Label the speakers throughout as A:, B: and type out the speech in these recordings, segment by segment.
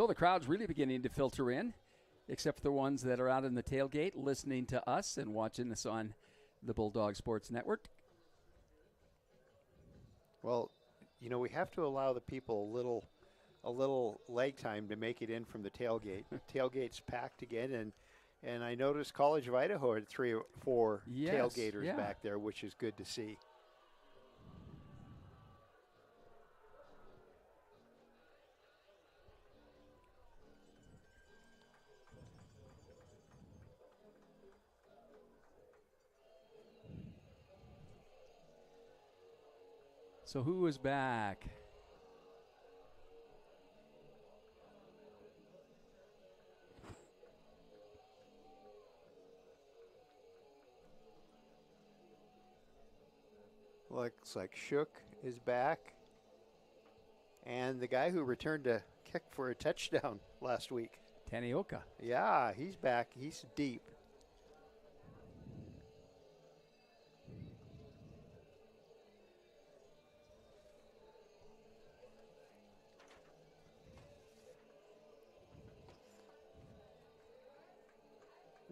A: So the crowd's really beginning to filter in, except for the ones that are out in the tailgate listening to us and watching us on the Bulldog Sports Network.
B: Well, we have to allow the people a little leg time to make it in from the tailgate. Tailgate's packed again, and I noticed College of Idaho had 3 or 4 tailgaters back there, which is good to see.
A: So who is back?
B: Looks like Shook is back. And the guy who returned a kick for a touchdown last week.
A: Tanioka.
B: Yeah, he's back. He's deep.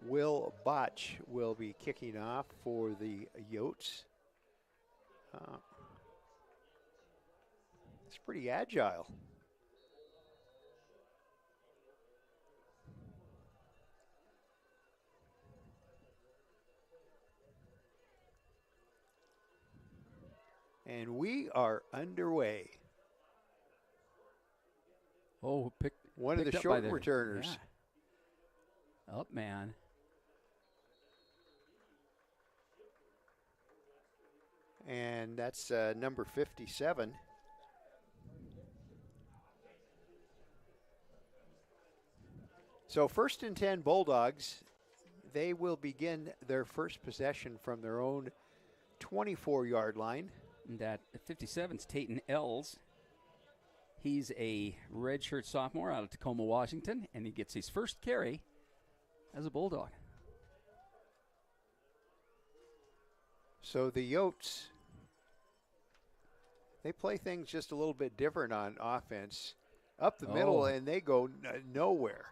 B: Will Botch will be kicking off for the Yotes. It's pretty agile. And we are underway.
A: Oh,
B: one of the short returners.
A: Yeah. Up, man.
B: And that's number 57. So 1st and 10 Bulldogs. They will begin their first possession from their own 24-yard line.
A: And at 57's Tayton Ells. He's a redshirt sophomore out of Tacoma, Washington, and he gets his first carry as a Bulldog.
B: So the Yotes, they play things just a little bit different on offense. Up the middle, and they go nowhere.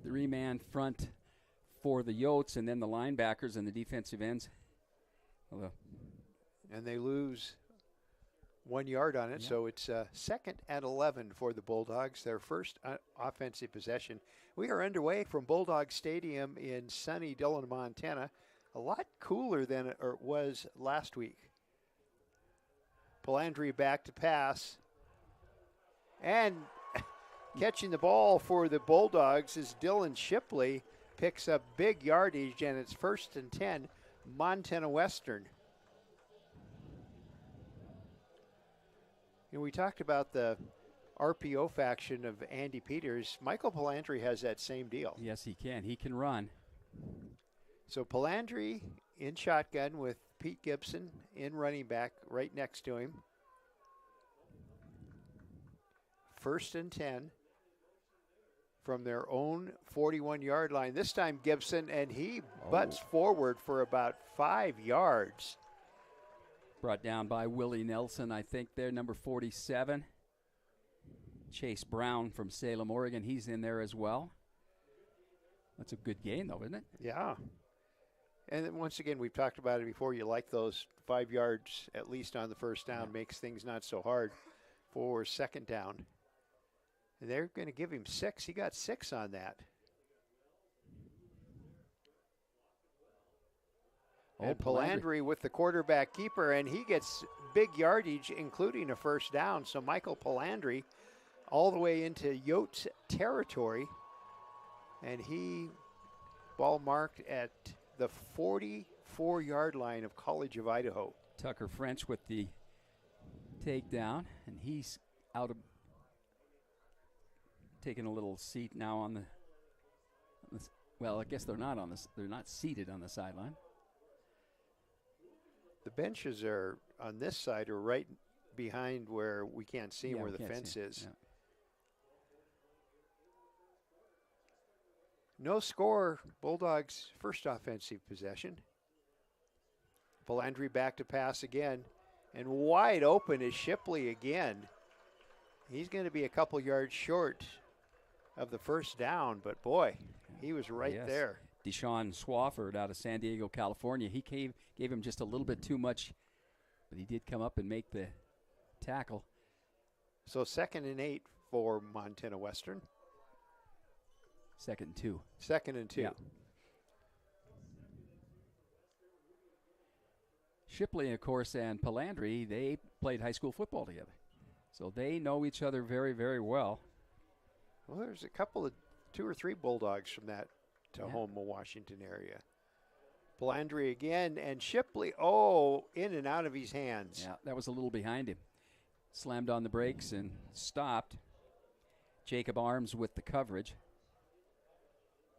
A: Three-man front for the Yotes, and then the linebackers and the defensive ends.
B: And they lose 1 yard on it, so it's 2nd and 11 for the Bulldogs, their first offensive possession. We are underway from Bulldog Stadium in sunny Dillon, Montana. A lot cooler than it was last week. Palandri back to pass. And catching the ball for the Bulldogs is Dylan Shipley. Picks up big yardage, and it's 1st and 10, Montana Western. We talked about the RPO faction of Andy Peters. Michael Palandri has that same deal.
A: Yes, he can. He can run.
B: So Palandri in shotgun with Pete Gibson in running back right next to him. 1st and 10 from their own 41-yard line. This time Gibson, and he butts forward for about 5 yards.
A: Brought down by Willie Nelson, I think there, number 47. Chase Brown from Salem, Oregon, he's in there as well. That's a good gain, though, isn't it?
B: Yeah. And then once again, we've talked about it before. You like those 5 yards at least on the first down. Makes things not so hard for 2nd down. And they're going to give him 6. He got 6 on that. And Palandri with the quarterback keeper, and he gets big yardage, including a first down. So Michael Palandri all the way into Yotes territory. And he ball marked at the 44-yard line of College of Idaho.
A: Tucker French with the takedown, and he's out of taking a little seat now on the well, I guess they're not seated on the sideline.
B: The benches are on this side or right behind where we can't see where the fence is. Yeah. No score. Bulldogs' first offensive possession. Palandri back to pass again. And wide open is Shipley again. He's going to be a couple yards short of the first down, but boy, he was right there.
A: Deshaun Swafford out of San Diego, California. He gave him just a little bit too much, but he did come up and make the tackle.
B: So 2nd and 8 for Montana Western.
A: 2nd and 2.
B: 2nd and 2.
A: Yeah. Shipley, of course, and Palandri, they played high school football together. So they know each other very, very well.
B: Well, there's a couple of 2 or 3 Bulldogs from that Tahoma, Washington area. Palandri again, and Shipley, in and out of his hands.
A: Yeah, that was a little behind him. Slammed on the brakes and stopped. Jacob Arms with the coverage.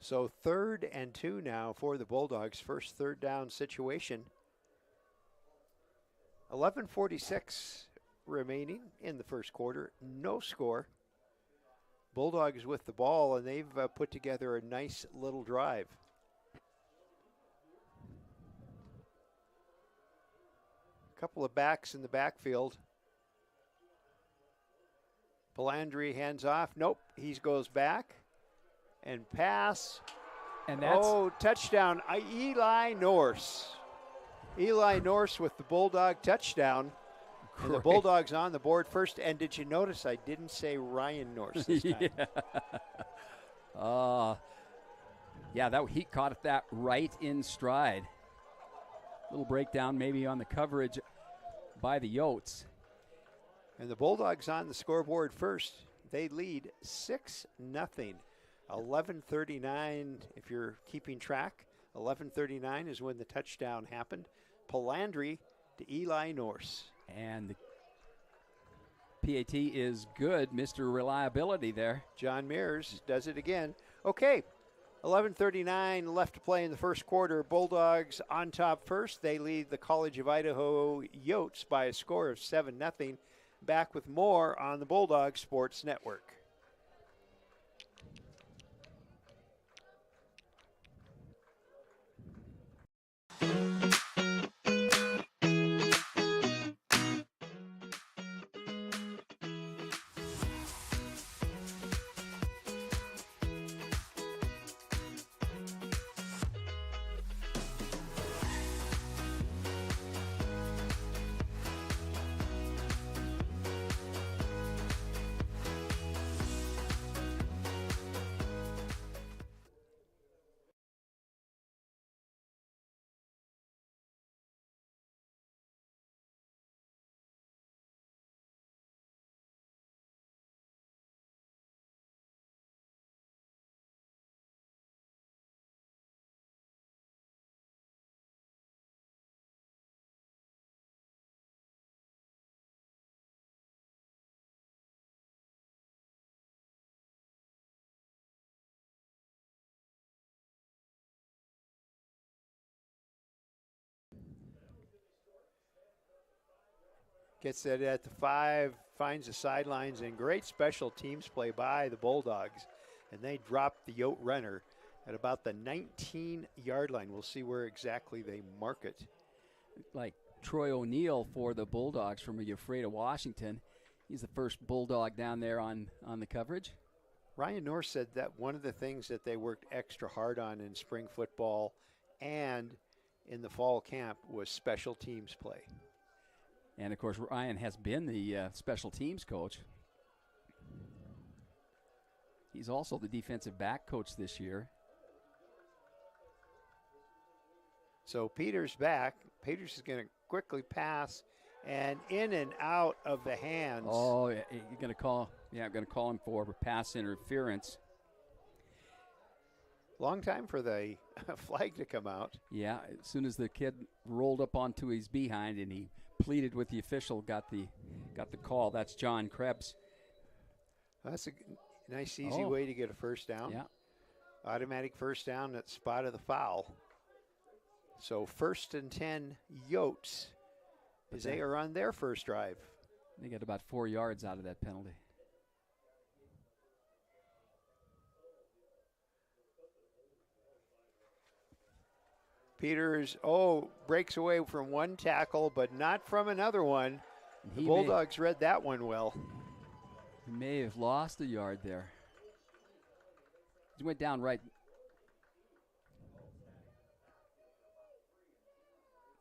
B: So 3rd and 2 now for the Bulldogs. First 3rd down situation. 11:46 remaining in the first quarter. No score. Bulldogs with the ball, and they've put together a nice little drive. A couple of backs in the backfield. Palandri hands off. Nope, he goes back and pass.
A: And that's
B: touchdown. Eli Norse. Eli Norse with the Bulldog touchdown.
A: great.
B: And the Bulldogs on the board first. And did you notice I didn't say Ryan Norse this time?
A: He caught that right in stride. Little breakdown maybe on the coverage by the Yotes.
B: And the Bulldogs on the scoreboard first. They lead 6-0. 11:39, if you're keeping track. 11:39 is when the touchdown happened. Palandri to Eli Norse.
A: And the PAT is good, Mr. Reliability there.
B: John Mears does it again. Okay, 11:39 left to play in the first quarter. Bulldogs on top first. They lead the College of Idaho Yotes by a score of 7-0. Back with more on the Bulldog Sports Network. Gets it at the 5, finds the sidelines, and great special teams play by the Bulldogs. And they drop the Yote runner at about the 19-yard line. We'll see where exactly they mark it.
A: Like Troy O'Neill for the Bulldogs from Ephrata, Washington. He's the first Bulldog down there on the coverage.
B: Ryan Norse said that one of the things that they worked extra hard on in spring football and in the fall camp was special teams play.
A: And, of course, Ryan has been the special teams coach. He's also the defensive back coach this year.
B: So Peters back. Peters is going to quickly pass and in and out of the hands.
A: Oh, you're going to call? Yeah, I'm going to call him for pass interference.
B: Long time for the flag to come out.
A: Yeah, as soon as the kid rolled up onto his behind and he pleaded with the official, got the call. That's John Krebs.
B: That's a nice, easy way to get a first down.
A: Yeah.
B: Automatic first down at spot of the foul. So 1st and 10 Yotes as they are on their first drive.
A: They get about 4 yards out of that penalty.
B: Peters, breaks away from one tackle, but not from another one. The Bulldogs read that one well.
A: He may have lost a yard there. He went down right.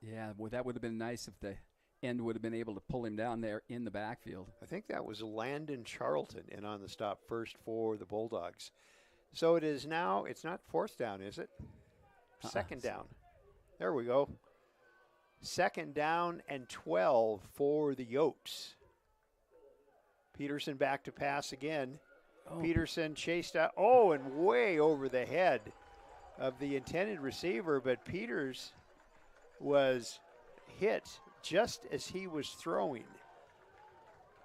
A: Yeah, well, that would have been nice if the end would have been able to pull him down there in the backfield.
B: I think that was Landon Charlton in on the stop first for the Bulldogs. So it is now, it's not fourth down, is it? Second down. There we go. Second down and 12 for the Yotes. Peterson back to pass again. Peterson chased out, and way over the head of the intended receiver, but Peters was hit just as he was throwing.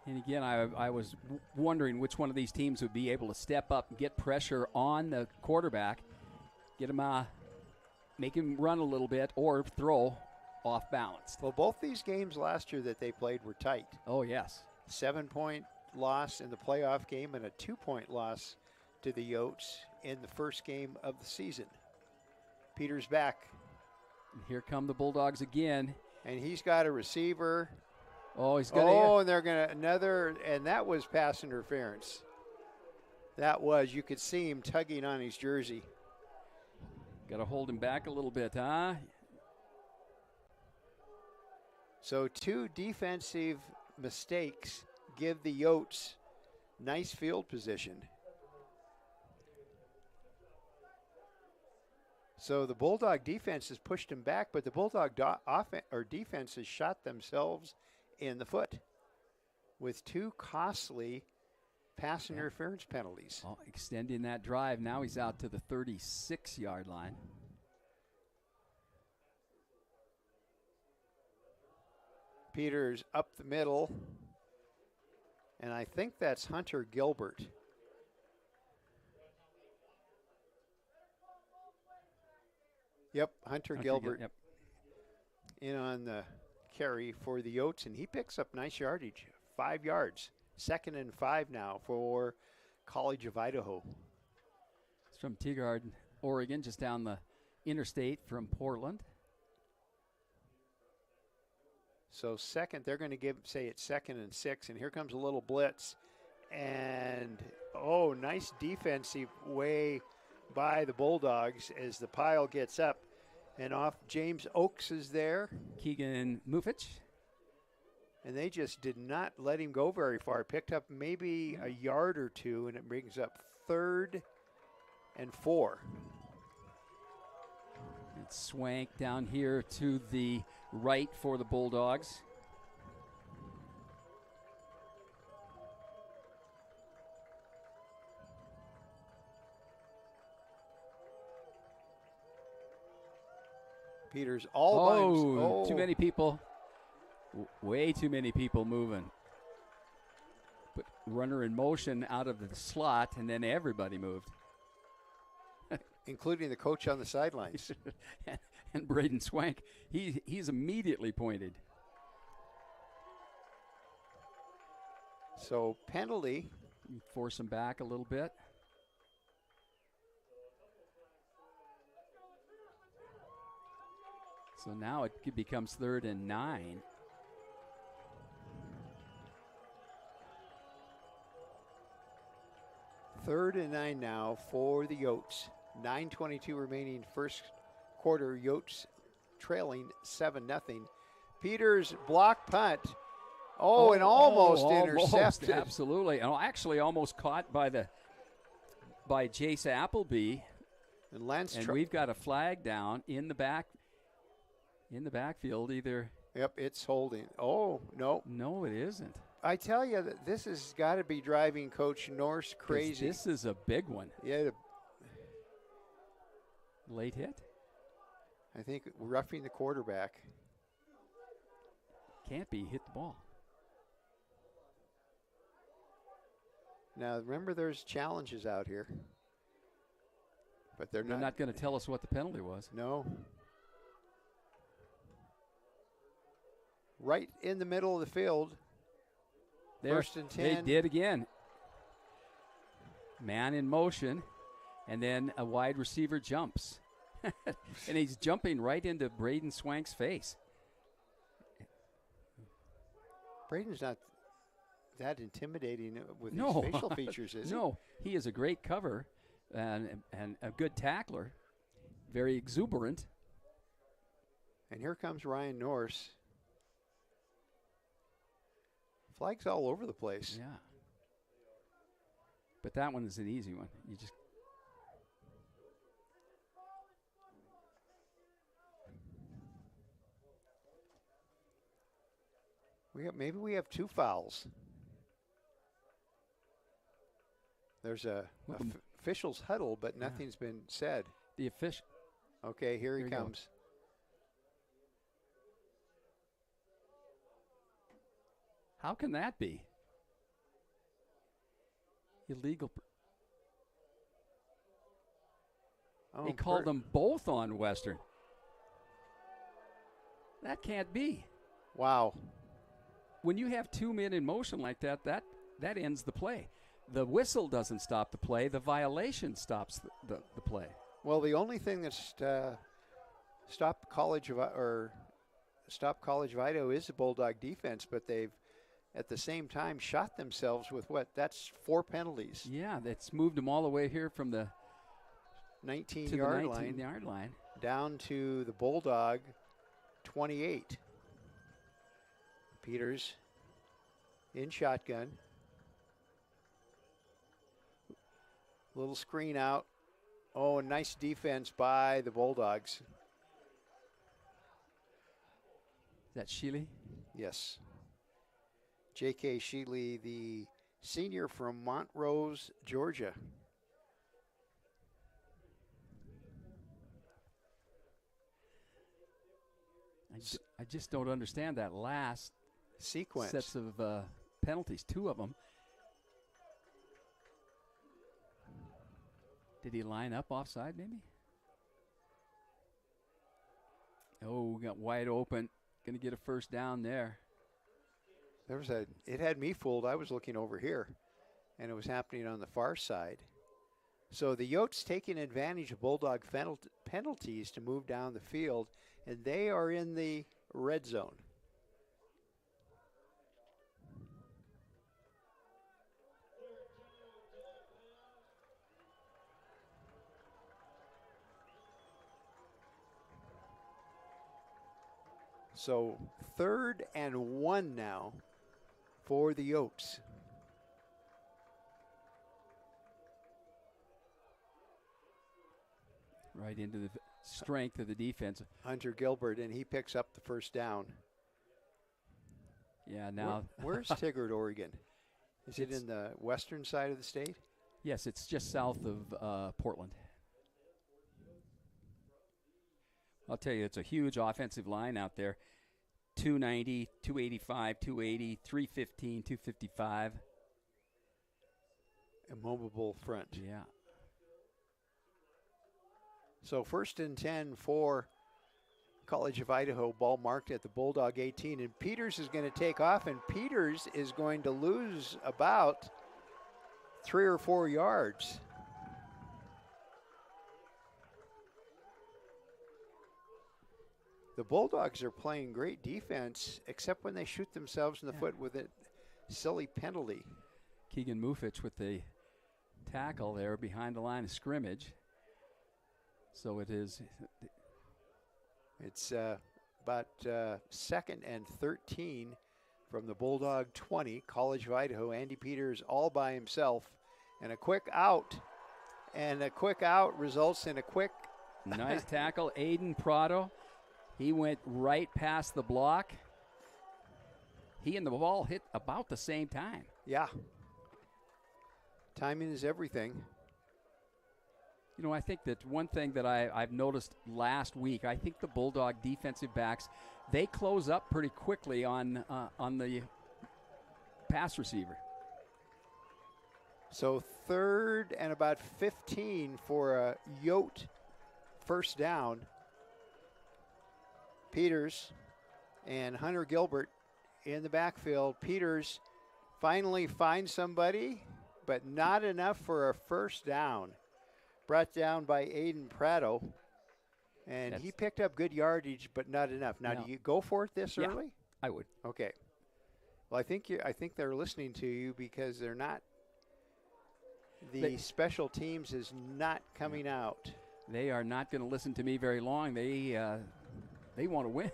A: And again, I was wondering which one of these teams would be able to step up and get pressure on the quarterback, get him, make him run a little bit or throw off balance.
B: Well, both these games last year that they played were tight.
A: Oh, yes.
B: 7-point loss in the playoff game and a 2-point loss to the Yotes in the first game of the season. Peters back.
A: And here come the Bulldogs again.
B: And he's got a receiver.
A: He's got
B: and they're going to and that was pass interference. That was, you could see him tugging on his jersey.
A: Got to hold him back a little bit, huh?
B: So 2 defensive mistakes give the Yotes nice field position. So the Bulldog defense has pushed him back, but the Bulldog defense has shot themselves in the foot with 2 costly pass interference penalties.
A: Extending that drive. Now he's out to the 36-yard line.
B: Peters up the middle, and I think that's Hunter Gilbert. Yep, Hunter Gilbert in on the carry for the Yotes, and he picks up nice yardage, 5 yards. 2nd and 5 now for College of Idaho.
A: It's from Tigard, Oregon, just down the interstate from Portland.
B: So they're going to say it's 2nd and 6, and here comes a little blitz. And, nice defensive way by the Bulldogs as the pile gets up. And off James Oakes is there.
A: Keegan Mufich.
B: And they just did not let him go very far. Picked up maybe a yard or 2, and it brings up 3rd and 4.
A: It's Swank down here to the right for the Bulldogs.
B: Peters
A: too many people. Way too many people moving. Put runner in motion out of the slot, and then everybody moved.
B: Including the coach on the sidelines.
A: And Braden Swank, he's immediately pointed.
B: So penalty.
A: Force him back a little bit. So now it becomes 3rd and 9.
B: Third and 9 now for the Yotes. 9:22 remaining first quarter. Yotes trailing 7-0. Peters block punt. And almost intercepted.
A: Absolutely. And actually almost caught by Jace Appleby.
B: And
A: we've got a flag down in the backfield either.
B: Yep, it's holding. Oh, no.
A: No, it isn't.
B: I tell you that this has got to be driving Coach Norse crazy.
A: This is a big one.
B: Yeah.
A: Late hit?
B: I think roughing the quarterback.
A: Can't be. Hit the ball.
B: Now, remember, there's challenges out here. But they're
A: not going to tell us what the penalty was.
B: No. Right in the middle of the field.
A: There,
B: 1st and 10.
A: They did again. Man in motion, and then a wide receiver jumps. And he's jumping right into Braden Swank's face.
B: Braden's not that intimidating with
A: No.
B: his facial features, is he?
A: No, he is a great cover and a good tackler. Very exuberant.
B: And here comes Ryan Norse. Flags all over the place.
A: Yeah. But that one is an easy one. You just
B: maybe we have 2 fouls. There's a official's huddle, but nothing's been said.
A: The official.
B: Okay, here he comes.
A: How can that be? Illegal. He called them both on Western. That can't be.
B: Wow.
A: When you have 2 men in motion like that, that ends the play. The whistle doesn't stop the play. The violation stops the play.
B: Well, the only thing that's stopped College of Idaho is the Bulldog defense, but they've at the same time shot themselves with that's 4 penalties.
A: Yeah, that's moved them all the way here from the
B: 19-yard line down to the Bulldog 28. Peters in shotgun. Little screen out. Oh, a nice defense by the Bulldogs.
A: Is that Shipley?
B: Yes. J.K. Shipley, the senior from Montrose, Georgia.
A: I just don't understand that last
B: sequence.
A: Sets of penalties, 2 of them. Did he line up offside maybe? Oh, got wide open. Going to get a first down there.
B: It had me fooled. I was looking over here, and it was happening on the far side. So the Yotes taking advantage of Bulldog penalties to move down the field, and they are in the red zone. So 3rd and 1 now for the Yotes.
A: Right into the strength of the defense.
B: Hunter Gilbert, and he picks up the first down.
A: Yeah, now.
B: Where's Tigard, Oregon? Is it in the western side of the state?
A: Yes, it's just south of Portland. I'll tell you, it's a huge offensive line out there. 290, 285, 280, 315, 255.
B: A movable front.
A: Yeah.
B: So 1st and 10 for College of Idaho. Ball marked at the Bulldog 18. And Peters is going to take off, and Peters is going to lose about 3 or 4 yards. The Bulldogs are playing great defense, except when they shoot themselves in the foot with a silly penalty.
A: Keegan Mufich with the tackle there behind the line of scrimmage. So it is.
B: It's about 2nd and 13 from the Bulldog 20. College of Idaho. Andy Peters all by himself. And a quick out. And a quick out results in a quick.
A: Nice tackle. Aiden Prado. He went right past the block. He and the ball hit about the same time.
B: Yeah. Timing is everything.
A: You know, I think that one thing that I've noticed last week, I think the Bulldog defensive backs, they close up pretty quickly on the pass receiver.
B: So 3rd and about 15 for a Yote first down. Peters and Hunter Gilbert in the backfield. Peters finally finds somebody, but not enough for a first down. Brought down by Aiden Prado. And he picked up good yardage, but not enough. Now, do you go for it this early?
A: I would.
B: Okay. Well, I think they're listening to you because they're not. The special teams is not coming out.
A: They are not going to listen to me very long. They want to win.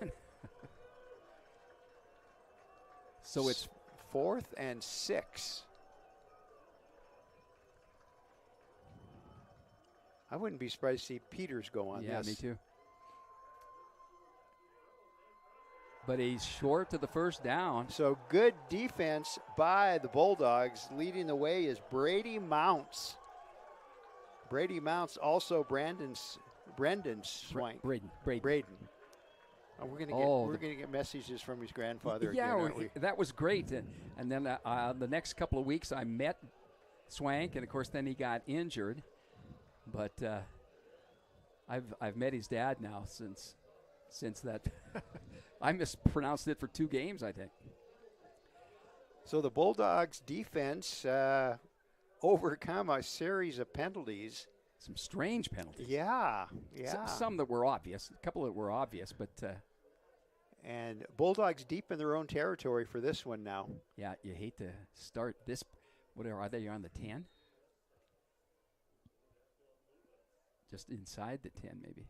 A: So it's
B: 4th and 6. I wouldn't be surprised to see Peters go on this.
A: Yeah, me too. But he's short to the first down.
B: So good defense by the Bulldogs. Leading the way is Brady Mounts. Brady Mounts, also Brendan Swank.
A: Braden.
B: Oh, we're gonna get messages from his grandfather again, aren't we?
A: That was great. And then the next couple of weeks I met Swank, and of course then he got injured. But I've met his dad now since that. I mispronounced it for 2 games, I think.
B: So the Bulldogs defense overcome a series of penalties.
A: Some strange penalties.
B: Yeah.
A: Some that were obvious. A couple that were obvious, but.
B: And Bulldogs deep in their own territory for this one now.
A: Yeah, you hate to start this. Whatever, are they on the 10? Just inside the 10, maybe.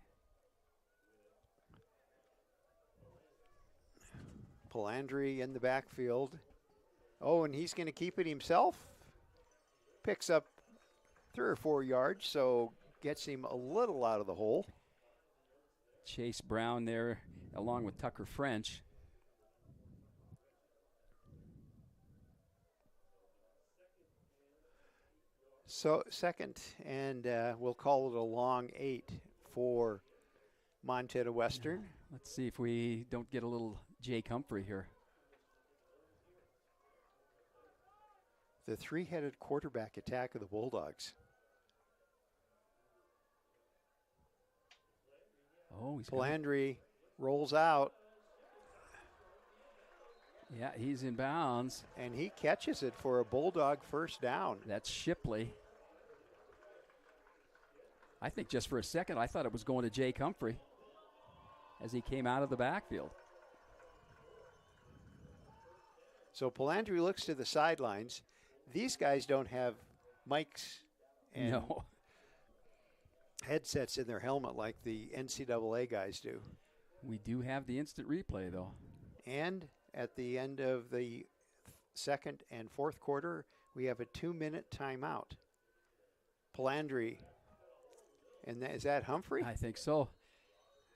B: Palandri in the backfield. Oh, and he's going to keep it himself. Picks up 3 or 4 yards, so gets him a little out of the hole.
A: Chase Brown there, along with Tucker French.
B: So 2nd, and we'll call it a long 8 for Montana Western.
A: Let's see if we don't get a little Jake Humphrey here.
B: The 3-headed quarterback attack of the Bulldogs.
A: Oh, he's
B: Palandri rolls out.
A: Yeah, he's in bounds.
B: And he catches it for a Bulldog first down.
A: That's Shipley. I think just for a second I thought it was going to Jake Humphrey as he came out of the backfield.
B: So Palandri looks to the sidelines. These guys don't have mics and headsets in their helmet like the NCAA guys do.
A: We do have the instant replay, though.
B: And at the end of the 2nd and 4th quarter, we have a 2-minute timeout. Palandri. And is that Humphrey?
A: I think so.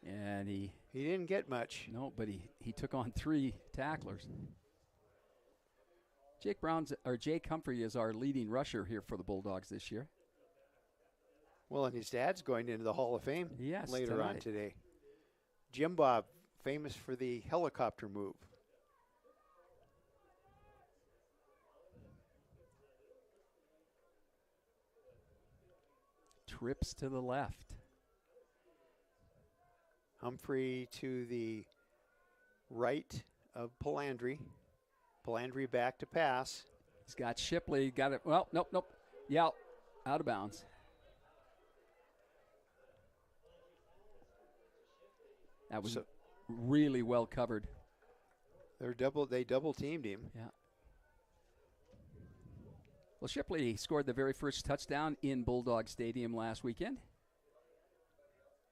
A: And he
B: didn't get much.
A: No, but he took on 3 tacklers. Jake Humphrey is our leading rusher here for the Bulldogs this year.
B: Well, and his dad's going into the Hall of Fame later on today. Jim Bob, famous for the helicopter move.
A: Trips to the left.
B: Humphrey to the right of Palandri. Palandri back to pass.
A: He's got Shipley. Got it. Well, nope. Yeah, out of bounds. That was really well covered.
B: They double teamed him.
A: Yeah. Well, Shipley scored the very first touchdown in Bulldog Stadium last weekend,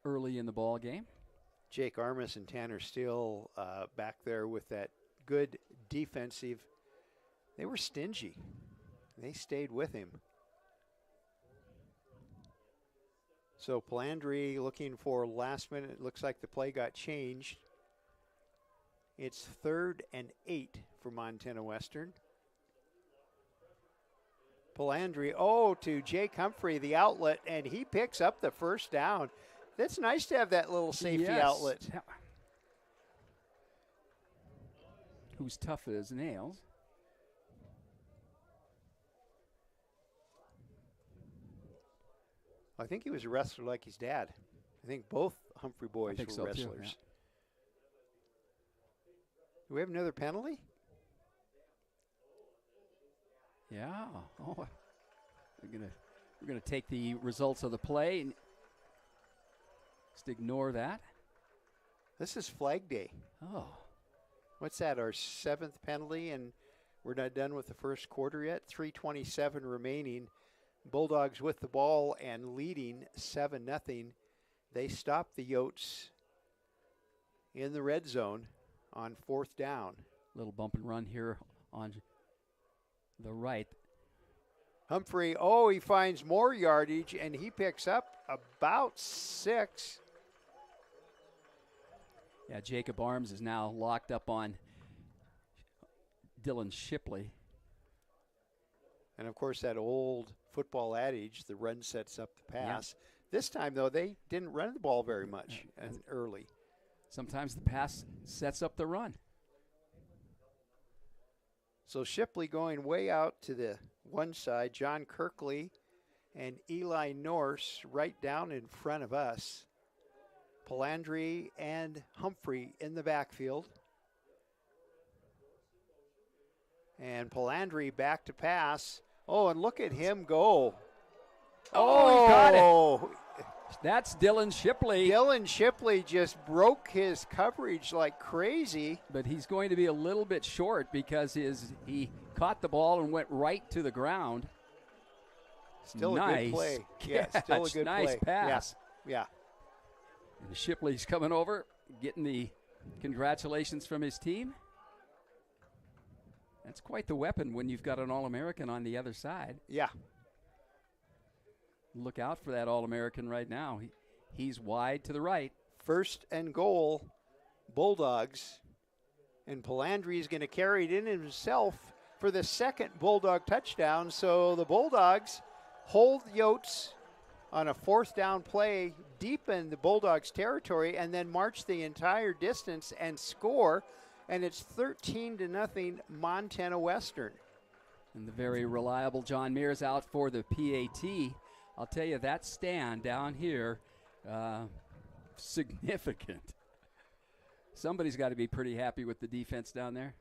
A: early in the ball game.
B: Jake Armas and Tanner Steele back there with that good defensive. They were stingy. They stayed with him. So Palandri looking for last minute. It looks like the play got changed. It's 3rd and 8 for Montana Western. Palandri, to Jake Humphrey, the outlet, and he picks up the first down. That's nice to have that little safety outlet.
A: Who's tough as nails.
B: I think he was a wrestler like his dad. I think both Humphrey boys were wrestlers.
A: Too, yeah.
B: Do we have another penalty?
A: Yeah. Oh, we're gonna take the results of the play. Just ignore that.
B: This is Flag Day.
A: Oh.
B: What's that, our 7th penalty, and we're not done with the first quarter yet? 3:27 remaining. Bulldogs with the ball and leading 7-0. They stop the Yotes in the red zone on 4th down.
A: Little bump and run here on the right.
B: Humphrey, he finds more yardage, and he picks up about 6.
A: Yeah, Jacob Arms is now locked up on Dylan Shipley.
B: And, of course, that old football adage, the run sets up the pass. Yeah. This time, though, they didn't run the ball very much and early.
A: Sometimes the pass sets up the run.
B: So Shipley going way out to the one side. John Kirkley and Eli Norse right down in front of us. Palandri and Humphrey in the backfield. And Palandri back to pass. Oh, and look at him go.
A: Oh, he got it. That's Dylan Shipley.
B: Dylan Shipley just broke his coverage like crazy.
A: But he's going to be a little bit short because he caught the ball and went right to the ground.
B: Still a good play. Yeah, still a good
A: nice
B: play.
A: Pass.
B: Yeah.
A: And Shipley's coming over, getting the congratulations from his team. That's quite the weapon when you've got an All-American on the other side.
B: Yeah.
A: Look out for that All-American right now. He's wide to the right.
B: 1st and goal, Bulldogs. And Palandri is going to carry it in himself for the 2nd Bulldog touchdown. So the Bulldogs hold Yotes on a 4th down play, deepen the Bulldogs' territory, and then march the entire distance and score. And it's 13-0 Montana Western.
A: And the very reliable John Mears out for the PAT. I'll tell you, that stand down here, significant. Somebody's got to be pretty happy with the defense down there.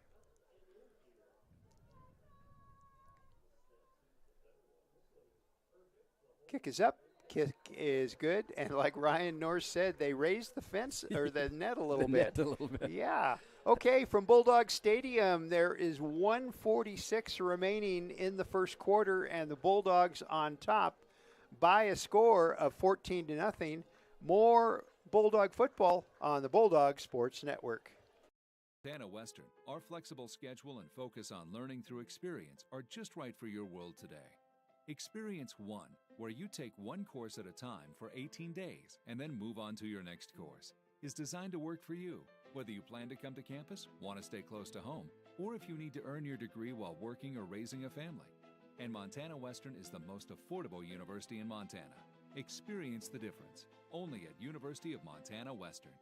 B: Kick is up. Kick is good. And like Ryan Norse said, they raised the fence or the net a little bit.
A: Net a little bit.
B: Yeah. Okay, from Bulldog Stadium, there is 1:46 remaining in the first quarter, and the Bulldogs on top by a score of 14-0. More Bulldog football on the Bulldog Sports Network.
C: Montana Western, our flexible schedule and focus on learning through experience are just right for your world today. Experience One, where you take one course at a time for 18 days and then move on to your next course, is designed to work for you, whether you plan to come to campus, want to stay close to home, or if you need to earn your degree while working or raising a family. And Montana Western is the most affordable university in Montana. Experience the difference, only at University of Montana Western.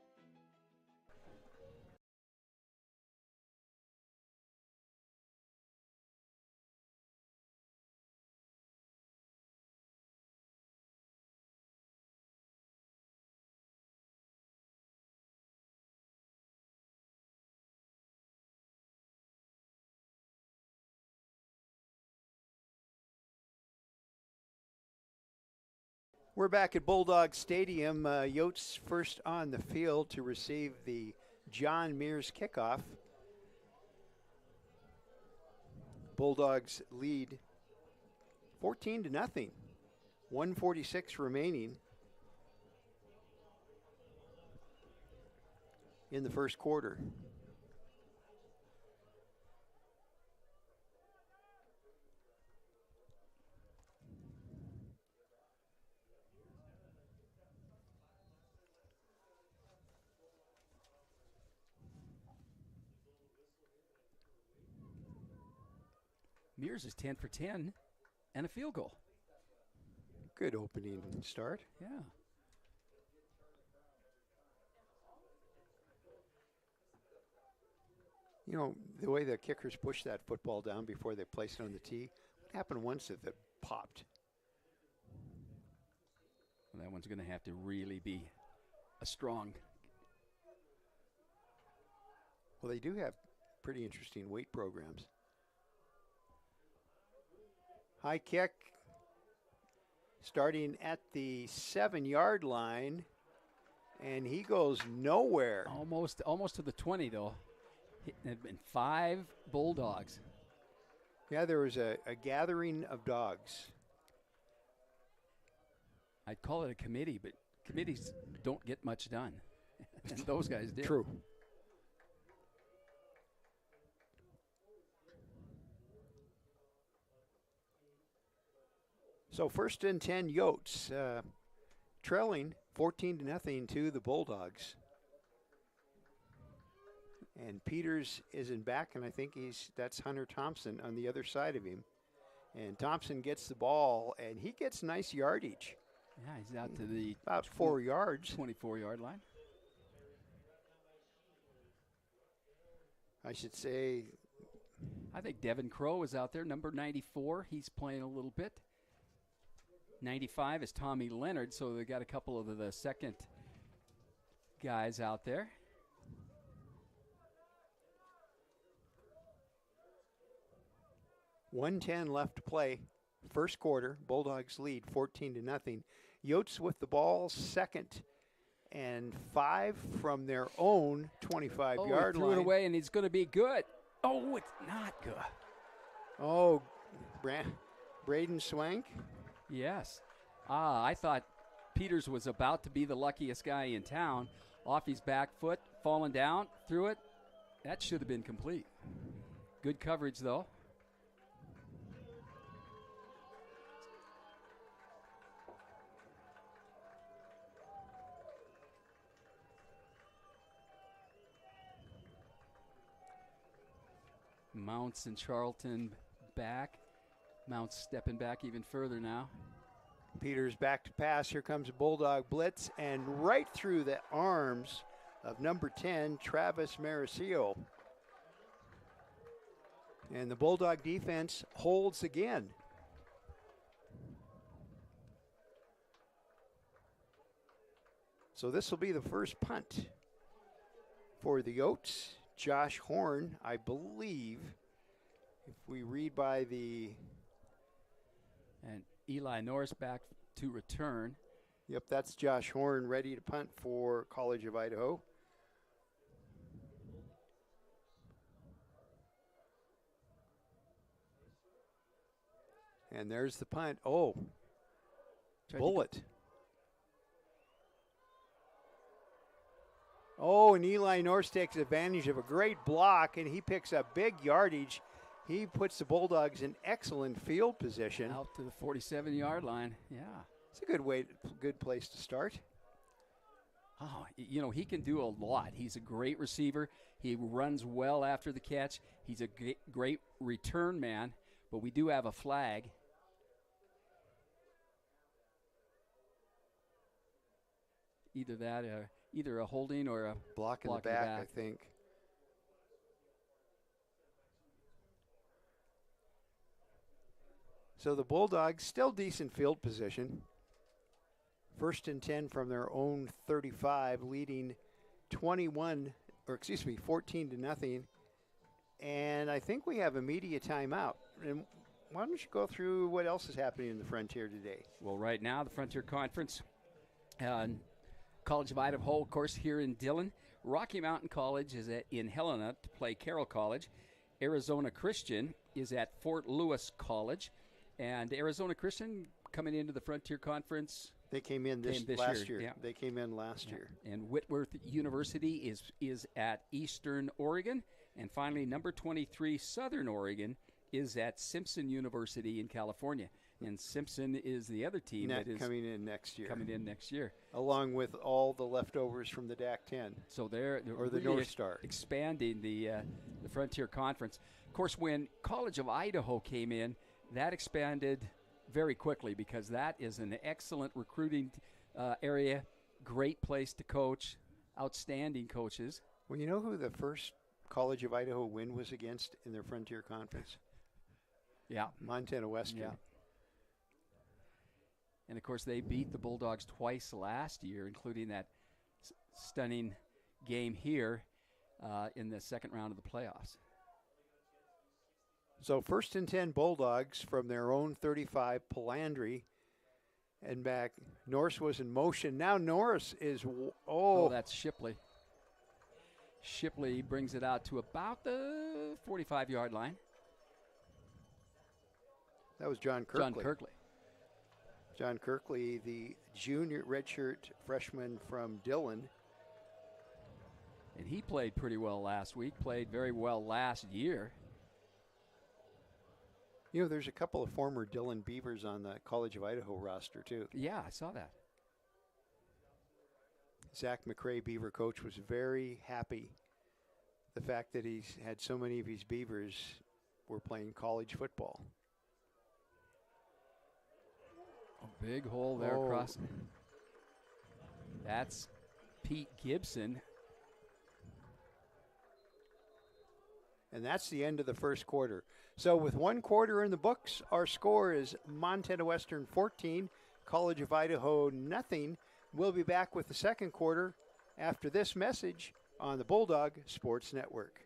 B: We're back at Bulldog Stadium. Yotes first on the field to receive the John Mears kickoff. Bulldogs lead 14-0. 1:46 remaining in the first quarter.
A: Mears is 10 for 10 and a field goal.
B: Good opening start.
A: Yeah.
B: You know, the way the kickers push that football down before they place it on the tee, what happened once if it popped?
A: Well, that one's going to have to really be a strong.
B: Well, they do have pretty interesting weight programs. High kick starting at the 7-yard line. and he goes nowhere.
A: Almost to the 20, though. There have been 5 Bulldogs.
B: Yeah, there was a gathering of dogs.
A: I'd call it a committee, but committees don't get much done. And those guys did.
B: True. So 1st and 10 Yotes, trailing 14-0 to the Bulldogs. And Peters is in back, and I think that's Hunter Thompson on the other side of him. And Thompson gets the ball, and he gets nice yardage.
A: Yeah, he's out to the
B: about 4 yards.
A: 24-yard line.
B: I should say.
A: I think Devin Crow is out there, number 94. He's playing a little bit. 95 is Tommy Leonard, so they got a couple of the second guys out there.
B: .110 left to play. First quarter, Bulldogs lead 14-0. Yotes with the ball, 2nd and 5 from their own 25-yard line.
A: Threw it away, and it's going to be good. Oh, it's not good.
B: Oh, Braden Swank.
A: Yes. I thought Peters was about to be the luckiest guy in town. Off his back foot, falling down, threw it. That should have been complete. Good coverage, though. Mounts and Charlton back. Mounts stepping back even further now.
B: Peters back to pass. Here comes a Bulldog blitz, and right through the arms of number 10, Travis Mauricio. And the Bulldog defense holds again. So this will be the first punt for the Yotes. Josh Horn, I believe, if we read by the...
A: And Eli Norris back to return.
B: Yep, that's Josh Horn ready to punt for College of Idaho. And there's the punt. Oh, bullet. Oh, and Eli Norris takes advantage of a great block, and he picks up big yardage. He puts the Bulldogs in excellent field position.
A: Out to the 47-yard line, yeah.
B: It's a good place to start.
A: Oh, you know, he can do a lot. He's a great receiver. He runs well after the catch. He's a great return man, but we do have a flag. Either that or either a holding or a
B: block in the back, I think. So the Bulldogs still decent field position. 1st and 10 from their own 35, leading 14-0. And I think we have a media timeout. And why don't you go through what else is happening in the Frontier today?
A: Well, right now, the Frontier Conference, College of Idaho, of course, here in Dillon. Rocky Mountain College is in Helena to play Carroll College. Arizona Christian is at Fort Lewis College. And Arizona Christian coming into the Frontier Conference.
B: They came in last year. Yeah. They came in last year.
A: And Whitworth University is at Eastern Oregon. And finally, number 23, Southern Oregon, is at Simpson University in California. And Simpson is the other team that is
B: coming in next year. Along with all the leftovers from the DAC-10.
A: So they're
B: or the
A: really
B: North Star.
A: Expanding the Frontier Conference. Of course, when College of Idaho came in, that expanded very quickly because that is an excellent recruiting area, great place to coach, outstanding coaches.
B: Well, you know who the first College of Idaho win was against in their Frontier Conference?
A: Yeah.
B: Montana Western.
A: Yeah. And, of course, they beat the Bulldogs twice last year, including that stunning game here in the second round of the playoffs.
B: So 1st and 10 Bulldogs from their own 35, Palandri. And back. Norris was in motion. Now Norris is,
A: Oh, that's Shipley. Shipley brings it out to about the 45-yard line.
B: That was John Kirkley.
A: John Kirkley.
B: John Kirkley, the junior redshirt freshman from Dillon.
A: And he played pretty well last week, played very well last year.
B: You know, there's a couple of former Dillon Beavers on the College of Idaho roster, too.
A: Yeah, I saw that.
B: Zach McRae, Beaver coach, was very happy the fact that he's had so many of his Beavers were playing college football.
A: A big hole there across. That's Pete Gibson.
B: And that's the end of the first quarter. So with 1 quarter in the books, our score is Montana Western 14, College of Idaho nothing. We'll be back with the second quarter after this message on the Bulldog Sports Network.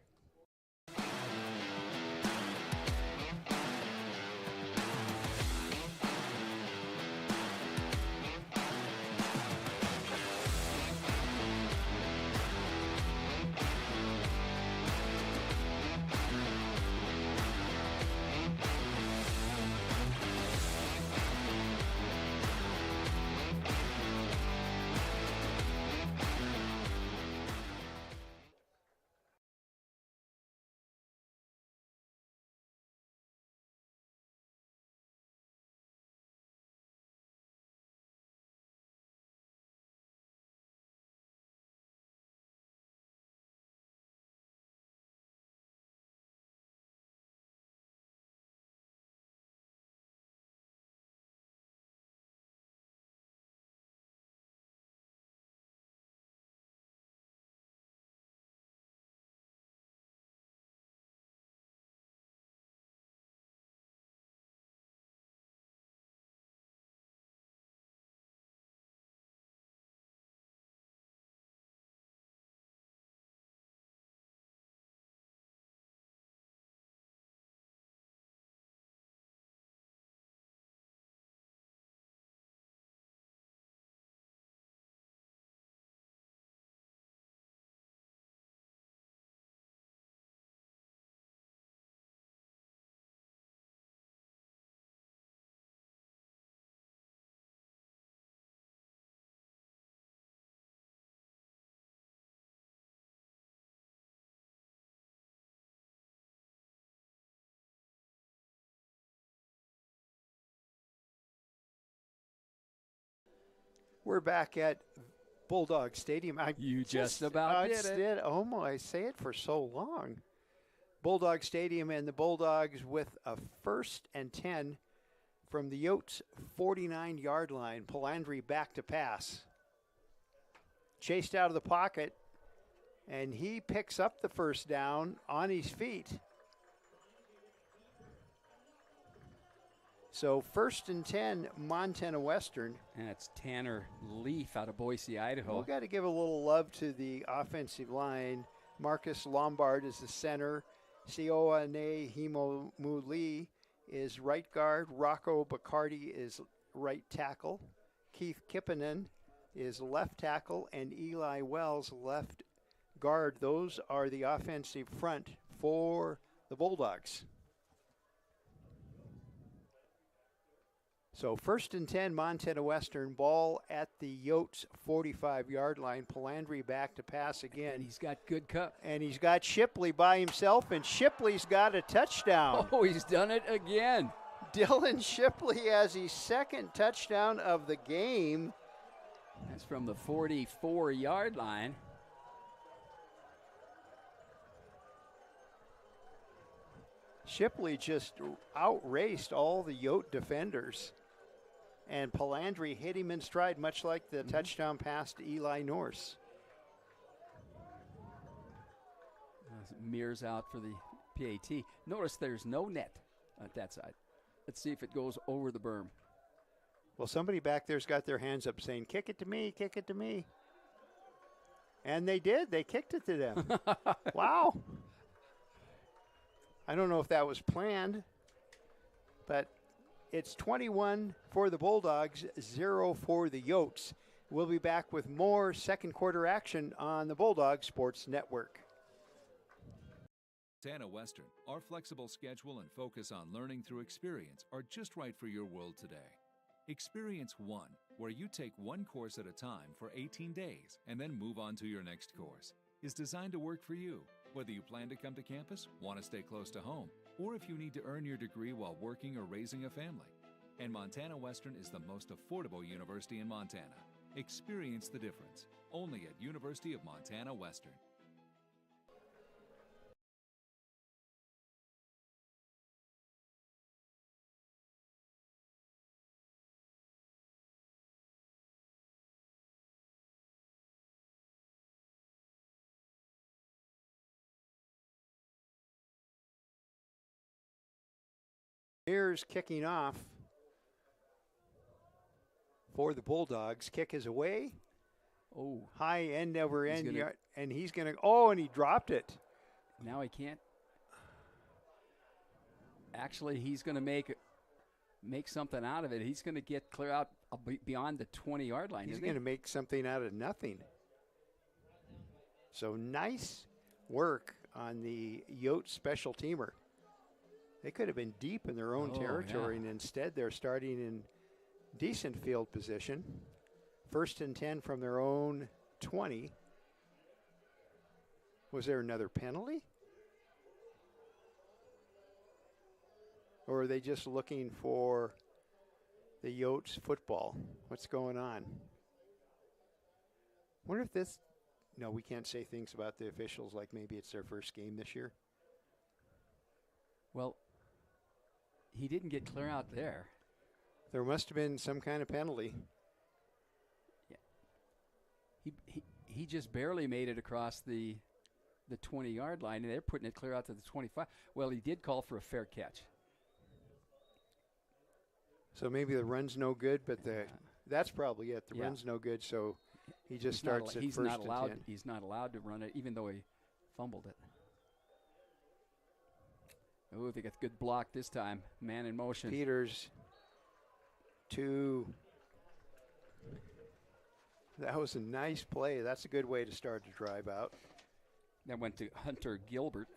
B: We're back at Bulldog Stadium.
A: You just about did it.
B: Oh, my, say it for so long. Bulldog Stadium, and the Bulldogs with a 1st and 10 from the Yotes 49-yard line. Palandri back to pass. Chased out of the pocket, and he picks up the first down on his feet. So 1st and 10, Montana Western.
A: And it's Tanner Leaf out of Boise, Idaho.
B: We've got to give a little love to the offensive line. Marcus Lombard is the center. Sioane Himomuli is right guard. Rocco Bacardi is right tackle. Keith Kippinen is left tackle. And Eli Wells left guard. Those are the offensive front for the Bulldogs. So 1st and 10, Montana Western, ball at the Yotes 45-yard line. Palandri back to pass again.
A: And he's got good cut.
B: And he's got Shipley by himself, and Shipley's got a touchdown.
A: Oh, he's done it again.
B: Dylan Shipley has his 2nd touchdown of the game.
A: That's from the 44-yard line.
B: Shipley just outraced all the Yote defenders. And Palandri hit him in stride, much like the touchdown pass to Eli Norse.
A: Mirrors out for the PAT. Notice there's no net at that side. Let's see if it goes over the berm.
B: Well, somebody back there's got their hands up saying, kick it to me, kick it to me. And they did. They kicked it to them. Wow. I don't know if that was planned, but It's 21 for the Bulldogs, 0 for the Yotes. We'll be back with more second quarter action on the Bulldogs Sports Network.
C: Montana Western, our flexible schedule and focus on learning through experience are just right for your world today. Experience One, where you take one course at a time for 18 days and then move on to your next course, is designed to work for you, whether you plan to come to campus, want to stay close to home, or if you need to earn your degree while working or raising a family. And Montana Western is the most affordable university in Montana. Experience the difference, only at University of Montana Western.
B: Here's kicking off for the Bulldogs. Kick is away.
A: Oh,
B: high end over end, and he's going to, oh, and he dropped it.
A: Now he can't. Actually, he's going to make something out of it. He's going to get clear out beyond the 20-yard line.
B: He's going to make something out of nothing. So nice work on the Yotes special teamer. They could have been deep in their own territory, and instead they're starting in decent field position. 1st and 10 from their own 20. Was there another penalty? Or are they just looking for the Yotes football? What's going on? Wonder if this, no, we can't say things about the officials like maybe it's their first game this year.
A: Well, he didn't get clear out there.
B: There must have been some kind of penalty.
A: Yeah. He just barely made it across the 20-yard line, and they're putting it clear out to the 25. Well, he did call for a fair catch.
B: So maybe the run's no good, but that's probably it. The run's no good, so he just starts at first and 10.
A: He's not allowed to run it, even though he fumbled it. Oh, they got a good block this time. Man in motion.
B: Peters that was a nice play. That's a good way to start the drive out.
A: That went to Hunter Gilbert.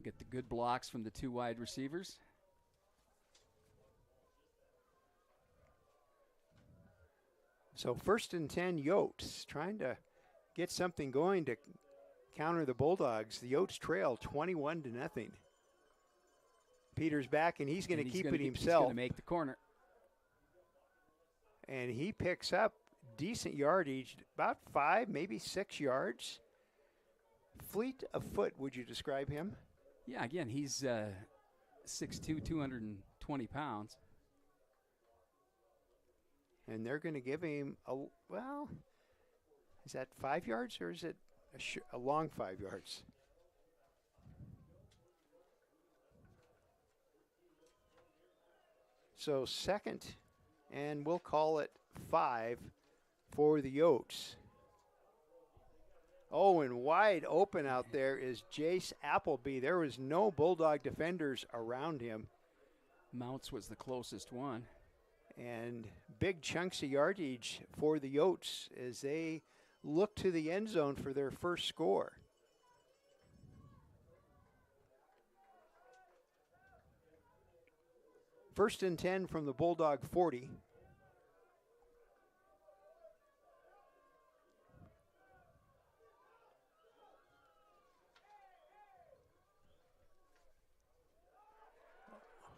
A: Get the good blocks from the two wide receivers.
B: So 1st and 10 Yotes trying to get something going to counter the Bulldogs. The Yotes trail 21-0. Peters back, and he's going to keep it himself. He's
A: going to make the corner.
B: And he picks up decent yardage, about 5, maybe 6 yards. Fleet of foot, would you describe him?
A: Yeah, again, he's 6'2", 220 pounds.
B: And they're going to give him is that 5 yards or is it a long 5 yards? So 2nd, and we'll call it 5 for the Yotes. Oh, and wide open out there is Jace Appleby. There was no Bulldog defenders around him.
A: Mounts was the closest one.
B: And big chunks of yardage for the Yotes as they look to the end zone for their first score. First and 10 from the Bulldog 40.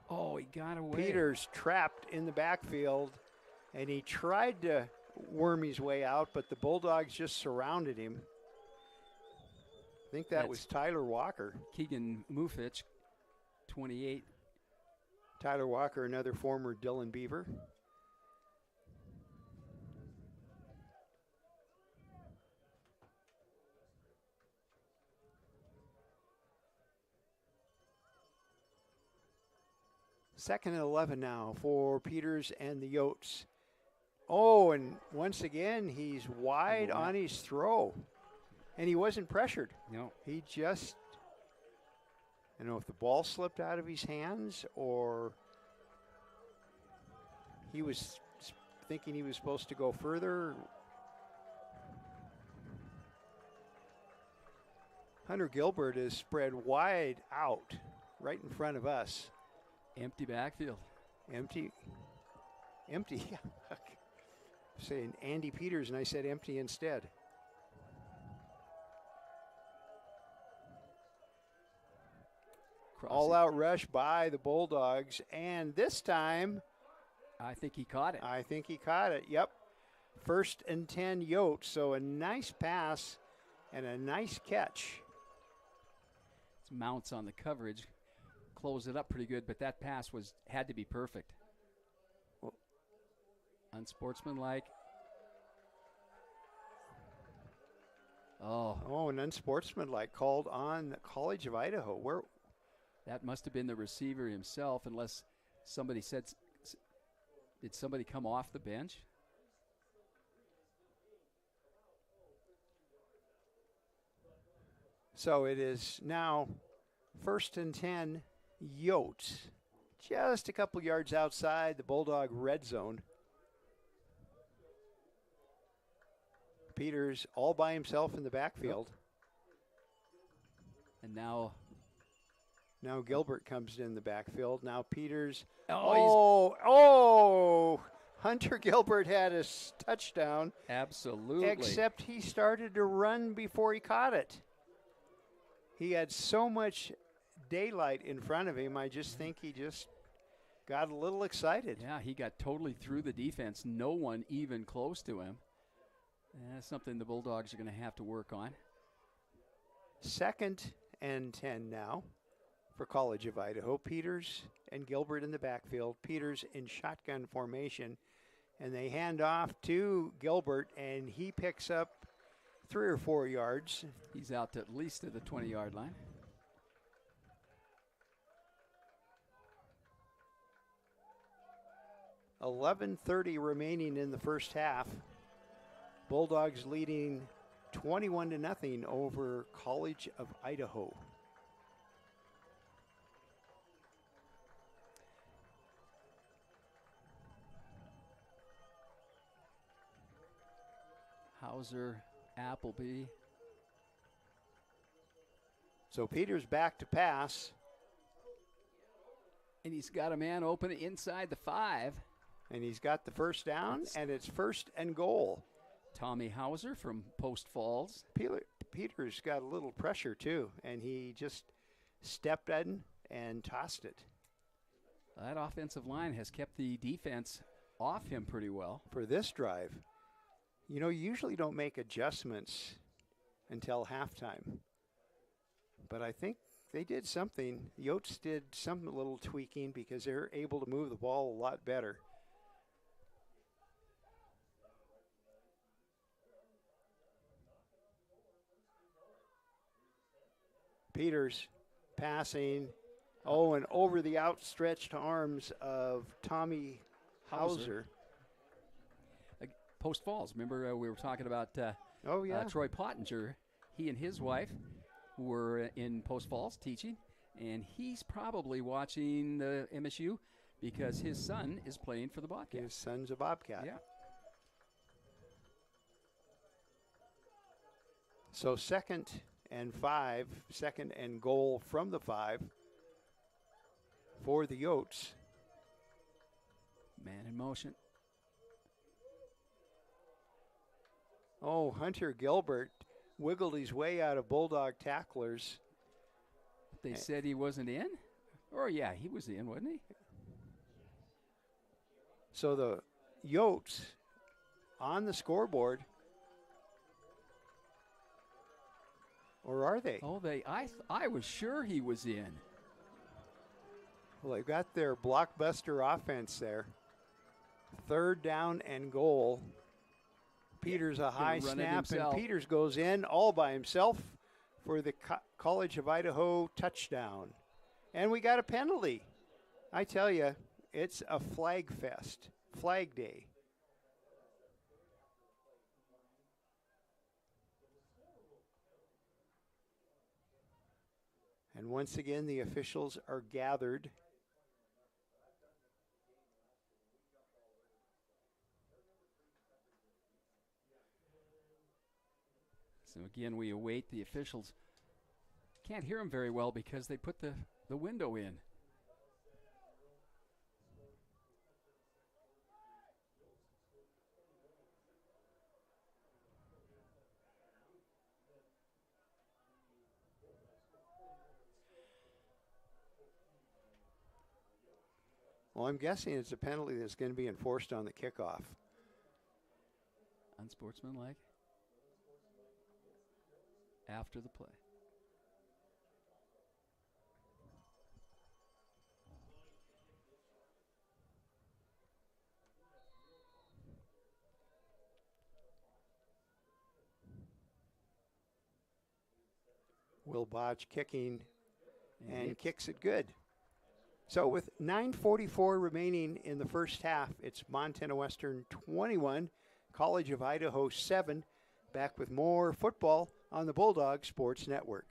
A: Oh, he got away.
B: Peters trapped in the backfield, and he tried to worm his way out, but the Bulldogs just surrounded him. I think that was Tyler Walker.
A: Keegan Mufich, 28.
B: Tyler Walker, another former Dillon Beaver. Second and 11 now for Peters and the Yotes. Oh, and once again, he's wide on his throw. And he wasn't pressured.
A: No.
B: He just I don't know if the ball slipped out of his hands or he was thinking he was supposed to go further. Hunter Gilbert is spread wide out right in front of us.
A: Empty backfield.
B: Empty. Saying Andy Peters, and I said empty instead. All out rush by the Bulldogs, and this time
A: I think he caught it.
B: Yep. 1st and 10 Yotes, so a nice pass and a nice catch.
A: It's Mounts on the coverage. Close it up pretty good, but that pass had to be perfect. Unsportsmanlike.
B: Oh, an unsportsmanlike called on the College of Idaho. Where?
A: That must have been the receiver himself, unless somebody said, did somebody come off the bench?
B: So it is now 1st and 10 Yotes. Just a couple yards outside the Bulldog red zone. Peters all by himself in the backfield.
A: And now
B: Gilbert comes in the backfield. Now Peters. Hunter Gilbert had a touchdown.
A: Absolutely.
B: Except he started to run before he caught it. He had so much daylight in front of him. I just think he just got a little excited.
A: Yeah, he got totally through the defense. No one even close to him. And that's something the Bulldogs are going to have to work on.
B: 2nd and 10 now for College of Idaho. Peters and Gilbert in the backfield. Peters in shotgun formation. And they hand off to Gilbert, and he picks up 3 or 4 yards.
A: He's out to at least to the 20-yard line.
B: $11:30 remaining in the first half. Bulldogs leading 21-0 over College of Idaho.
A: Hauser, Appleby.
B: So Peters back to pass.
A: And he's got a man open inside the 5.
B: And he's got the first down, and it's 1st and goal.
A: Tommy Hauser from Post Falls.
B: Peters got a little pressure too, and he just stepped in and tossed it.
A: That offensive line has kept the defense off him pretty well.
B: For this drive, you usually don't make adjustments until halftime. But I think they did something. Yotes did some little tweaking because they're able to move the ball a lot better. Peters passing. And over the outstretched arms of Tommy Hauser.
A: Post Falls. Remember we were talking about Troy Pottinger. He and his wife were in Post Falls teaching, and he's probably watching the MSU because his son is playing for the Bobcats.
B: His son's a Bobcat.
A: Yeah.
B: So 2nd and 5, 2nd and goal from the 5 for the Yotes.
A: Man in motion.
B: Hunter Gilbert wiggled his way out of Bulldog tacklers.
A: They said he wasn't in? Yeah, he was in, wasn't he?
B: So the Yotes on the scoreboard. Or are they?
A: I was sure he was in.
B: Well, they've got their blockbuster offense there. 3rd down and goal. Peters a high snap, and Peters goes in all by himself for the College of Idaho touchdown. And we got a penalty. I tell you, it's a flag fest, Flag Day. And once again, the officials are gathered.
A: So again, we await the officials. Can't hear them very well because they put the window in.
B: Well, I'm guessing it's a penalty that's going to be enforced on the kickoff.
A: Unsportsmanlike after the play.
B: Will Botch kicking and kicks it good. So with 9:44 remaining in the first half, it's Montana Western 21, College of Idaho 7. Back with more football on the Bulldogs Sports Network.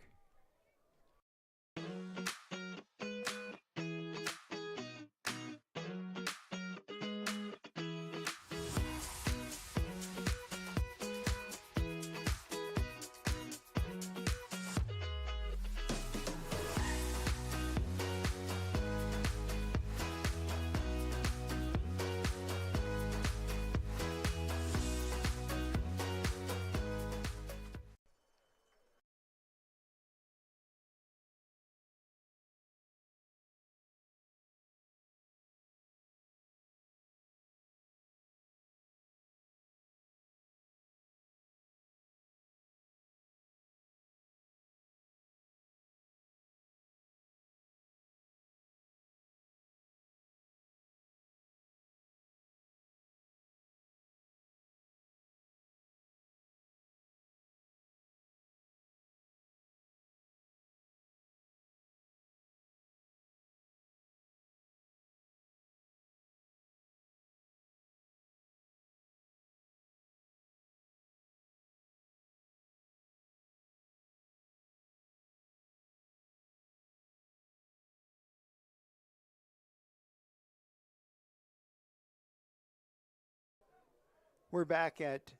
B: We're back at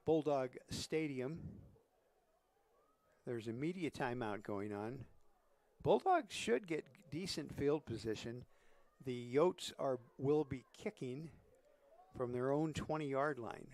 B: Bulldog Stadium. There's a media timeout going on. Bulldogs should get decent field position. The Yotes will be kicking from their own 20-yard line.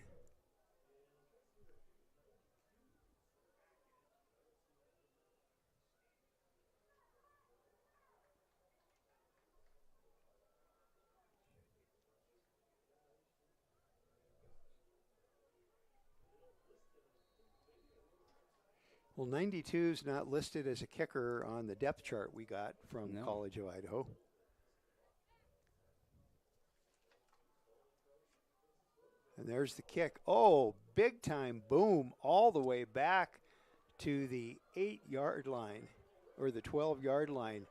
B: Well, 92 is not listed as a kicker on the depth chart we got from College of Idaho. And there's the kick. Oh, big time boom all the way back to the 8-yard line or the 12-yard line.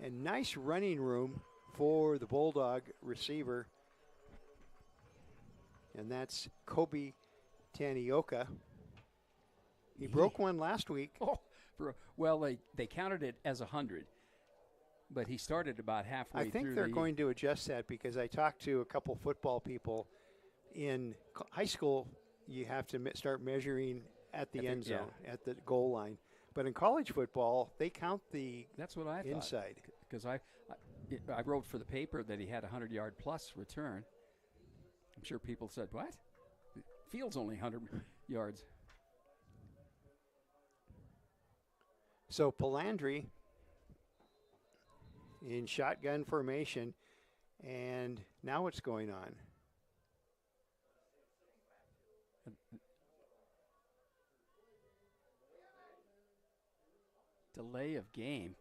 B: And nice running room for the Bulldog receiver. And that's Kobe Tanioka. He broke one last week.
A: Oh, well, they counted it as 100, but he started about halfway through.
B: I think they're going to adjust that because I talked to a couple football people. In high school, you have to start measuring at the end zone, at the goal line. But in college football, they count the
A: That's what I
B: inside.
A: Because I wrote for the paper that he had a 100-yard plus return. I'm sure people said, what? The field's only 100 yards.
B: So Palandri in shotgun formation, and now what's going on?
A: Delay of game.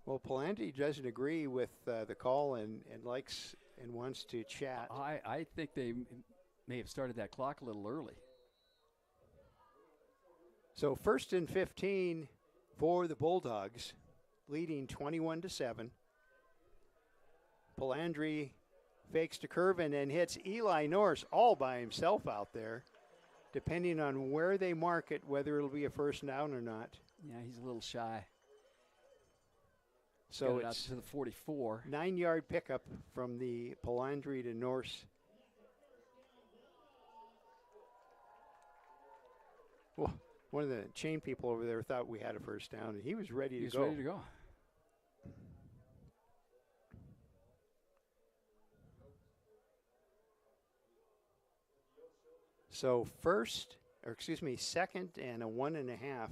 B: Well, Palandri doesn't agree with the call and likes and wants to chat.
A: I think they may have started that clock a little early.
B: So 1st and 15 for the Bulldogs, leading 21-7. Palandri fakes to Curvin and hits Eli Norris all by himself out there, depending on where they mark it, whether it'll be a first down or not.
A: Yeah, he's a little shy.
B: So
A: it's out
B: it's
A: to the 44.
B: 9-yard pickup from the Palandri to Norse. Well, one of the chain people over there thought we had a first down, and he was ready to go.
A: Ready to go.
B: So second and a 1.5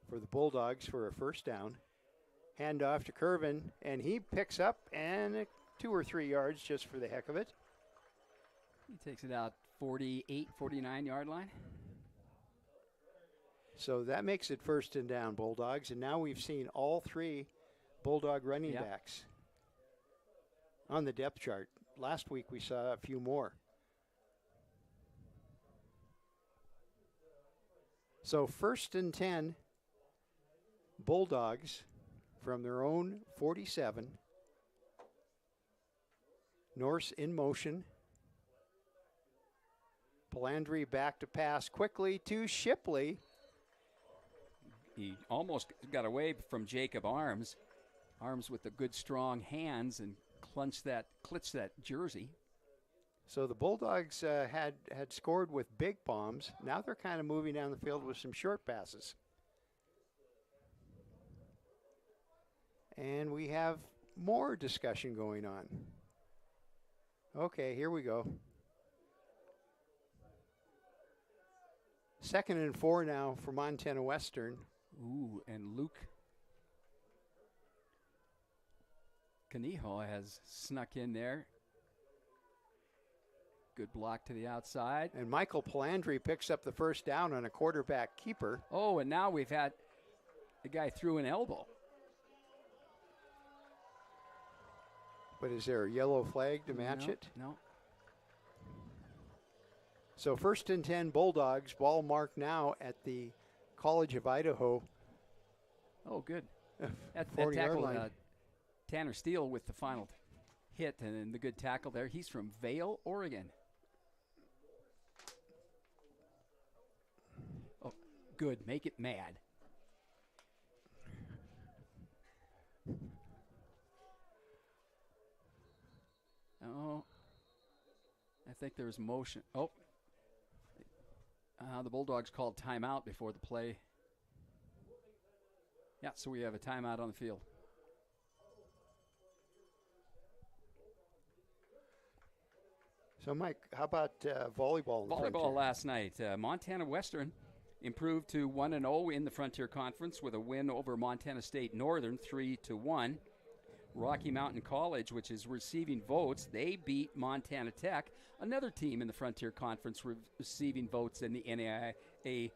B: for the Bulldogs for a first down. Hand off to Curvin, and he picks up and 2 or 3 yards just for the heck of it.
A: He takes it out 48, 49-yard line.
B: So that makes it first and down, Bulldogs. And now we've seen all 3 Bulldog running backs on the depth chart. Last week we saw a few more. So first and 10, Bulldogs from their own 47. Norse in motion. Palandri back to pass quickly to Shipley.
A: He almost got away from Jacob Arms. Arms with the good strong hands and clutched that jersey.
B: So the Bulldogs had scored with big bombs. Now they're kind of moving down the field with some short passes. And we have more discussion going on. Okay, here we go. 2nd and 4 now for Montana Western.
A: Ooh, and Luke Canijo has snuck in there. Good block to the outside.
B: And Michael Palandri picks up the first down on a quarterback keeper.
A: Oh, and now we've had the guy threw an elbow.
B: But is there a yellow flag to match it?
A: No.
B: So 1st and 10 Bulldogs, ball marked now at the College of Idaho.
A: Oh, good. That
B: 40-yard
A: tackle,
B: line.
A: Tanner Steele with the final hit and then the good tackle there. He's from Vail, Oregon. Oh, good. Make it mad. Oh, I think there's motion. Oh, the Bulldogs called timeout before the play. Yeah, so we have a timeout on the field.
B: So, Mike, how about volleyball?
A: Volleyball last night. Montana Western improved to 1-0 in the Frontier Conference with a win over Montana State Northern 3-1. Rocky Mountain College, which is receiving votes, they beat Montana Tech, another team in the Frontier Conference receiving votes in the NAIA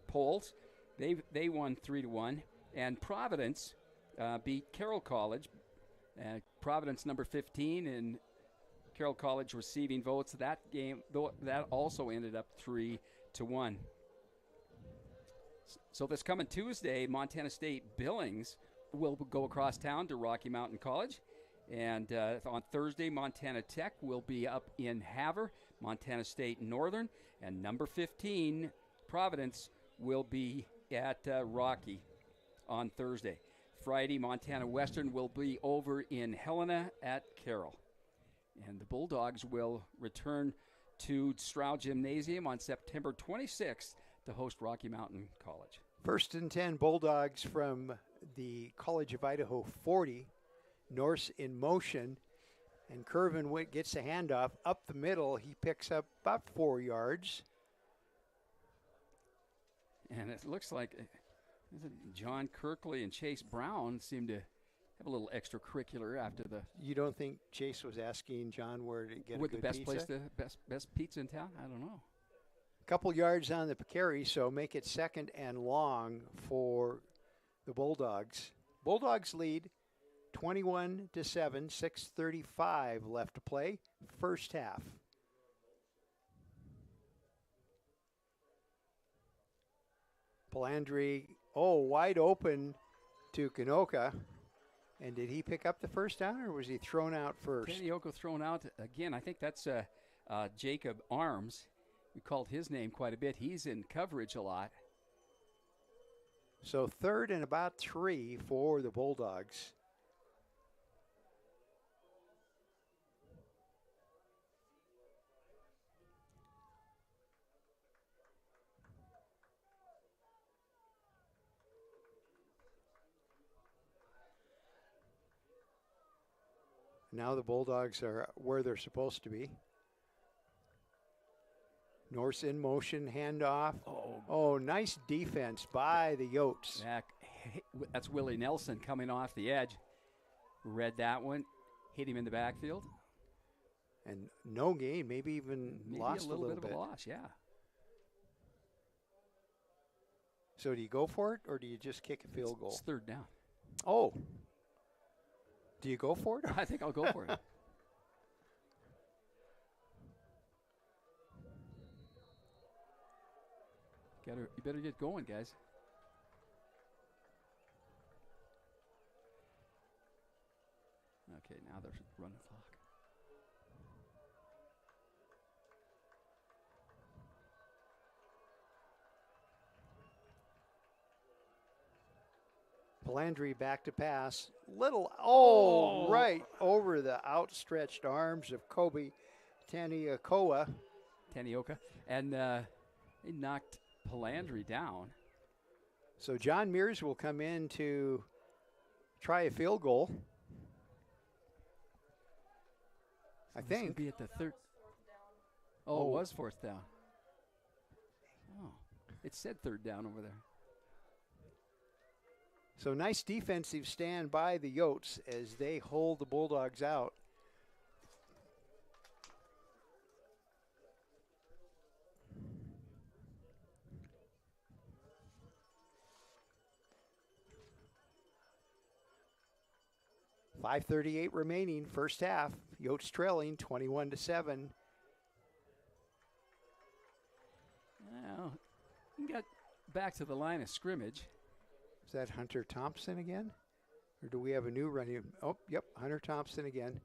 A: polls. They won 3-1. And Providence beat Carroll College. Providence number 15 and Carroll College receiving votes. That game, though, that also ended up 3-1. So this coming Tuesday, Montana State Billings will go across town to Rocky Mountain College. And on Thursday, Montana Tech will be up in Havre, Montana State Northern. And number 15, Providence, will be at Rocky on Thursday. Friday, Montana Western will be over in Helena at Carroll. And the Bulldogs will return to Stroud Gymnasium on September 26th to host Rocky Mountain College.
B: 1st and 10 Bulldogs from the College of Idaho 40. Norse in motion, and Curvin Witt gets a handoff up the middle. He picks up about 4 yards.
A: And it looks like John Kirkley and Chase Brown seem to have a little extracurricular after the.
B: You don't think Chase was asking John where to get a good
A: the best
B: pizza?
A: place, best pizza in town? I don't know.
B: Couple yards on the carry, so make it 2nd and long for the Bulldogs. Bulldogs lead 21-7, 6:35 left to play, first half. Palandri, wide open to Kanoka. And did he pick up the first down, or was he thrown out first?
A: Tanioka thrown out again. I think that's Jacob Arms. We called his name quite a bit. He's in coverage a lot.
B: So 3rd and about 3 for the Bulldogs. Now the Bulldogs are where they're supposed to be. Norse in motion, handoff. Oh, nice defense by the Yotes.
A: That's Willie Nelson coming off the edge. Read that one, hit him in the backfield.
B: And no gain, maybe even lost a little bit.
A: Bit of a loss, yeah.
B: So do you go for it, or do you just kick a field goal?
A: It's 3rd down.
B: Oh. Do you go for it?
A: I think I'll go for it. You better get going, guys. Okay, now they're running the clock.
B: Palandri back to pass. Right over the outstretched arms of Kobe Tanioka.
A: And they knocked Palandri down.
B: So John Mears will come in to try a field goal. I think.
A: Would be at the 3rd. Oh, it was 4th down. Oh, it said 3rd down over there.
B: So nice defensive stand by the Yotes as they hold the Bulldogs out. .5:38 remaining, first half. Yotes trailing 21-7.
A: Well, he got back to the line of scrimmage.
B: Is that Hunter Thompson again? Or do we have a new running? Oh, yep, Hunter Thompson again.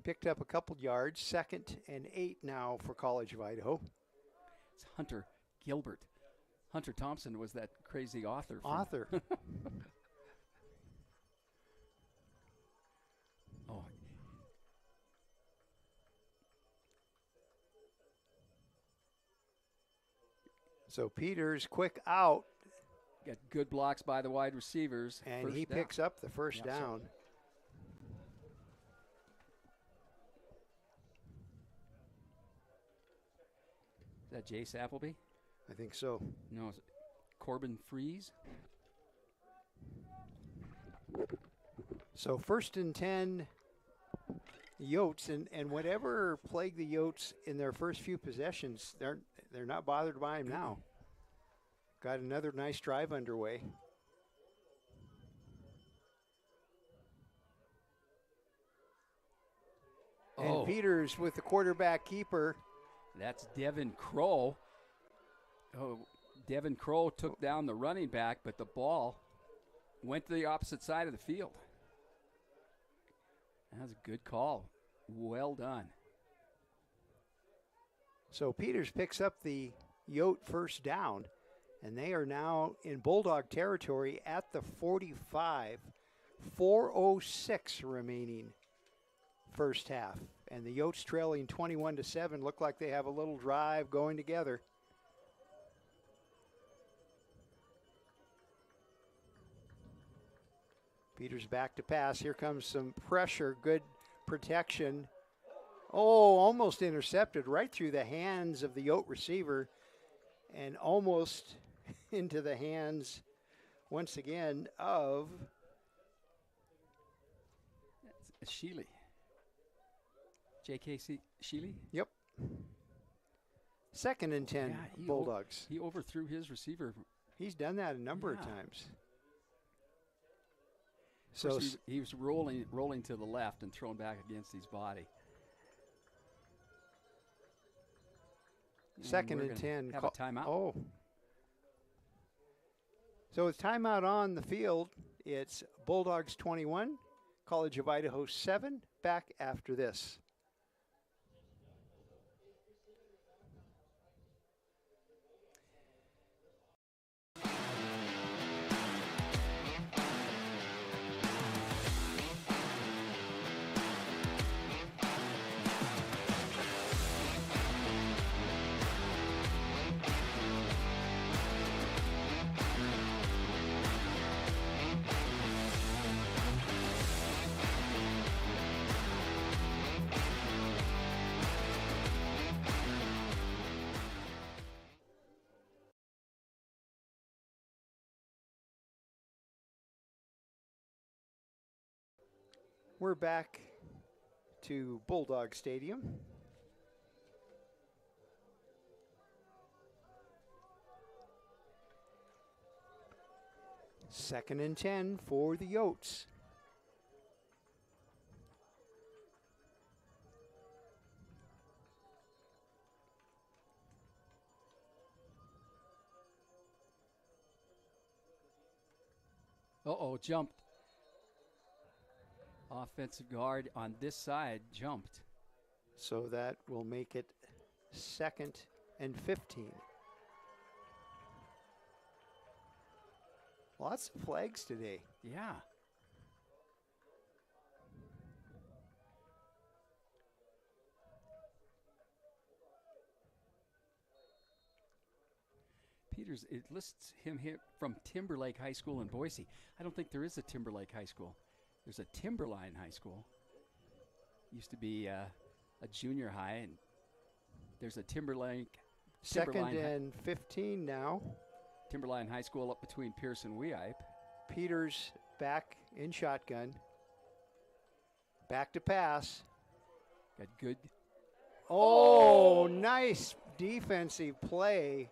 B: Picked up a couple yards. 2nd and 8 now for College of Idaho.
A: It's Hunter Gilbert. Hunter Thompson was that crazy author. Oh.
B: So Peters quick out.
A: Got good blocks by the wide receivers.
B: And he picks up the first down.
A: Is that Jace Appleby?
B: I think so.
A: No, it's Corbin Freeze.
B: So 1st and 10, Yotes, and whatever plagued the Yotes in their first few possessions, they're not bothered by him now. Got another nice drive underway. And Peters with the quarterback keeper.
A: That's Devin Crow. Oh, Devin Crow took down the running back, but the ball went to the opposite side of the field. That was a good call. Well done.
B: So Peters picks up the Yote first down, and they are now in Bulldog territory at the 45. 4:06 remaining first half. And the Yotes trailing 21-7. Look like they have a little drive going together. Peters back to pass. Here comes some pressure. Good protection. Oh, almost intercepted right through the hands of the Yote receiver and almost into the hands once again of
A: Shipley. J.K. Shipley?
B: Yep. 2nd and 10, Bulldogs.
A: He overthrew his receiver.
B: He's done that a number of times. So
A: he was rolling to the left and thrown back against his body.
B: 2nd and 10.
A: Have a timeout.
B: Oh. So with timeout on the field, it's Bulldogs 21, College of Idaho 7. Back after this. We're back to Bulldog Stadium. Second and 10 for the Yotes.
A: Uh-oh, jumped. Offensive guard on this side jumped.
B: So that will make it second and 15. Lots of flags today.
A: Yeah. Peters, it lists him here from Timberlake High School in Boise. I don't think there is a Timberlake High School. There's a Timberline High School. Used to be a junior high, and there's a Timberline
B: Second and 15 now.
A: Timberline High School up between Pierce and Weippe.
B: Peters back in shotgun. Back to pass.
A: Got good.
B: Oh, nice defensive play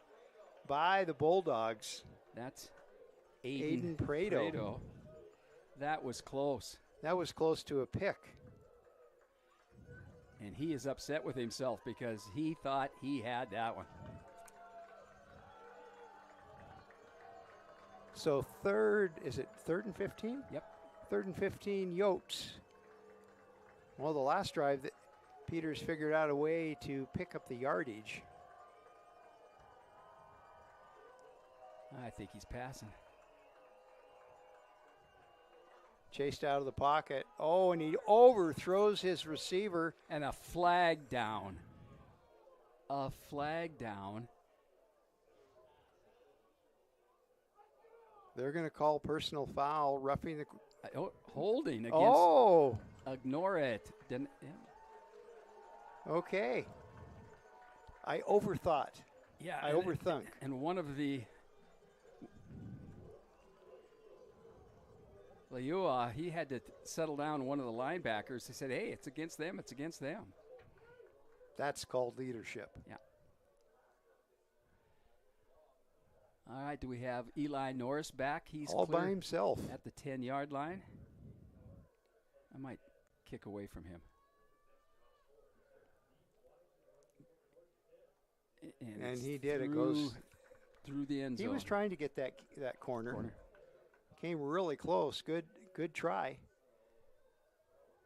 B: by the Bulldogs.
A: That's
B: Aiden Prado.
A: That was close.
B: That was close to a pick.
A: And he is upset with himself because he thought he had that one.
B: So is it third and 15?
A: Yep.
B: Third and 15, Yotes. Well, the last drive, that Peters figured out a way to pick up the yardage.
A: I think he's passing.
B: Chased out of the pocket. Oh, and he overthrows his receiver.
A: And a flag down. A flag down.
B: They're going to call personal foul, roughing the...
A: Holding against...
B: Oh!
A: Ignore it. Didn't, yeah.
B: Okay. I overthought.
A: Yeah.
B: I overthunk.
A: And one of the... Leua, he had to settle down one of the linebackers. He said, hey, it's against them. It's against them.
B: That's called leadership.
A: Yeah. All right, do we have Eli Norris back? He's
B: all by himself
A: at the 10-yard line. I might kick away from him.
B: And he did. It goes
A: through the end zone.
B: He was trying to get that corner. Came really close. Good try.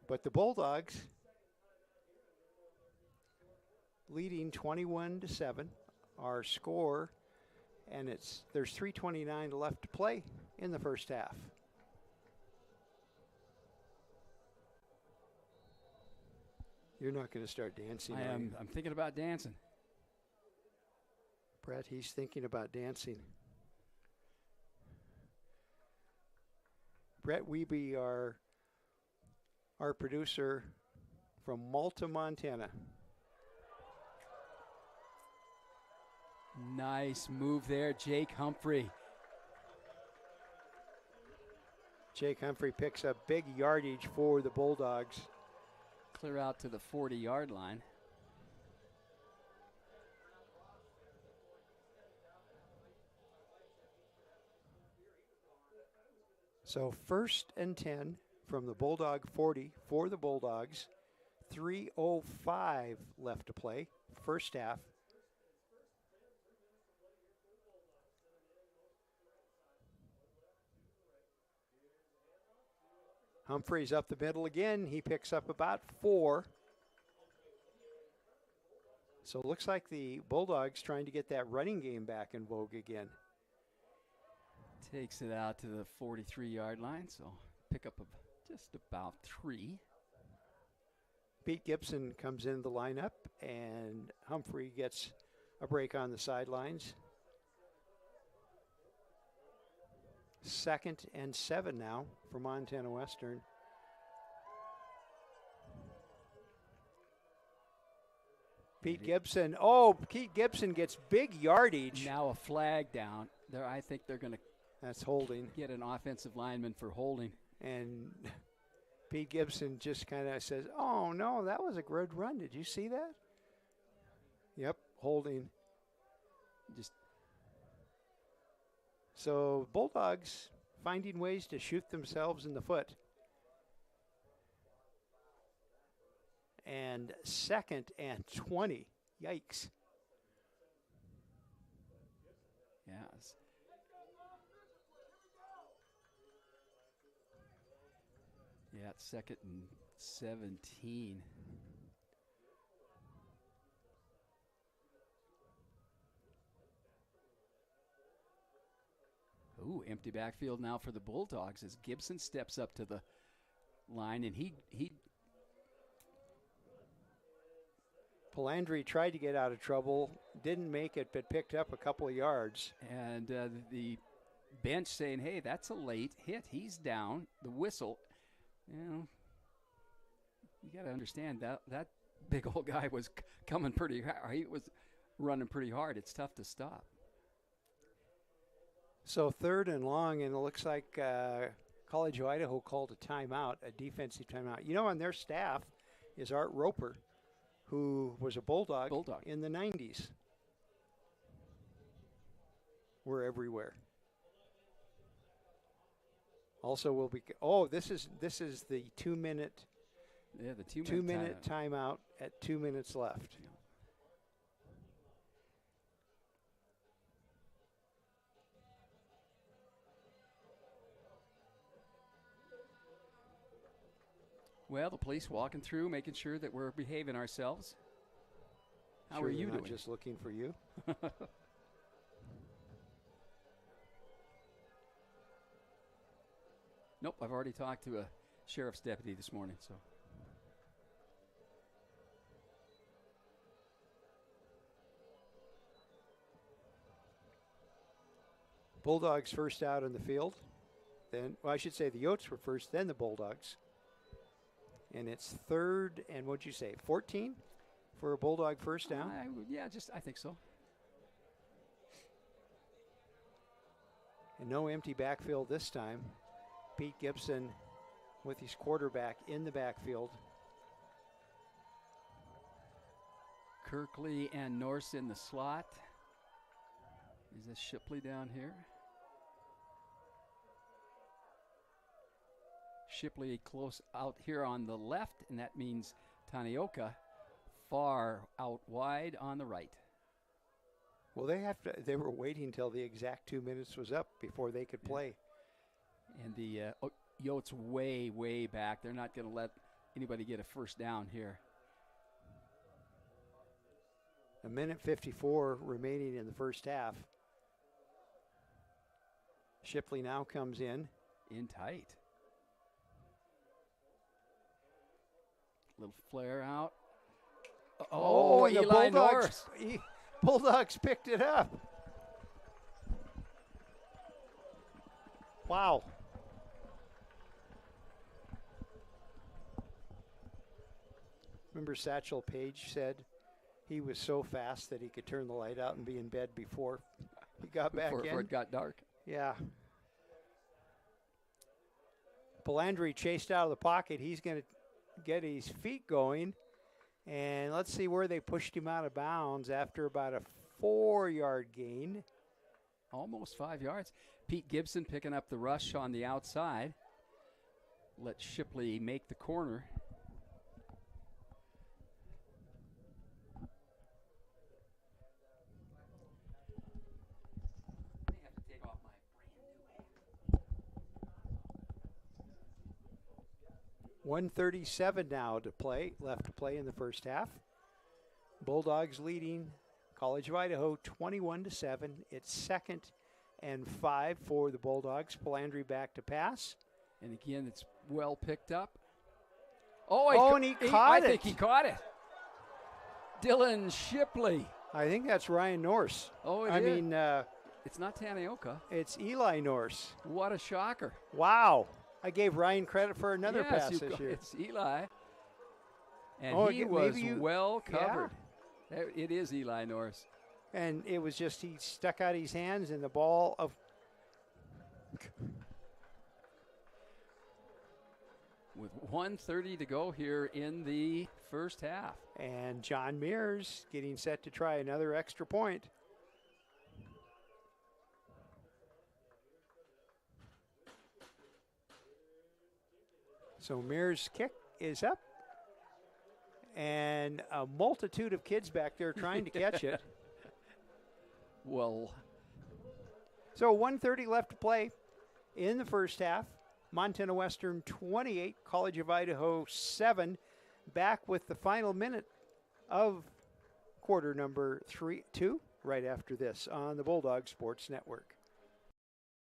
B: But the Bulldogs leading 21-7. Our score, and there's 3:29 left to play in the first half. You're not going to start dancing.
A: I am. I'm thinking about dancing.
B: Brett, he's thinking about dancing. Brett Wiebe, our producer from Malta, Montana.
A: Nice move there, Jake Humphrey.
B: Jake Humphrey picks up big yardage for the Bulldogs.
A: Clear out to the 40-yard line.
B: So first and 10 from the Bulldog 40 for the Bulldogs. 3:05 left to play, first half. Humphreys up the middle again. He picks up about 4. So it looks like the Bulldogs trying to get that running game back in vogue again.
A: Takes it out to the 43-yard line, so pick up just about 3.
B: Pete Gibson comes into the lineup, and Humphrey gets a break on the sidelines. 2nd and 7 now for Montana Western. Pete Gibson gets big yardage.
A: Now a flag down. There, I think they're going to
B: That's holding.
A: Get an offensive lineman for holding.
B: And Pete Gibson just kind of says, oh, no, that was a good run. Did you see that? Yep, holding. So Bulldogs finding ways to shoot themselves in the foot. And 2nd and 20. Yikes.
A: Yes. Yeah, it's 2nd and 17. Ooh, empty backfield now for the Bulldogs as Gibson steps up to the line, and he
B: Palandri tried to get out of trouble, didn't make it, but picked up a couple of yards.
A: And the bench saying, hey, that's a late hit. He's down. The whistle, you got to understand that big old guy was coming pretty hard. He was running pretty hard. It's tough to stop.
B: So 3rd and long, and it looks like College of Idaho called a timeout, a defensive timeout. On their staff is Art Roper, who was a Bulldog. In the 90s. We're everywhere. Also, will be. Oh, this is the 2-minute.
A: Yeah, the
B: 2-minute timeout at 2 minutes left.
A: Yeah. Well, the police walking through, making sure that we're behaving ourselves. How are you doing?
B: Just looking for you.
A: Nope, I've already talked to a sheriff's deputy this morning, so.
B: Bulldogs first out on the field. Then, well, I should say the Yotes were first, then the Bulldogs. And it's 3rd and, what'd you say, 14 for a Bulldog first down?
A: I think so.
B: And no empty backfield this time. Pete Gibson with his quarterback in the backfield.
A: Kirkley and Norse in the slot. Is this Shipley down here? Shipley close out here on the left, and that means Tanioka far out wide on the right.
B: Well, they were waiting until the exact 2 minutes was up before they could play.
A: And the Yotes way, way back. They're not going to let anybody get a first down here.
B: 1:54 remaining in the first half. Shipley now comes in.
A: In tight. Little flare out.
B: Oh, and
A: Eli Norris.
B: Bulldogs picked it up. Wow. Remember Satchel Paige said he was so fast that he could turn the light out and be in bed before he got back in?
A: Before it got dark.
B: Yeah. Palandri chased out of the pocket. He's going to get his feet going. And let's see where they pushed him out of bounds after about a 4-yard gain.
A: Almost 5 yards. Pete Gibson picking up the rush on the outside. Let Shipley make the corner.
B: 1:37 now to play, left to play in the first half. Bulldogs leading College of Idaho 21-7. It's 2nd and 5 for the Bulldogs. Polandri back to pass.
A: And again, it's well picked up. Oh,
B: and he caught it.
A: I think he caught it. Dylan Shipley.
B: I think that's Ryan Norse.
A: Oh,
B: I mean,
A: it's not Tanioka.
B: it's Eli Norse.
A: What a shocker.
B: Wow. I gave Ryan credit for another
A: Yes,
B: pass this year.
A: It's Eli. And
B: Oh,
A: he
B: maybe
A: was
B: you-
A: well covered. It is Eli Norris.
B: And it was just he stuck out his hands and the ball of
A: With 1:30 to go here in the first half.
B: and John Mears getting set to try another extra point. So Mears' kick is up. And a multitude of kids back there trying to catch it.
A: Well,
B: So 1:30 left to play in the first half. Montana Western 28, College of Idaho 7. Back with the final minute of quarter number 2 right after this on the Bulldog Sports Network.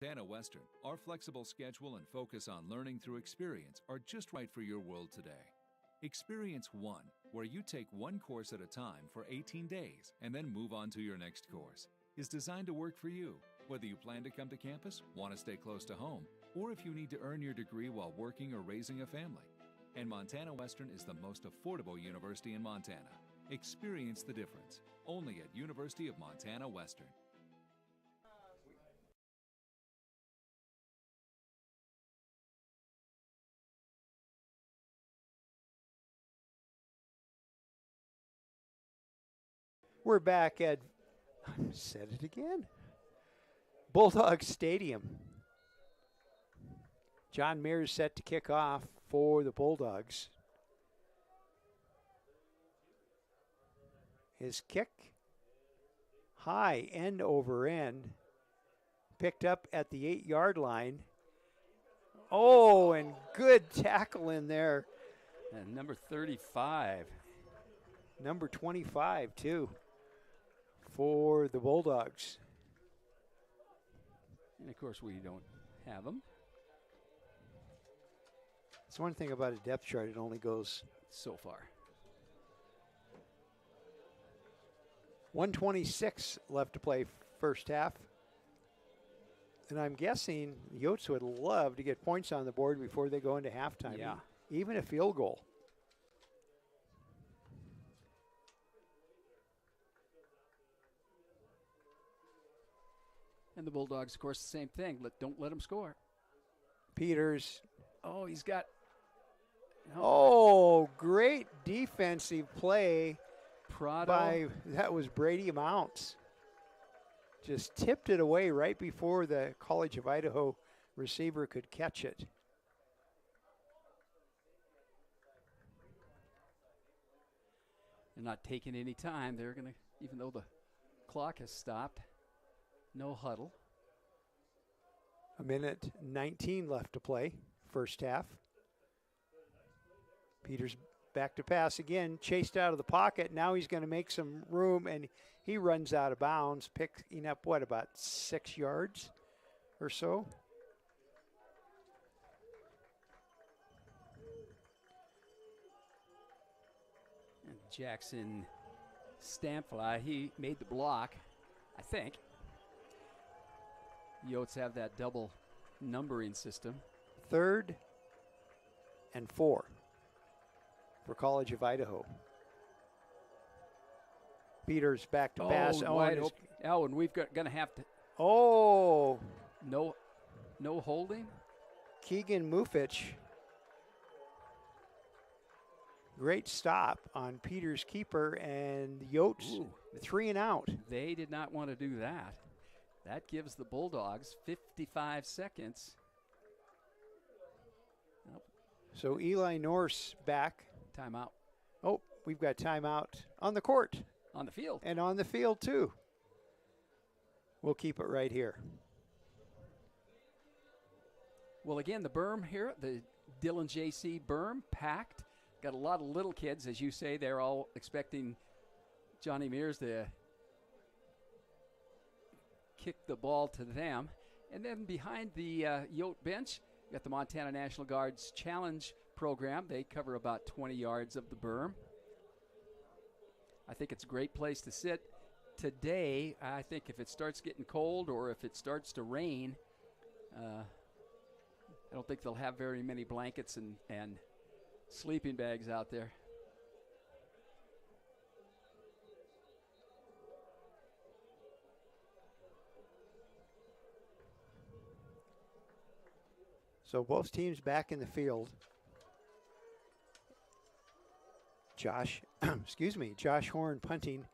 C: Montana Western, our flexible schedule and focus on learning through experience are just right for your world today. Experience One, where you take one course at a time for 18 days and then move on to your next course, is designed to work for you, whether you plan to come to campus, want to stay close to home, or if you need to earn your degree while working or raising a family. And Montana Western is the most affordable university in Montana. Experience the difference, only at University of Montana Western.
B: We're back at, I said it again, Bulldog Stadium. John Mears set to kick off for the Bulldogs. His kick, high, end over end, picked up at the 8-yard line. Oh, and good tackle in there.
A: and number 35.
B: Number 25, too, for the Bulldogs.
A: And of course, we don't have him.
B: It's one thing about a depth chart, it only goes
A: So far.
B: 1:26 left to play first half. And I'm guessing Yotes would love to get points on the board before they go into halftime.
A: Yeah.
B: Even a field goal.
A: And the Bulldogs, of course, the same thing. Don't let them score.
B: Peters.
A: Oh, he's got. No,
B: Oh, great defensive play
A: Prado.
B: by, that was Brady Mounts. Just tipped it away right before the College of Idaho receiver could catch it.
A: They're not taking any time. They're going to, even though the clock has stopped, no huddle.
B: 1:19 left to play, first half. Peters back to pass again, chased out of the pocket. Now he's going to make some room, and he runs out of bounds, picking up, what, about 6 yards or so?
A: And Jackson Stamfly, he made the block, I think. Yotes have that double numbering system.
B: 3rd and 4 for College of Idaho. Peters back to pass.
A: Wide open. And we've got going to have to.
B: Oh,
A: No holding.
B: Keegan Mufich. Great stop on Peters' keeper, and Yotes,
A: Ooh.
B: 3 and out.
A: They did not want to do that. That gives the Bulldogs 55 seconds.
B: So Eli Norse back.
A: Timeout
B: Oh, we've got timeout on the court
A: on the field.
B: and on the field too. We'll keep it right here.
A: Well, again, the berm here, the Dillon JC berm, packed. Got a lot of little kids, as you say. They're all expecting Johnny Mears to kick the ball to them. And then behind the Yote bench, you got the Montana National Guard's Challenge program. They cover about 20 yards of the berm. I think it's a great place to sit. Today, I think if it starts getting cold or if it starts to rain, I don't think they'll have very many blankets and sleeping bags out there.
B: So both teams back in the field. Josh Horn punting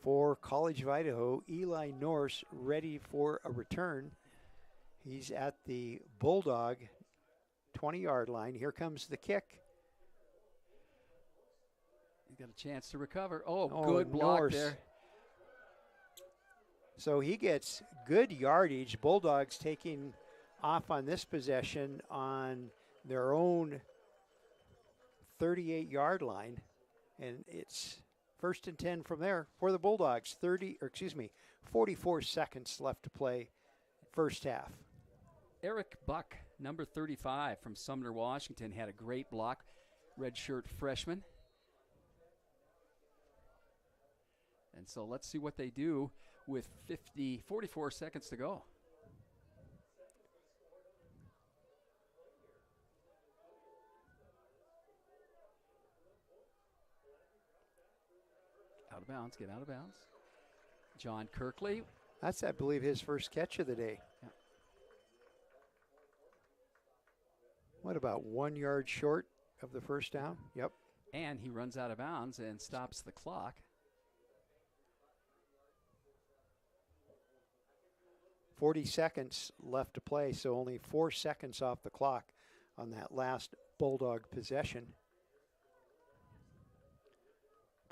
B: for College of Idaho. Eli Norse ready for a return. He's at the Bulldog 20-yard line. Here comes the kick.
A: He's got a chance to recover. Oh, good block
B: Norse
A: there.
B: So he gets good yardage. Bulldogs taking off on this possession on their own 38-yard line. And it's 1st and 10 from there for the Bulldogs. 44 seconds left to play first half.
A: Eric Buck, number 35 from Sumner, Washington, had a great block. Redshirt freshman. And so let's see what they do with 44 seconds to go. Out of bounds, get out of bounds. John Kirkley.
B: That's, I believe, his first catch of the day.
A: Yeah.
B: What, about 1 yard short of the first down? Yep.
A: And he runs out of bounds and stops the clock.
B: 40 seconds left to play, so only 4 seconds off the clock on that last Bulldog possession.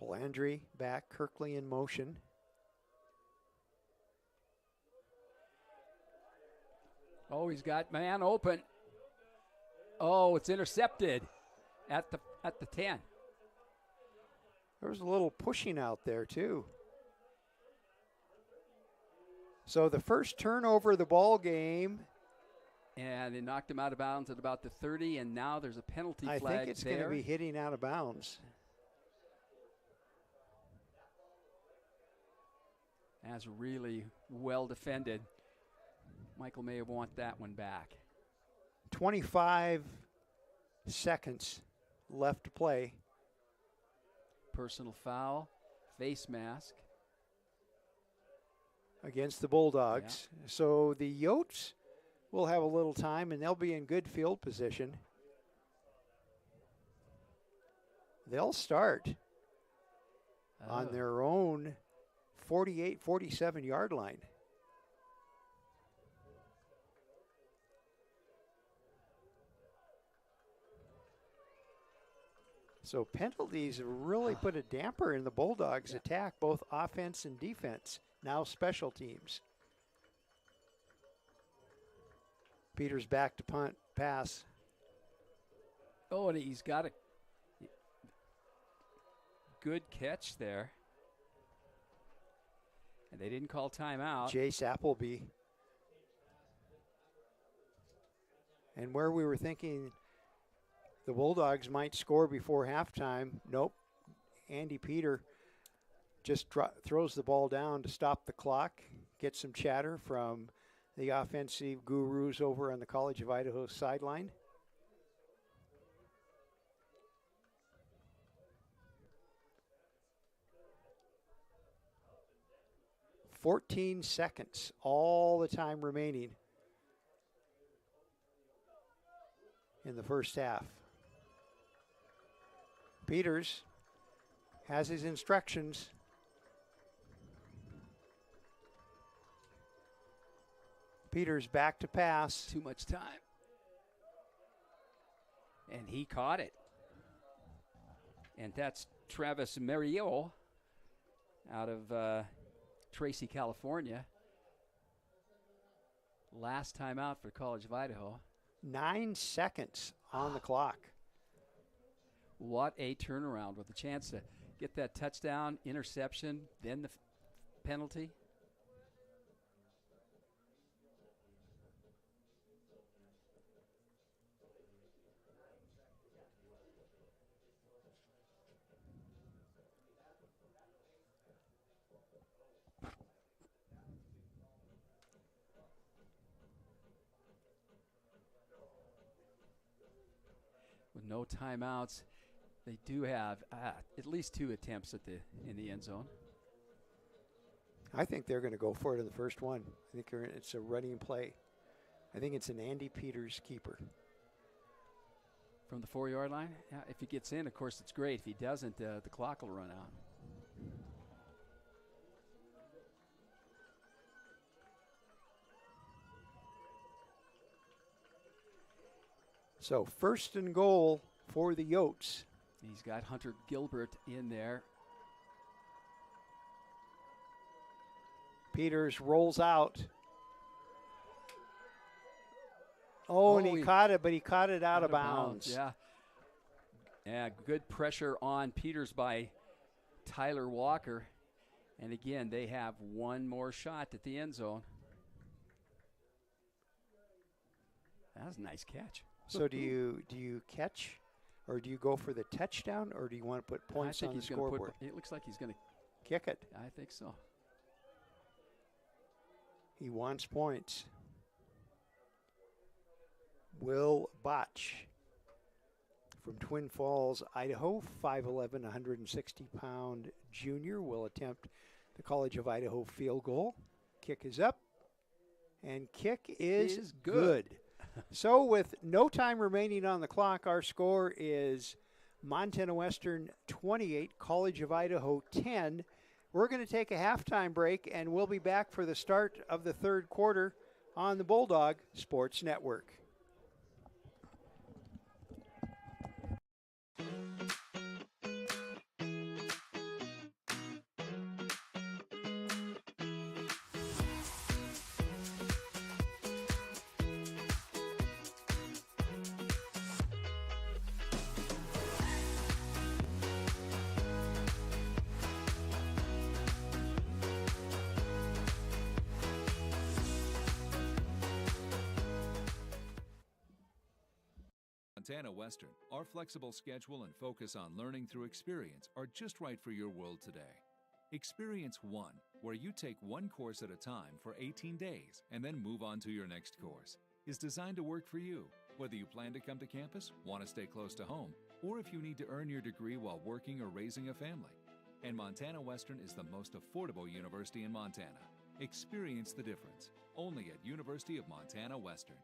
B: Blandry back, Kirkley in motion.
A: Oh, he's got man open. Oh, it's intercepted at the 10.
B: There was a little pushing out there too. So the first turnover of the ball game.
A: And they knocked him out of bounds at about the 30, and now there's a penalty flag there.
B: I think it's going to be hitting out of bounds.
A: That's really well defended. Michael may have want that one back.
B: 25 seconds left to play.
A: Personal foul, face mask.
B: Against the Bulldogs. Yeah. So the Yotes will have a little time, and they'll be in good field position. They'll start on their own 47 yard line. So penalties have really put a damper in the Bulldogs' attack, both offense and defense. Now special teams. Peters back to punt, pass.
A: Oh, and he's got a good catch there. And they didn't call timeout.
B: Jace Appleby. And where we were thinking the Bulldogs might score before halftime, nope. Andy Peter just throws the ball down to stop the clock, get some chatter from the offensive gurus over on the College of Idaho sideline. "14 seconds, all the time remaining in the first half. Peters has his instructions. Peters back to pass.
A: Too much time. And he caught it. And that's Travis Mario out of Tracy, California. Last time out for College of Idaho.
B: 9 seconds on the clock.
A: What a turnaround with a chance to get that touchdown, interception, then the penalty. With no timeouts, they do have at least 2 attempts in the end zone.
B: I think they're going to go for it in the first one. I think it's a running play. I think it's an Andy Peters keeper.
A: From the 4-yard line? Yeah, if he gets in, of course, it's great. If he doesn't, the clock will run out.
B: So first and goal for the Yotes.
A: He's got Hunter Gilbert in there.
B: Peters rolls out. Oh, and he caught it, but he caught it out of bounds.
A: Yeah. Yeah, good pressure on Peters by Tyler Walker. And again, they have one more shot at the end zone. That was a nice catch.
B: So do you catch, or do you go for the touchdown, or do you want to put points on the scoreboard?
A: It looks like he's going to
B: kick it.
A: I think so.
B: He wants points. Will Botch from Twin Falls, Idaho, 5'11", 160-pound junior, will attempt the College of Idaho field goal. Kick is up, and kick is good. So with no time remaining on the clock, our score is Montana Western 28, College of Idaho 10. We're going to take a halftime break, and we'll be back for the start of the third quarter on the Bulldog Sports Network.
C: Montana Western, our flexible schedule and focus on learning through experience are just right for your world today. Experience One, where you take one course at a time for 18 days and then move on to your next course, is designed to work for you, whether you plan to come to campus, want to stay close to home, or if you need to earn your degree while working or raising a family. And Montana Western is the most affordable university in Montana. Experience the difference, only at University of Montana Western.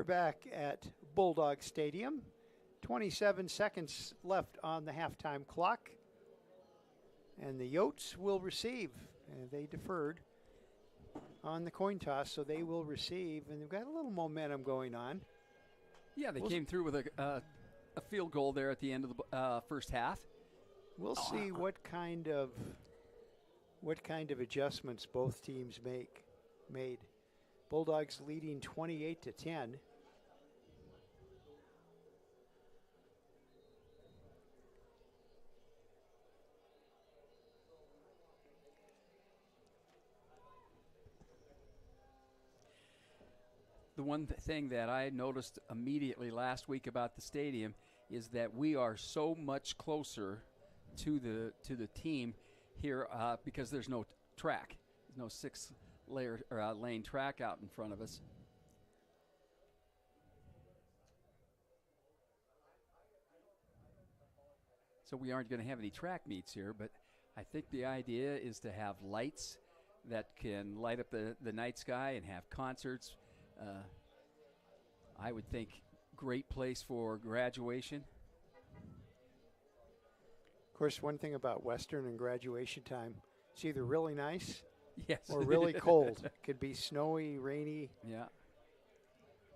B: We're back at Bulldog Stadium. 27 seconds left on the halftime clock. And the Yotes will receive. They deferred on the coin toss, so they will receive. And they've got a little momentum going on.
A: Yeah, they came through with a field goal there at the end of the first half.
B: We'll see what kind of adjustments both teams made. Bulldogs leading 28-10.
A: The one thing that I noticed immediately last week about the stadium is that we are so much closer to the team here because there's no track. There's no lane track out in front of us. So we aren't going to have any track meets here, but I think the idea is to have lights that can light up the night sky and have concerts. I would think great place for graduation.
B: Of course, one thing about Western and graduation time, it's either really nice
A: yes.
B: or really cold. It could be snowy, rainy.
A: Yeah.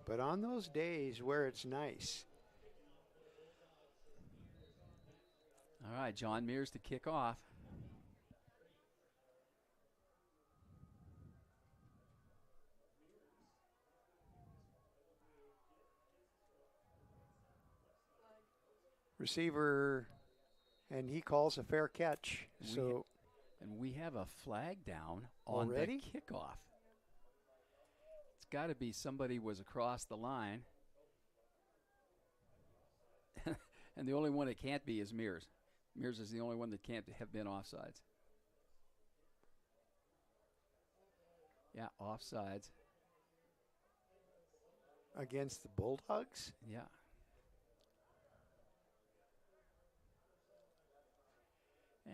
B: But on those days where it's nice.
A: All right, John Mears to kick off.
B: Receiver, and he calls a fair catch.
A: And we have a flag down on
B: already?
A: The kickoff. It's got to be somebody was across the line. And the only one it can't be is Mears. Mears is the only one that can't have been offsides. Yeah, offsides.
B: Against the Bulldogs?
A: Yeah.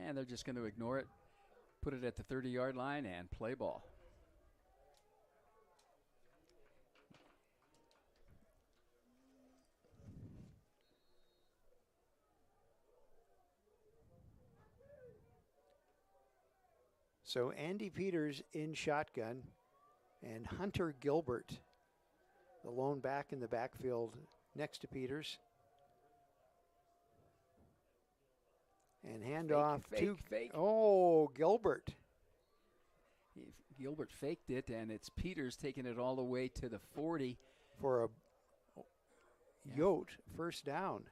A: And they're just going to ignore it, put it at the 30-yard line, and play ball.
B: So Andy Peters in shotgun, and Hunter Gilbert, the lone back in the backfield next to Peters. And handoff to Gilbert.
A: Gilbert faked it, and it's Peters taking it all the way to the 40
B: for a Yote first down.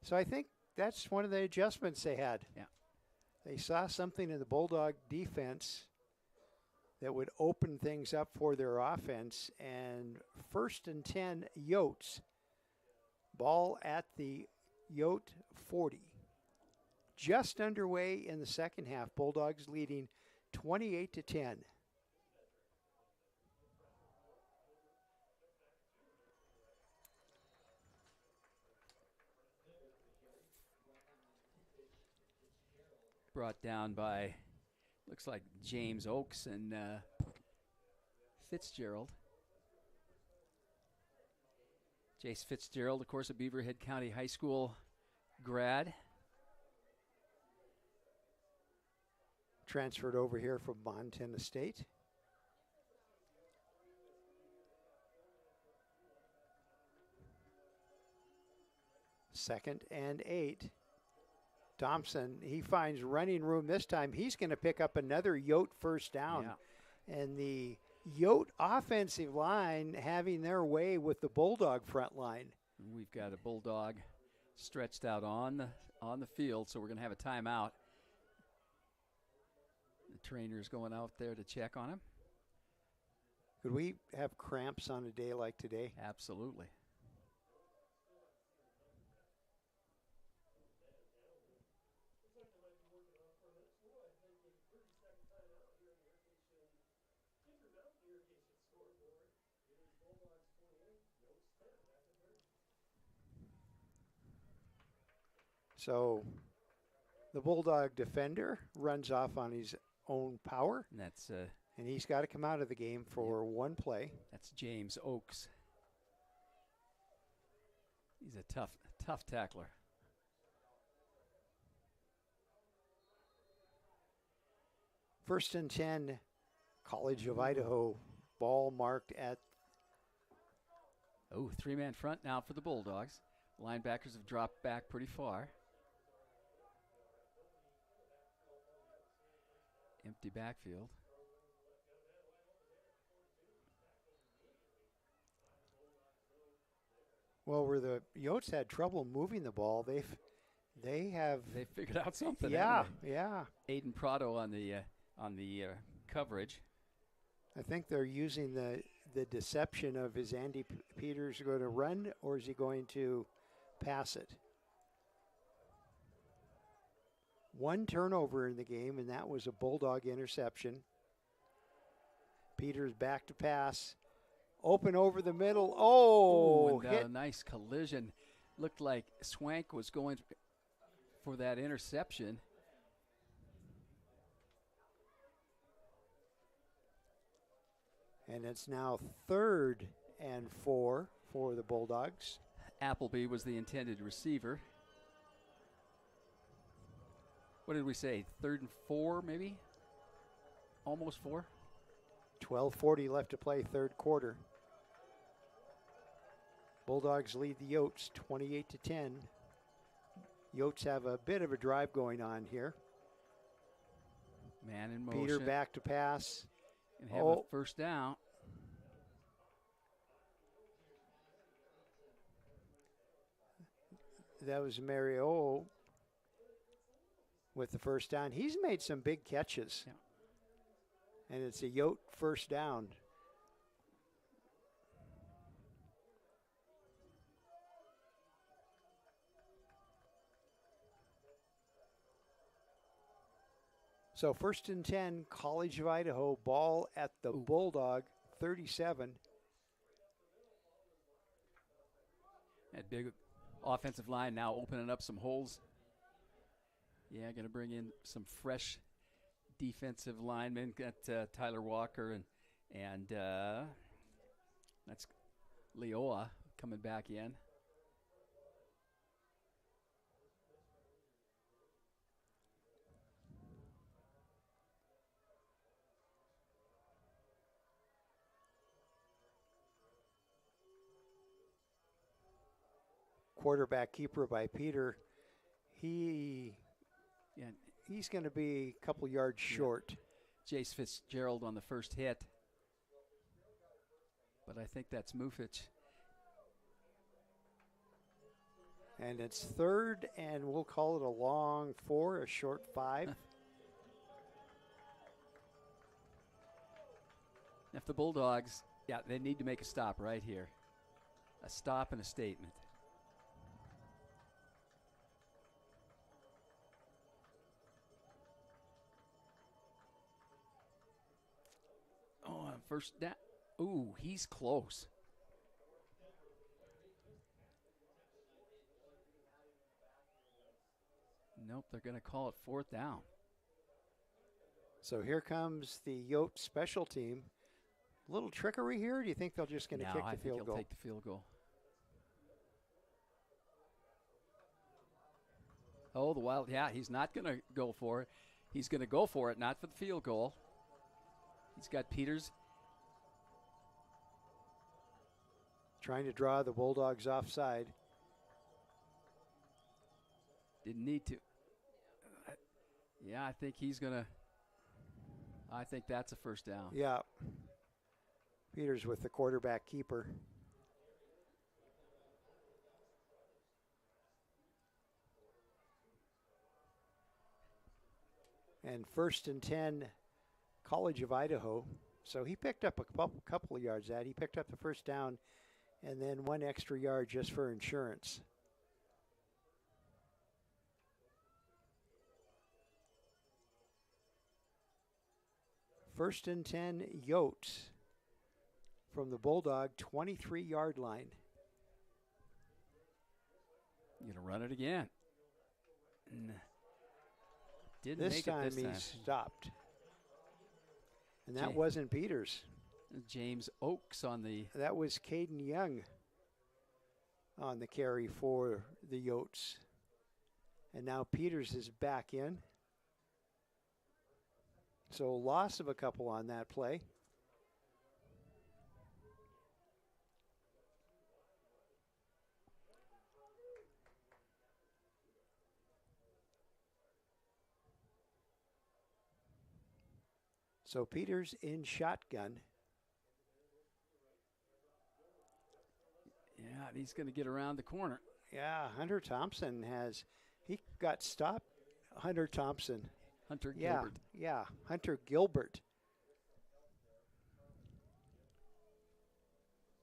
B: So I think that's one of the adjustments they had.
A: Yeah.
B: They saw something in the Bulldog defense that would open things up for their offense. And 1st and 10 Yotes. Ball at the Yote 40. Just underway in the second half. Bulldogs leading 28-10.
A: Brought down by, looks like James Oakes and Fitzgerald. Jace Fitzgerald, of course, a Beaverhead County High School grad.
B: Transferred over here from Montana State. Second and 8. Thompson, he finds running room this time. He's going to pick up another Yote first down.
A: Yeah.
B: And the Yote offensive line having their way with the Bulldog front line.
A: We've got a Bulldog stretched out on the field, so we're going to have a timeout. The trainer's going out there to check on him.
B: Could we have cramps on a day like today?
A: Absolutely.
B: So the Bulldog defender runs off on his own power.
A: And that's
B: and he's got to come out of the game for one play.
A: That's James Oakes. He's a tough tackler.
B: First and 10, College of Idaho. Ball marked at.
A: Oh, three-man front now for the Bulldogs. Linebackers have dropped back pretty far. Empty backfield.
B: Well, where the Yotes had trouble moving the ball, they
A: figured out something.
B: Yeah, yeah.
A: Aiden Prado on the coverage.
B: I think they're using the deception of, is Andy Peters going to run or is he going to pass it? One turnover in the game, and that was a Bulldog interception. Peters back to pass. Open over the middle. Oh,
A: hit. A nice collision. Looked like Swank was going for that interception.
B: And it's now 3rd and 4 for the Bulldogs.
A: Appleby was the intended receiver. What did we say? 3rd and 4, maybe? Almost 4?
B: 12:40 left to play, 3rd quarter. Bulldogs lead the Yotes 28-10. Yotes have a bit of a drive going on here.
A: Man in motion.
B: Peter back to pass.
A: And have a first down.
B: That was Mario with the first down. He's made some big catches. Yeah. And it's a Yote first down. So 1st and 10, College of Idaho, ball at the Bulldog 37.
A: That big offensive line now opening up some holes. Yeah, going to bring in some fresh defensive linemen. Got Tyler Walker and that's Leoa coming back in.
B: Quarterback keeper by Peter. He's going to be a couple yards short.
A: Jace Fitzgerald on the first hit. But I think that's Mufich.
B: And it's 3rd, and we'll call it a long 4, a short 5.
A: If the Bulldogs, they need to make a stop right here. A stop and a statement. First down. Ooh, he's close. Nope, they're going to call it 4th down.
B: So here comes the Yote special team. A little trickery here, or do you think they're just going to kick the field goal?
A: No, I think he'll take the field goal. Oh, the Wild, he's not going to go for it. He's going to go for it, not for the field goal. He's got Peters.
B: Trying to draw the Bulldogs offside.
A: Didn't need to. I think he's going to. I think that's a first down.
B: Yeah. Peters with the quarterback keeper. And 1st and 10, College of Idaho. So he picked up a couple of yards. He picked up the first down and then 1 extra yard just for insurance. First and 10, Yotes from the Bulldog 23-yard line.
A: You're going to run it again. Didn't
B: this
A: make
B: time
A: it this time.
B: He stopped. And that
A: Jay.
B: Wasn't Peters.
A: James Oakes on the.
B: That was Caden Young. on the carry for the Yotes. And now Peters is back in. So loss of a couple on that play. So Peters in shotgun.
A: Yeah, and he's going to get around the corner.
B: Yeah, Hunter Thompson he got stopped. Hunter Thompson.
A: Hunter Gilbert.
B: Yeah, Hunter Gilbert.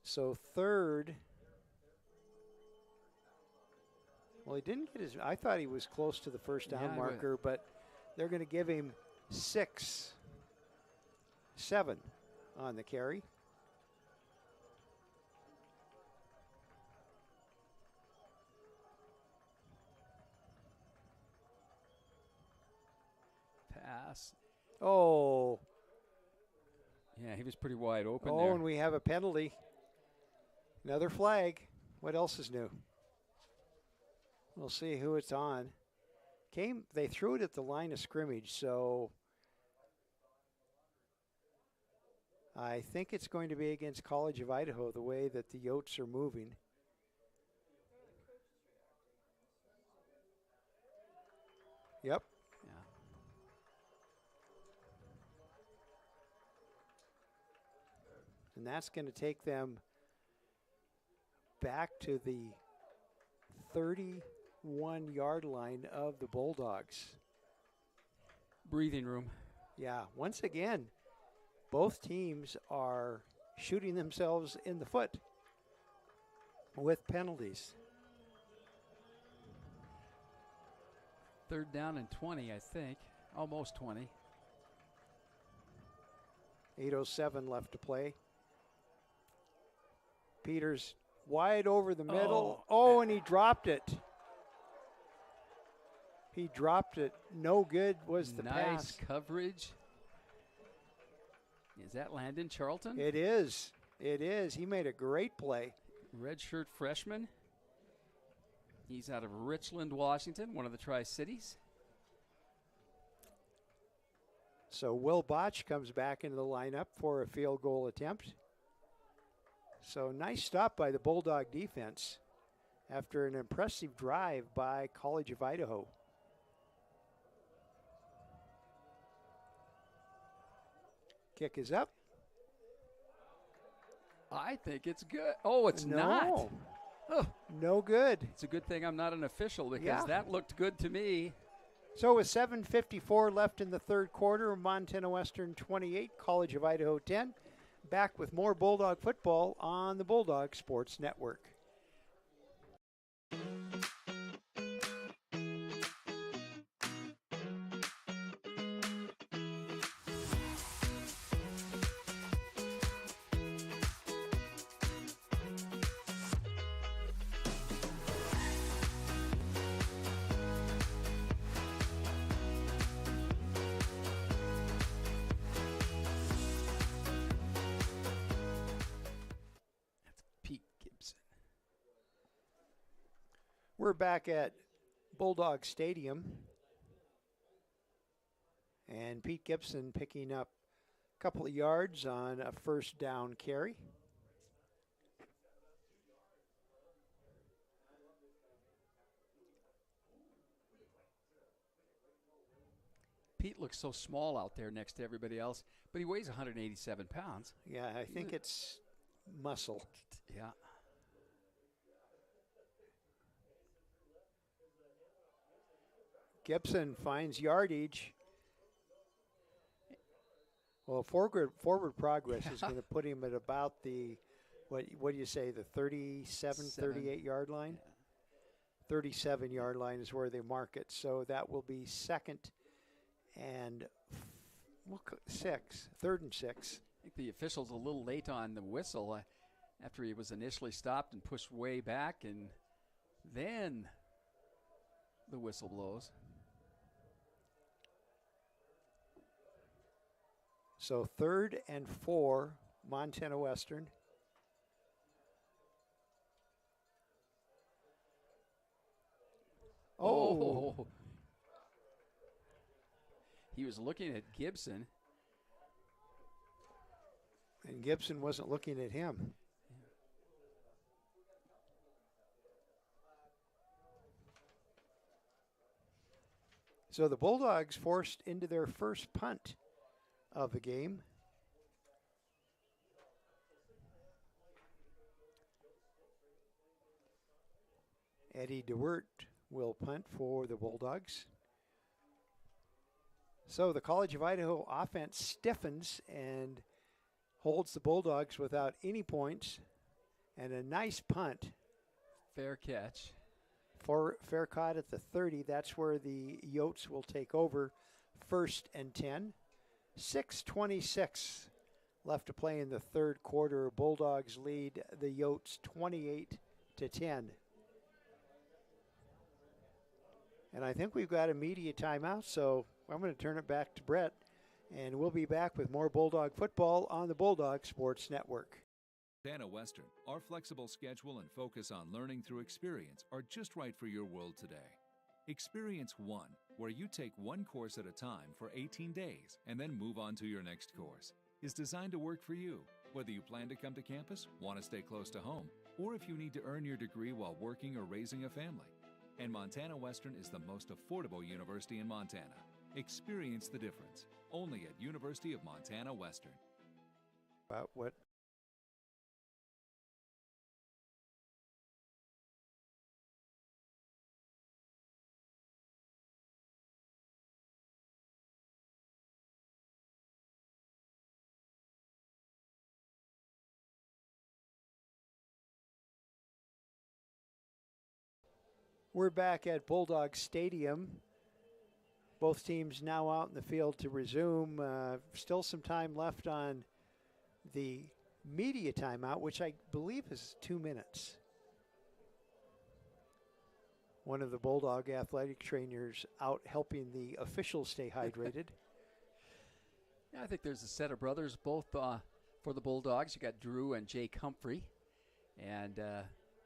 B: So third. Well, he didn't get I thought he was close to the first down marker, but they're going to give him 7 on the carry.
A: Pass.
B: Oh.
A: Yeah, he was pretty wide open
B: there. Oh, and we have a penalty. Another flag. What else is new? We'll see who it's on. They threw it at the line of scrimmage, so I think it's going to be against College of Idaho, the way that the Yotes are moving. Yep.
A: Yeah.
B: And that's going to take them back to the 31-yard line of the Bulldogs.
A: Breathing room.
B: Yeah, once again, both teams are shooting themselves in the foot with penalties.
A: 3rd down and 20, I think. Almost 20.
B: 8:07 left to play. Peters wide over the middle. Oh, and he dropped it. He dropped it. No good was the pass.
A: Nice coverage. Is that Landon Charlton?
B: It is. It is. He made a great play.
A: Redshirt freshman. He's out of Richland, Washington, one of the Tri-Cities.
B: So Will Botch comes back into the lineup for a field goal attempt. So nice stop by the Bulldog defense after an impressive drive by College of Idaho. Kick is up.
A: I think it's good. Oh, it's not. Oh.
B: No good.
A: It's a good thing I'm not an official because that looked good to me.
B: So with 7:54 left in the third quarter, Montana Western 28, College of Idaho 10. Back with more Bulldog football on the Bulldog Sports Network. We're back at Bulldog Stadium. And Pete Gibson picking up a couple of yards on a first down carry.
A: Pete looks so small out there next to everybody else, but he weighs 187 pounds.
B: Yeah, I think it's muscle.
A: Yeah.
B: Gibson finds yardage. Well, forward progress is going to put him at about the, what do you say, the 38-yard line? 37-yard line is where they mark it. So that will be third and six.
A: I think the official's a little late on the whistle after he was initially stopped and pushed way back, and then the whistle blows.
B: So 3rd and 4, Montana Western. Oh.
A: He was looking at Gibson.
B: And Gibson wasn't looking at him. So the Bulldogs forced into their first punt of the game. Eddie DeWert will punt for the Bulldogs. So the College of Idaho offense stiffens and holds the Bulldogs without any points, and a nice punt.
A: Fair catch.
B: Fair caught at the 30. That's where the Yotes will take over. 1st and 10. 6:26 left to play in the third quarter. Bulldogs lead the Yotes 28-10. And I think we've got a media timeout, so I'm going to turn it back to Brett, and we'll be back with more Bulldog football on the Bulldog Sports Network.
C: Montana Western, our flexible schedule and focus on learning through experience are just right for your world today. Experience One, where you take one course at a time for 18 days and then move on to your next course, is designed to work for you, whether you plan to come to campus, want to stay close to home, or if you need to earn your degree while working or raising a family. And Montana Western is the most affordable university in Montana. Experience the difference, only at University of Montana Western.
B: About what? We're back at Bulldog Stadium. Both teams now out in the field to resume. Still some time left on the media timeout, which I believe is 2 minutes. One of the Bulldog athletic trainers out helping the officials stay hydrated.
A: Yeah, I think there's a set of brothers, both for the Bulldogs. You got Drew and Jake Humphrey. And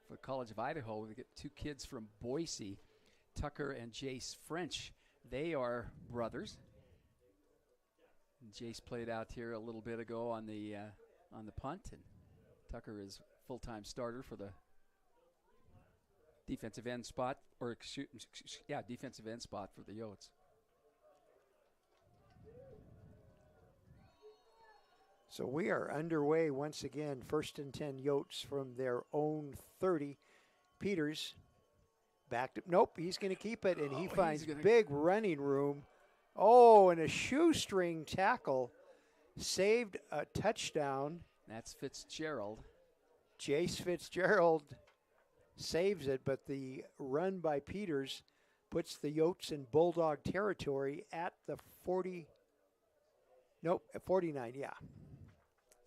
A: for College of Idaho, we get 2 kids from Boise, Tucker and Jace French. They are brothers. And Jace played out here a little bit ago on the punt, and Tucker is full-time starter for the defensive end spot, defensive end spot for the Yotes.
B: So we are underway once again. 1st and 10 Yotes from their own 30. Peters backed up. Nope, he's going to keep it, and he finds big running room. Oh, and a shoestring tackle. Saved a touchdown.
A: That's Fitzgerald.
B: Jace Fitzgerald saves it, but the run by Peters puts the Yotes in Bulldog territory at the 40. Nope, at 49, yeah.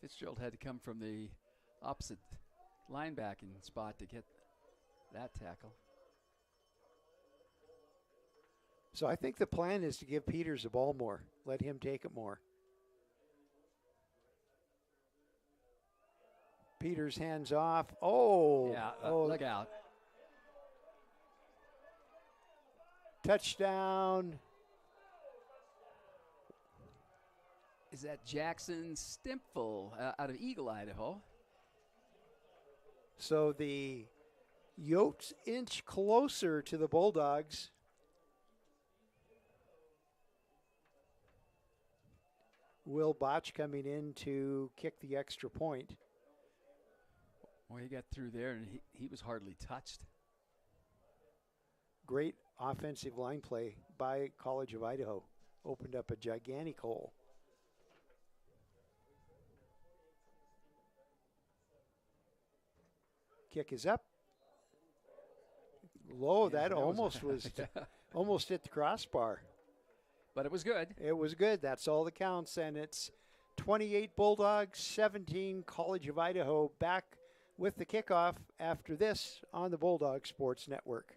A: Fitzgerald had to come from the opposite linebacking spot to get that tackle.
B: So I think the plan is to give Peters the ball more. Let him take it more. Peters hands off. Oh.
A: Yeah, look out.
B: Touchdown.
A: Is that Jackson Stimpful out of Eagle, Idaho?
B: So the Yotes inch closer to the Bulldogs. Will Botch coming in to kick the extra point.
A: Well, he got through there, and he was hardly touched.
B: Great offensive line play by College of Idaho. Opened up a gigantic hole. Kick is up. Low, yeah, that almost was almost hit the crossbar.
A: But it was good.
B: It was good. That's all that counts. And it's 28 Bulldogs, 17 College of Idaho, back with the kickoff after this on the Bulldog Sports Network.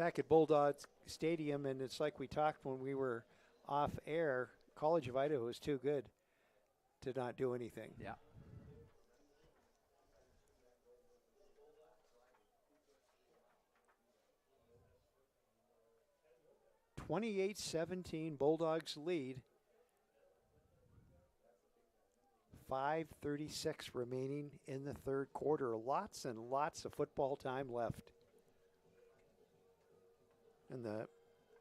B: Back at Bulldogs Stadium, and it's like we talked when we were off air, College of Idaho is too good to not do anything.
A: Yeah.
B: (28-17) Bulldogs lead. 5:36 remaining in the third quarter. Lots and lots of football time left. And the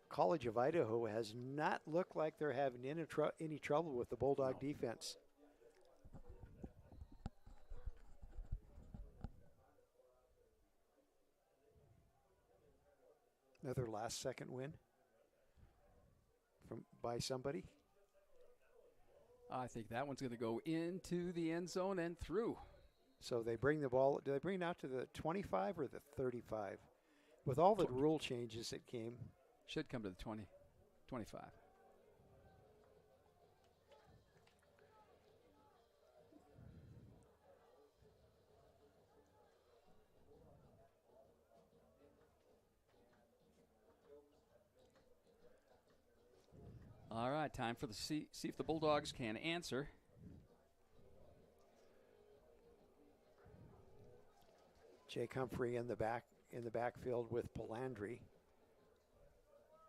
B: College of Idaho has not looked like they're having any trouble with the Bulldog defense. Another last-second win by somebody.
A: I think that one's going to go into the end zone and through.
B: So they bring the ball. Do they bring it out to the 25 or the 35? With all the rule changes that came.
A: Should come to the 20, 25. All right, time for the see if the Bulldogs can answer.
B: Jake Humphrey in the backfield with Polandri.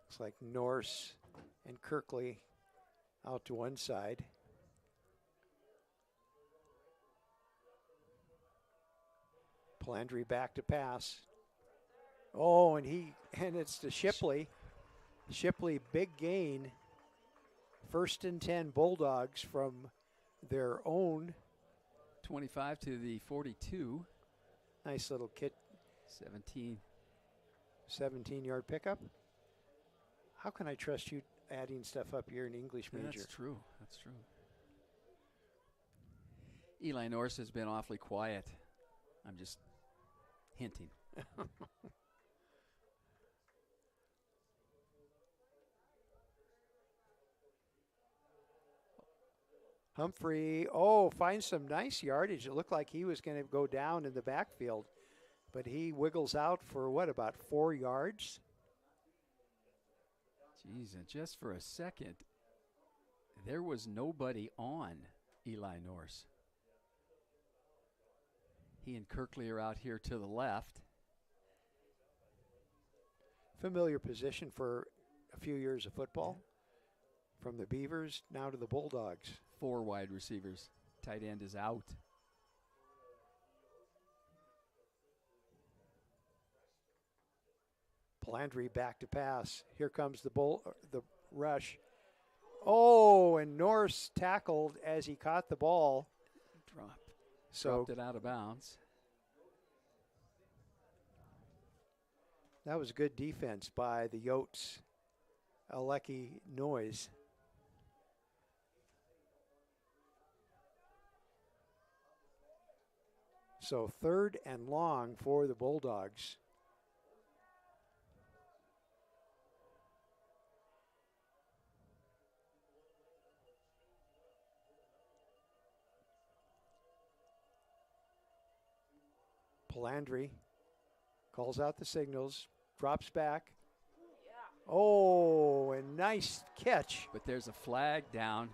B: Looks like Norse and Kirkley out to one side. Polandri back to pass. Oh, and it's to Shipley. Shipley, big gain. 1st and 10 Bulldogs from their own
A: 25 to the 42.
B: Nice little kit. 17-yard pickup. How can I trust you adding stuff up? You're an English major.
A: That's true. That's true. Eli Norse has been awfully quiet. I'm just hinting.
B: Humphrey, finds some nice yardage. It looked like he was going to go down in the backfield, but he wiggles out for about 4 yards?
A: Jeez, and just for a second, there was nobody on Eli Norse. He and Kirkley are out here to the left.
B: Familiar position for a few years of football. From the Beavers now to the Bulldogs.
A: 4 wide receivers. Tight end is out.
B: Polandri back to pass. Here comes the rush. Oh, and Norse tackled as he caught the ball.
A: Dropped it out of bounds.
B: That was good defense by the Yotes. Alecki Noise. So 3rd and long for the Bulldogs. Polandri calls out the signals, drops back. Oh, and nice catch.
A: But there's a flag down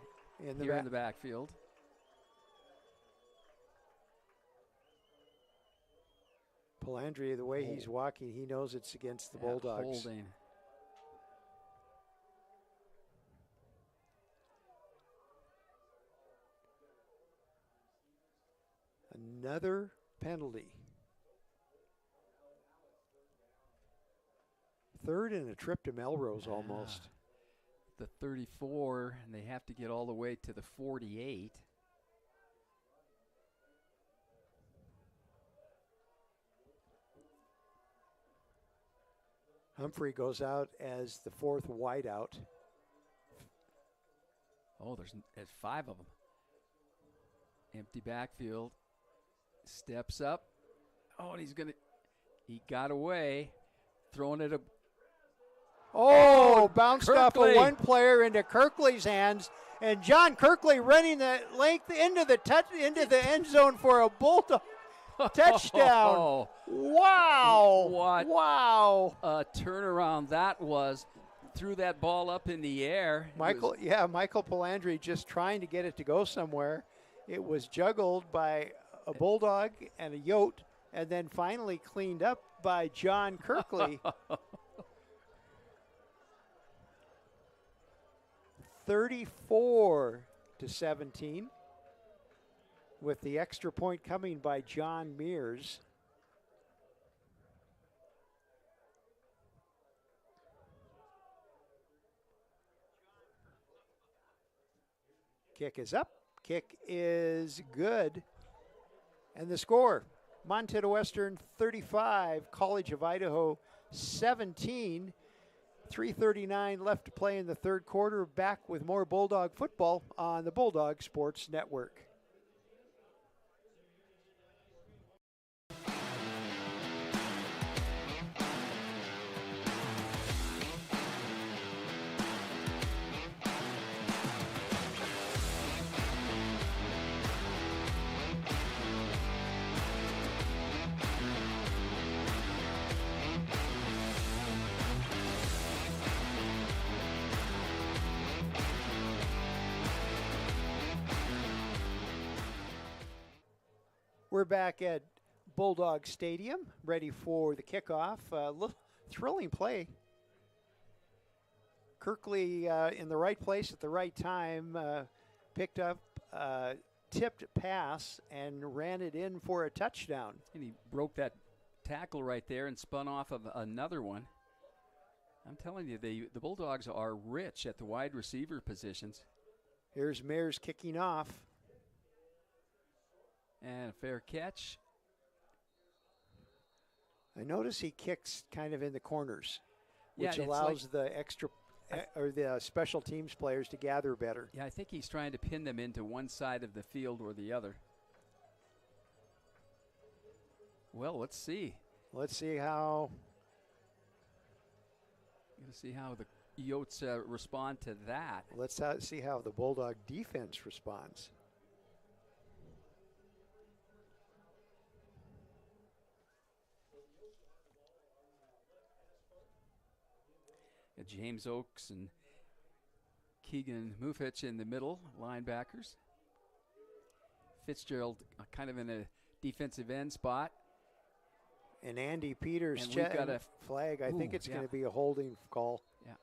A: in the backfield.
B: Polandri, the way he's walking, he knows it's against the Bulldogs.
A: Holding.
B: Another penalty. 3rd and a trip to Melrose almost.
A: The 34, and they have to get all the way to the 48.
B: Humphrey goes out as the 4th wideout.
A: Oh, there's 5 of them. Empty backfield. Steps up. Oh, and he got away. Throwing it
B: bounced
A: Kirkley.
B: off of one player into Kirkley's hands, and John Kirkley running the length into the end zone for a Bulldog. Touchdown. Wow.
A: What
B: Wow.
A: a turnaround that was. Threw that ball up in the air.
B: Michael Palandri just trying to get it to go somewhere. It was juggled by a Bulldog and a Yote, and then finally cleaned up by John Kirkley. 34-17, with the extra point coming by John Mears. Kick is up. Kick is good. And the score, Montana Western 35, College of Idaho 17. 3:39 left to play in the third quarter. Back with more Bulldog football on the Bulldog Sports Network. We're back at Bulldog Stadium, ready for the kickoff. Thrilling play. Kirkley in the right place at the right time, picked up a tipped pass and ran it in for a touchdown.
A: And he broke that tackle right there and spun off of another one. I'm telling you, the Bulldogs are rich at the wide receiver positions.
B: Here's Mears kicking off.
A: And a fair catch.
B: I notice he kicks kind of in the corners, which
A: Yeah,
B: allows the extra or the special teams players to gather better.
A: Yeah, I think he's trying to pin them into one side of the field or the other. Well, let's see.
B: Let's see how.
A: Let's see how the Yotes respond to that.
B: Let's see how the Bulldog defense responds.
A: James Oakes and Keegan Mufich in the middle, linebackers. Fitzgerald kind of in a defensive end spot.
B: And Andy Peters,
A: and we've got a
B: flag. I think it's going to be a holding call.
A: Yeah.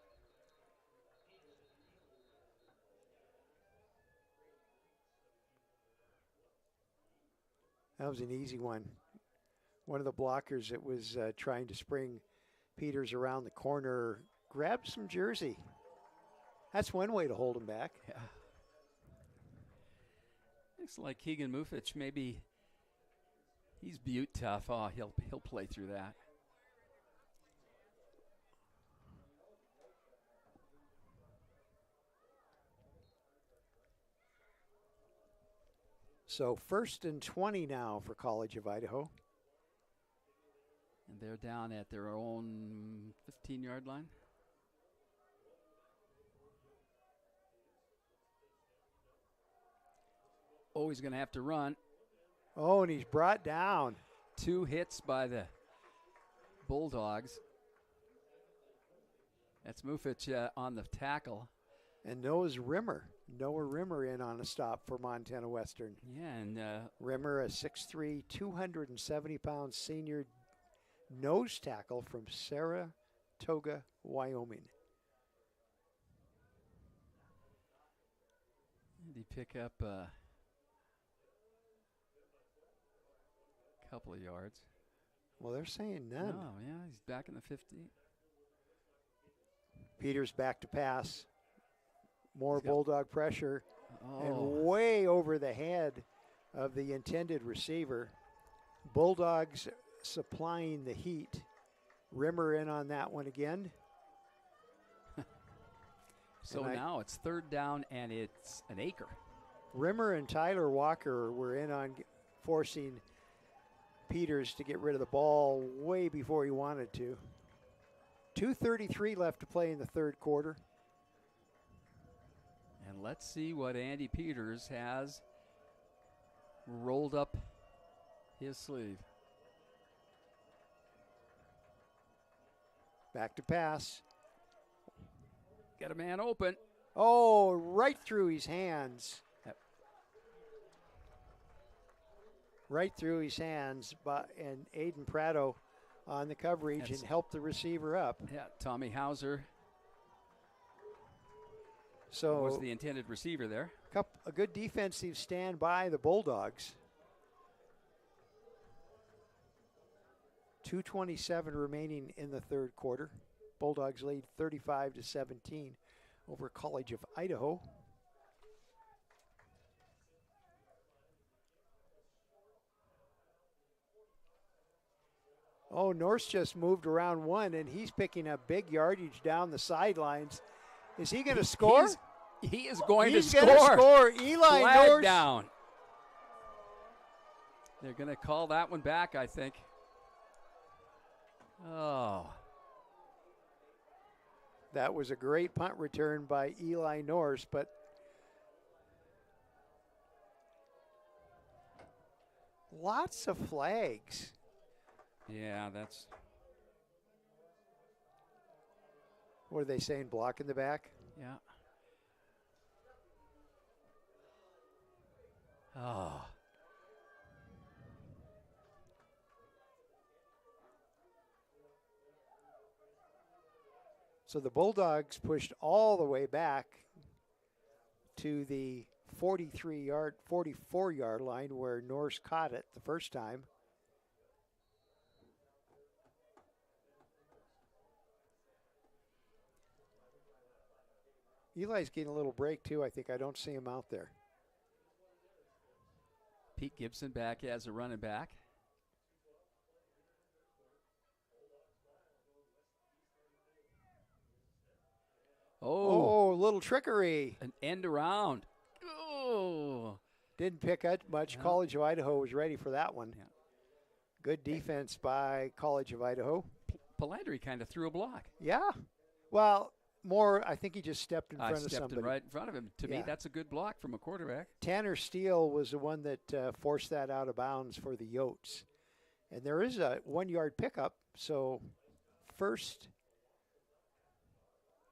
B: That was an easy one. One of the blockers that was trying to spring Peters around the corner grabbed some jersey. That's one way to hold him back.
A: Yeah. Looks like Keegan Mufich, maybe he's Butte tough. Oh, he'll play through that.
B: So 1st and 20 now for College of Idaho.
A: And they're down at their own 15-yard line. Oh, he's going to have to run.
B: Oh, and he's brought down.
A: 2 hits by the Bulldogs. That's Mufich on the tackle.
B: And Noah Rimmer in on a stop for Montana Western.
A: Yeah, and
B: Rimmer, a 6'3", 270-pound senior nose tackle from Saratoga, Wyoming.
A: did he pick up a couple of yards?
B: Well, they're saying none.
A: Oh, yeah, he's back in the 50.
B: Peters back to pass. More Bulldog pressure.
A: Oh.
B: And way over the head of the intended receiver. Bulldogs supplying the heat. Rimmer in on that one again.
A: So now it's 3rd down and it's an acre.
B: Rimmer and Tyler Walker were in on forcing Peters to get rid of the ball way before he wanted to. 2:33 left to play in the third quarter.
A: And let's see what Andy Peters has rolled up his sleeve.
B: Back to pass.
A: Got a man open.
B: Oh, right through his hands.
A: Yep.
B: Right through his hands. And Aiden Prado on the coverage and helped the receiver up.
A: Yeah, Tommy Hauser
B: So
A: was the intended receiver there.
B: A good defensive stand by the Bulldogs. 2:27 remaining in the third quarter. Bulldogs lead 35-17 over College of Idaho. Oh, Norse just moved around one, and he's picking up big yardage down the sidelines. Is he going to score?
A: He is going to
B: He's
A: score.
B: going to score. Eli
A: Flag
B: Norse.
A: down. They're going to call that one back, I think. Oh.
B: That was a great punt return by Eli Norse, but lots of flags.
A: Yeah, that's.
B: What are they saying? Block in the back?
A: Yeah. Oh.
B: So the Bulldogs pushed all the way back to the 44-yard line where Norse caught it the first time. Eli's getting a little break too, I think. I don't see him out there.
A: Pete Gibson back as a running back.
B: Oh, little trickery.
A: An end around. Oh.
B: Didn't pick up much.
A: No.
B: College of Idaho was ready for that one.
A: Yeah.
B: Good defense by College of Idaho.
A: Palandri kind of threw a block.
B: Yeah. Well, more, I think he just stepped in front of
A: stepped
B: somebody.
A: right in front of him. To me,
B: Yeah.
A: that's a good block from a quarterback.
B: Tanner Steele was the one that forced that out of bounds for the Yotes. And there is a 1-yard pickup, so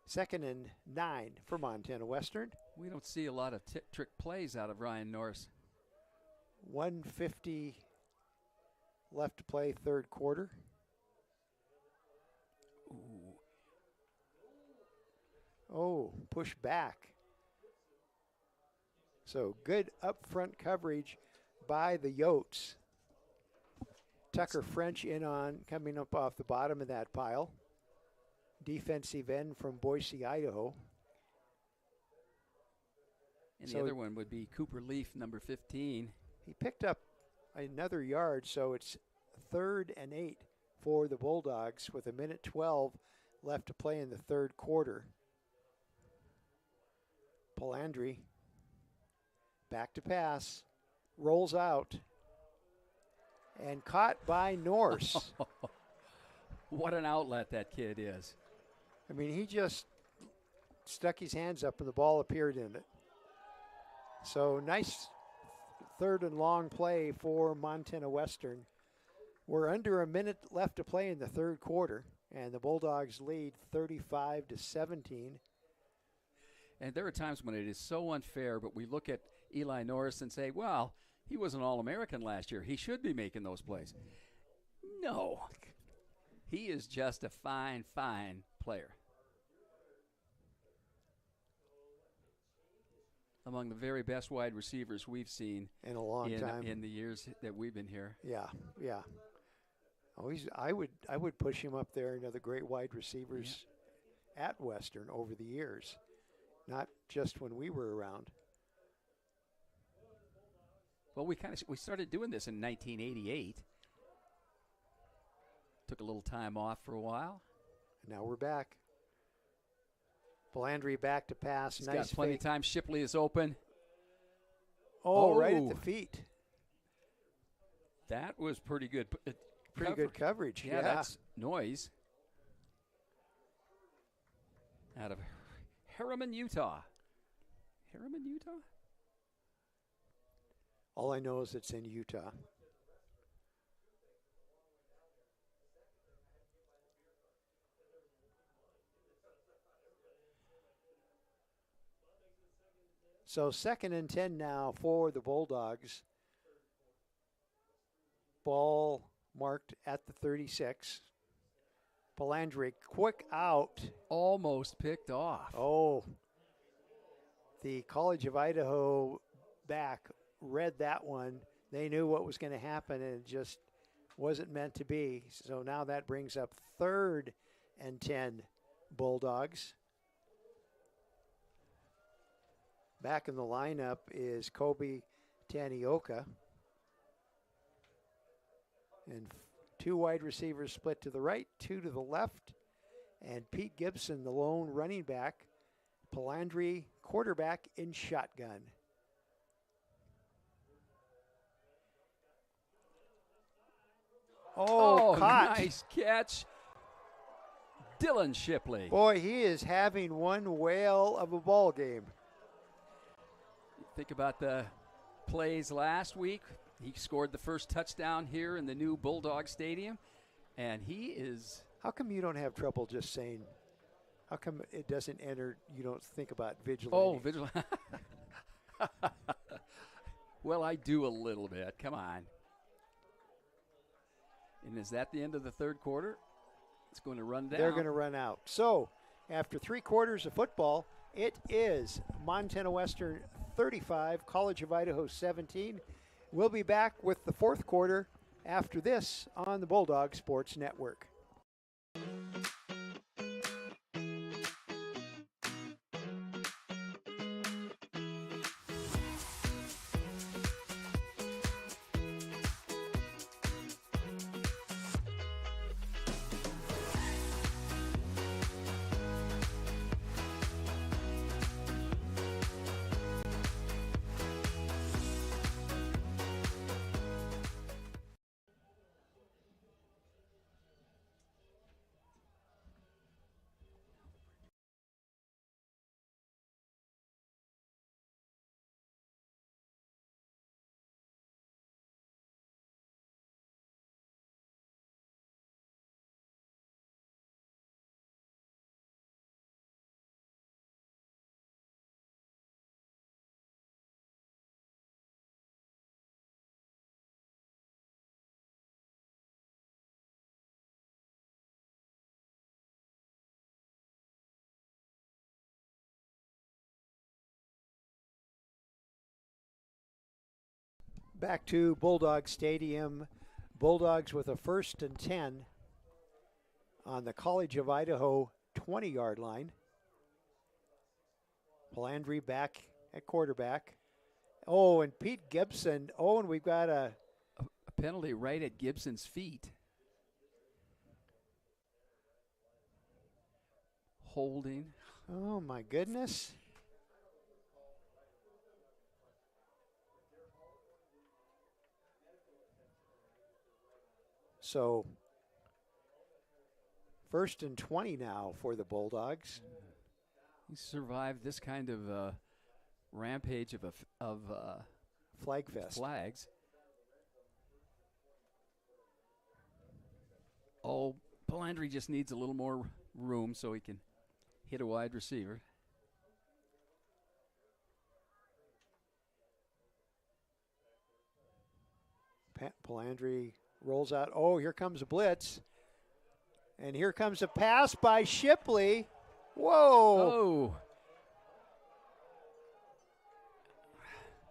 B: second and 9 for Montana Western.
A: We don't see a lot of trick plays out of Ryan Norse.
B: 1:50 left to play, third quarter.
A: Ooh.
B: Oh, push back. So good up front coverage by the Yotes. Tucker French in on, coming up off the bottom of that pile. Defensive end from Boise, Idaho.
A: And the other one would be Cooper Leaf, number 15.
B: He picked up another yard, so it's 3rd and 8 for the Bulldogs with 1:12 left to play in the third quarter. Palandri back to pass, rolls out, and caught by Norse.
A: What an outlet that kid is.
B: I mean, he just stuck his hands up and the ball appeared in it. So nice third and long play for Montana Western. We're under a minute left to play in the third quarter, and the Bulldogs lead 35-17.
A: And there are times when it is so unfair, but we look at Eli Norris and say, well, he was an All-American last year. He should be making those plays. No. He is just a fine, fine player. Among the very best wide receivers we've seen
B: in a long time
A: in the years that we've been here.
B: Yeah, yeah. Oh, I would push him up there. Another great wide receivers at Western over the years, not just when we were around.
A: Well, we started doing this in 1988. Took a little time off for a while.
B: And now we're back. Palandri back to pass.
A: He's
B: nice
A: got plenty of time. Shipley is open.
B: Oh, right at the feet.
A: That was pretty good.
B: Pretty good coverage.
A: Yeah, that's Noise. Out of Harriman, Utah. Harriman, Utah?
B: All I know is it's in Utah. So 2nd and 10 now for the Bulldogs. Ball marked at the 36. Palandri, quick out.
A: Almost picked off.
B: Oh, the College of Idaho back read that one. They knew what was going to happen, and it just wasn't meant to be. So now that brings up 3rd and 10 Bulldogs. Back in the lineup is Kobe Tanioka. And 2 wide receivers split to the right, 2 to the left. And Pete Gibson, the lone running back. Palandri, quarterback in shotgun. Oh, caught.
A: Nice catch. Dylan Shipley.
B: Boy, he is having one whale of a ball game.
A: Think about the plays last week. He scored the first touchdown here in the new Bulldog Stadium, and he is...
B: How come you don't have trouble just saying, how come it doesn't enter, you don't think about vigilante?
A: Oh, vigilante. Well, I do a little bit. Come on. And is that the end of the 3rd quarter? It's going to run down.
B: They're going to run out. So, after 3 quarters of football, it is Montana Western 35, College of Idaho 17. We'll be back with the 4th quarter after this on the Bulldog Sports Network. Back to Bulldog Stadium. Bulldogs with a 1st and 10 on the College of Idaho 20-yard line. Palandri back at quarterback. Oh, and Pete Gibson. Oh, and we've got a
A: penalty right at Gibson's feet. Holding.
B: Oh, my goodness. So, 1st and 20 now for the Bulldogs.
A: He survived this kind of rampage of
B: flag fest.
A: Flags. Oh, Palandri just needs a little more room so he can hit a wide receiver.
B: Palandri rolls out. Oh, here comes a blitz. And here comes a pass by Shipley. Whoa.
A: Oh.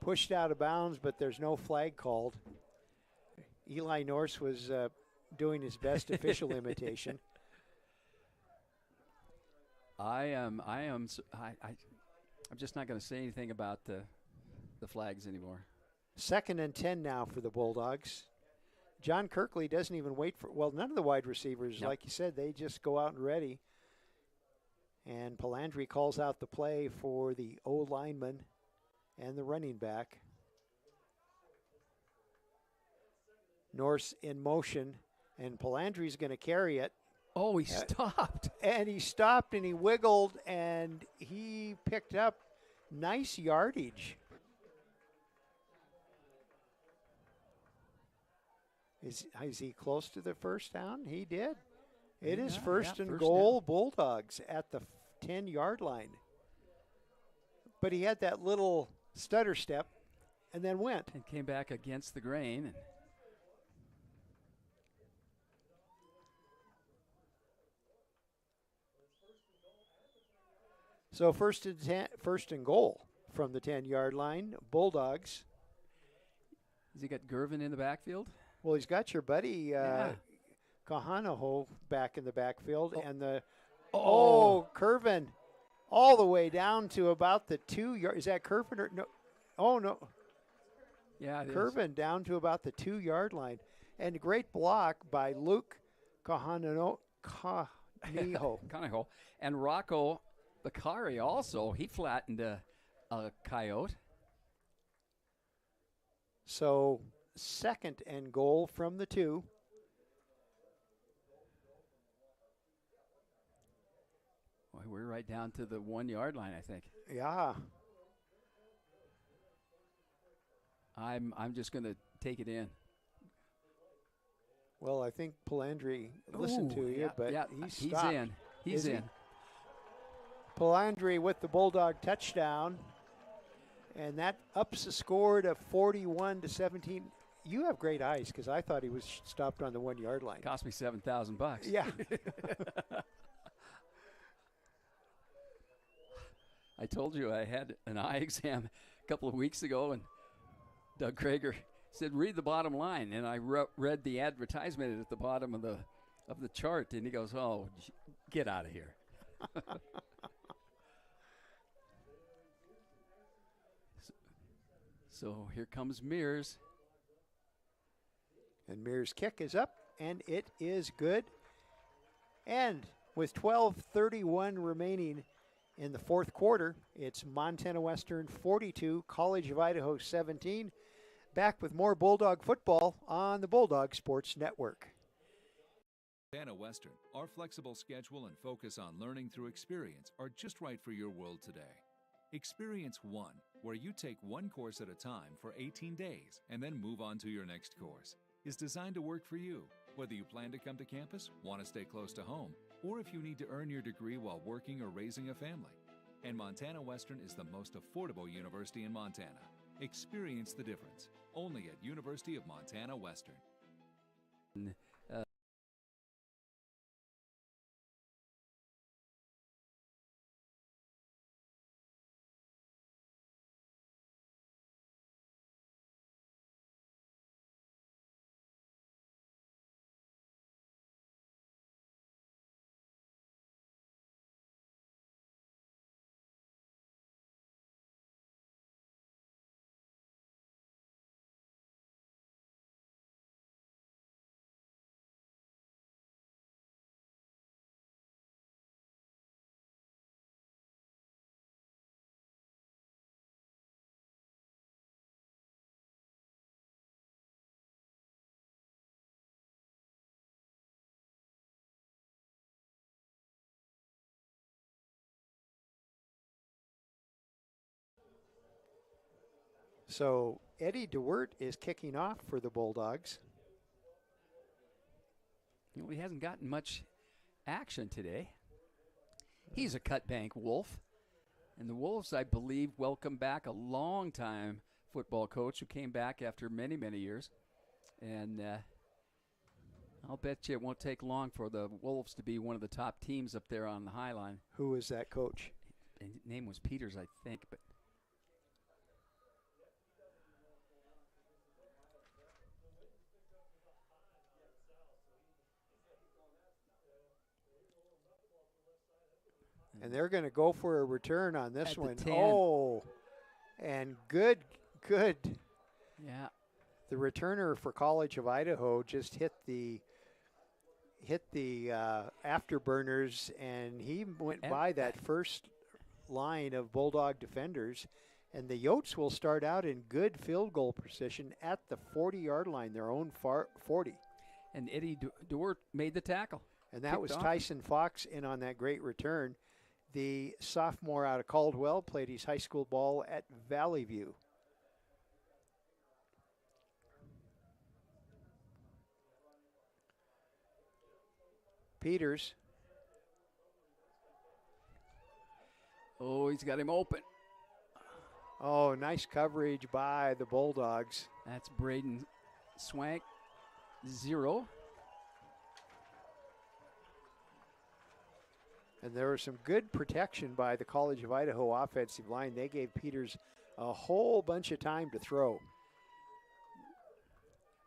B: Pushed out of bounds, but there's no flag called. Eli Norse was doing his best official imitation.
A: I'm just not going to say anything about the flags anymore.
B: 2nd and 10 now for the Bulldogs. John Kirkley doesn't even wait for, well, none of the wide receivers,
A: Nope.
B: like you said, they just go out and ready. And Palandri calls out the play for the O-lineman and the running back. Norse in motion, and Palandri's going to carry it.
A: Oh, he stopped.
B: And he stopped and he wiggled and he picked up nice yardage. Is he close to the first down? He did. It is first and goal,
A: down.
B: Bulldogs at the 10-yard line. but he had that little stutter step and then went.
A: And came back against the grain. And
B: so first and goal from the 10-yard line. Bulldogs.
A: has he got Gervin in the backfield?
B: Well, he's got your buddy Kahanaho back in the backfield, and the Curvin all the way down to about the 2 yard. Is that Curvin or no? Oh no.
A: Yeah, it
B: Curvin down to about the 2 yard line, and a great block by Luke Kahanaho.
A: Kahanaho. And Rocco Bakari also, he flattened a coyote.
B: So second and goal from the 2.
A: Boy, we're right down to the 1 yard line, I think.
B: Yeah.
A: I'm just going to take it in.
B: Well, I think Palandri listened to you, but he's stopped.
A: in. He's in.
B: Palandri with the Bulldog touchdown, and that ups the score to 41-17. You have great eyes, because I thought he was stopped on the 1 yard line.
A: Cost me $7,000.
B: Yeah.
A: I told you I had an eye exam a couple of weeks ago, and Doug Krager said, read the bottom line. And I read the advertisement at the bottom of the chart, and he goes, oh, get out of here. So here comes Mears.
B: And Mears' kick is up, and it is good. And with 12:31 remaining in the fourth quarter, it's Montana Western 42, College of Idaho 17. Back with more Bulldog football on the Bulldog Sports Network.
C: Montana Western, our flexible schedule and focus on learning through experience are just right for your world today. Experience One, where you take one course at a time for 18 days and then move on to your next course, is designed to work for you, whether you plan to come to campus, want to stay close to home, or if you need to earn your degree while working or raising a family. And Montana Western is the most affordable university in Montana. Experience the difference, only at University of Montana Western.
B: So Eddie DeWert is kicking off for the Bulldogs.
A: You know, he hasn't gotten much action today. He's a Cutbank Wolf. And the Wolves, I believe, welcome back a long-time football coach who came back after many, many years. And I'll bet you it won't take long for the Wolves to be one of the top teams up there on the High Line.
B: Who is that coach?
A: His name was Peters, I think, but
B: and they're going to go for a return on this one.
A: 10.
B: Oh, and good.
A: Yeah.
B: The returner for College of Idaho just hit the afterburners, and he went by that first line of Bulldog defenders. And the Yotes will start out in good field goal position at the 40-yard line, their own 40.
A: And Eddie DeWert made the tackle.
B: And that was Tyson Fox in on that great return. The sophomore out of Caldwell played his high school ball at Valley View. Peters.
A: Oh, he's got him open.
B: Oh, nice coverage by the Bulldogs.
A: That's Braden Swank, 0.
B: And there was some good protection by the College of Idaho offensive line. They gave Peters a whole bunch of time to throw.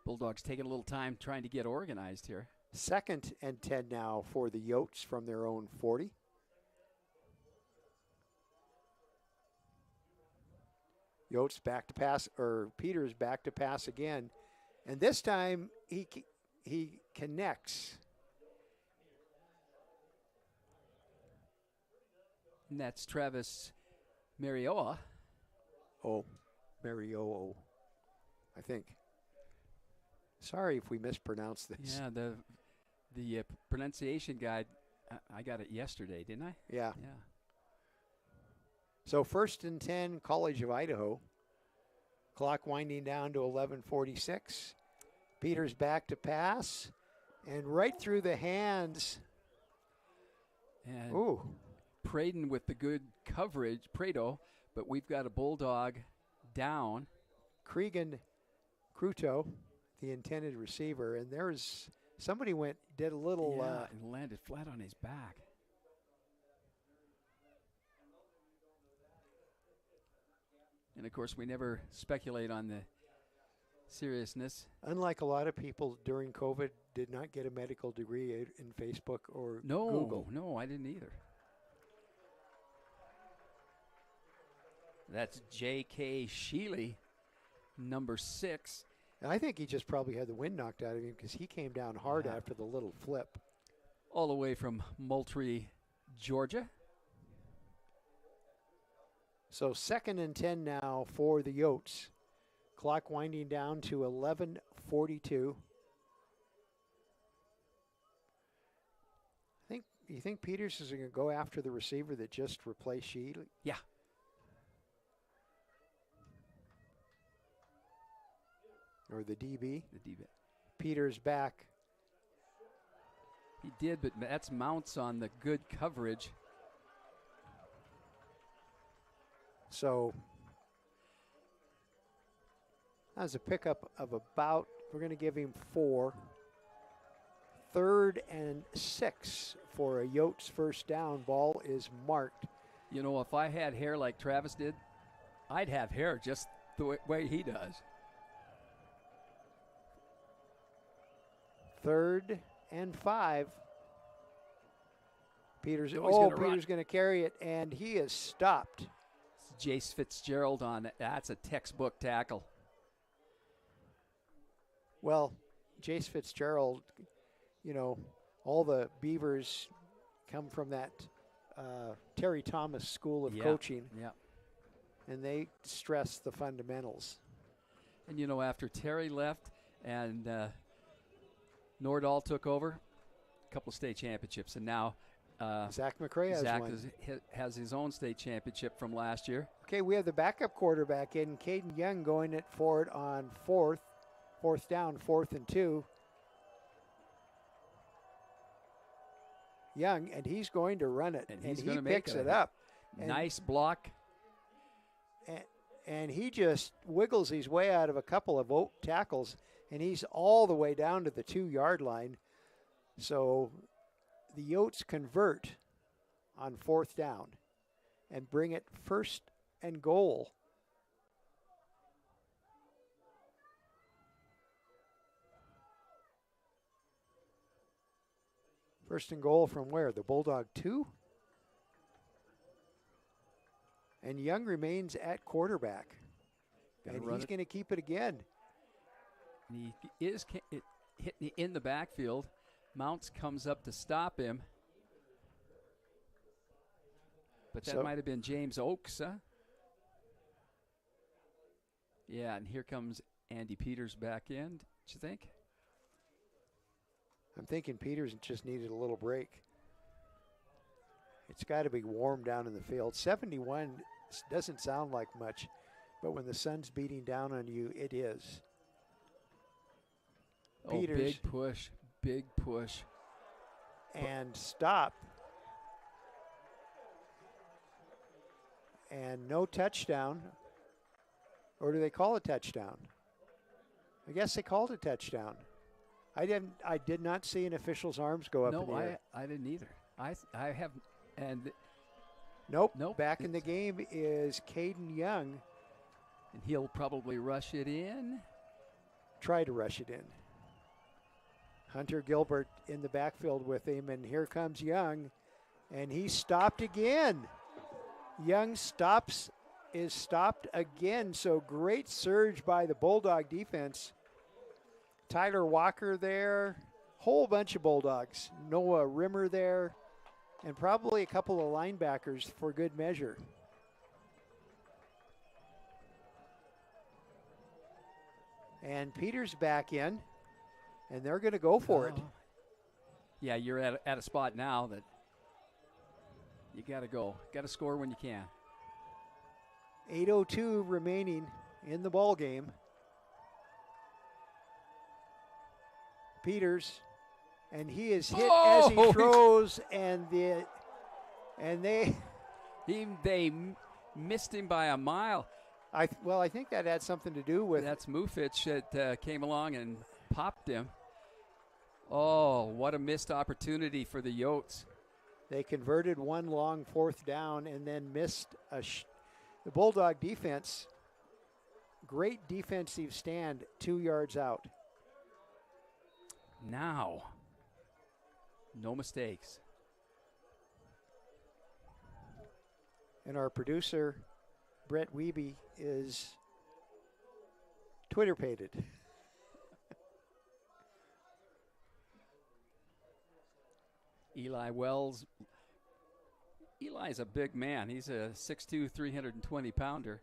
A: Bulldogs taking a little time trying to get organized here.
B: 2nd and 10 now for the Yotes from their own 40. Yotes back to pass, or Peters back to pass again. And this time he connects.
A: And that's Travis Marioa.
B: Oh, Mario, I think. Sorry if we mispronounced this.
A: Yeah, the pronunciation guide, I got it yesterday, didn't I?
B: Yeah.
A: Yeah.
B: So 1st and 10, College of Idaho. Clock winding down to 11:46. Peters back to pass. And right through the hands.
A: And
B: Ooh.
A: Braden with the good coverage, Prado, but we've got a Bulldog down.
B: Cregan Cruto, the intended receiver. And there's somebody did a little.
A: And landed flat on his back. And, of course, we never speculate on the seriousness.
B: Unlike a lot of people during COVID, did not get a medical degree in Facebook or Google.
A: No, I didn't either. That's J.K. Shipley, number 6.
B: And I think he just probably had the wind knocked out of him because he came down hard after the little flip.
A: All the way from Moultrie, Georgia.
B: So 2nd and 10 now for the Yotes. Clock winding down to 11:42. You think Peters is going to go after the receiver that just replaced Shipley?
A: Yeah.
B: Or the DB?
A: The DB.
B: Peters back.
A: He did, but that's Mounts on the good coverage.
B: So that was a pickup of about, we're going to give him 4. 3rd and 6 for a Yotes first down. Ball is marked.
A: You know, if I had hair like Travis did, I'd have hair just the way he does.
B: 3rd and 5. Peters going to carry it, and he is stopped.
A: It's Jace Fitzgerald on it. That's a textbook tackle.
B: Well, Jace Fitzgerald, you know, all the Beavers come from that Terry Thomas School of Coaching.
A: Yeah.
B: And they stress the fundamentals.
A: And, you know, after Terry left and Nordahl took over, a couple of state championships. And now
B: Zach McRae has one.
A: has his own state championship from last year.
B: Okay, we have the backup quarterback in, Caden Young, going for it on 4th down, 4th and 2. Young, and he's going to run it.
A: And he picks
B: it up.
A: Nice block.
B: And he just wiggles his way out of a couple of tackles, and he's all the way down to the 2-yard line. So the Yotes convert on 4th down and bring it 1st and goal. First and goal from where? The Bulldog 2? And Young remains at quarterback. And he's going to keep it again.
A: And he is hitting in the backfield. Mounts comes up to stop him. But that might have been James Oakes, huh? Yeah, and here comes Andy Peters back in, don't you think?
B: I'm thinking Peters just needed a little break. It's got to be warm down in the field. 71 doesn't sound like much, but when the sun's beating down on you, it is. Peters.
A: Big push.
B: And stop. And no touchdown. Or do they call a touchdown? I guess they called a touchdown. I did not see an official's arms go up in the air.
A: I didn't either. I have, and
B: nope. Back in the game is Caden Young.
A: And he'll probably rush it in.
B: Try to rush it in. Hunter Gilbert in the backfield with him, and here comes Young, and he stopped again. Young is stopped again, so great surge by the Bulldog defense. Tyler Walker there, whole bunch of Bulldogs. Noah Rimmer there, and probably a couple of linebackers for good measure. And Peters back in, and they're going to go for it.
A: Yeah, you're at a spot now that you got to go. Got to score when you can.
B: 8:02 remaining in the ball game. Peters, and he is hit as he throws, and they
A: missed him by a mile.
B: I think that had something to do with.
A: That's Mufich that came along and popped him. Oh, what a missed opportunity for the Yotes.
B: They converted one long fourth down and then missed the Bulldog defense. Great defensive stand 2 yards out.
A: Now, no mistakes.
B: And our producer, Brett Wiebe, is Twitter-pated.
A: Eli Wells. Eli's a big man. He's a 6'2", 320-pounder.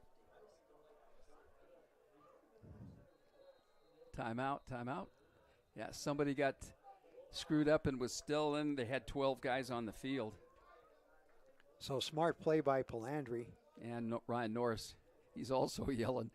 A: Timeout. Yeah, somebody got screwed up and was still in. They had 12 guys on the field.
B: So smart play by Palandri.
A: And Ryan Norris, he's also yelling.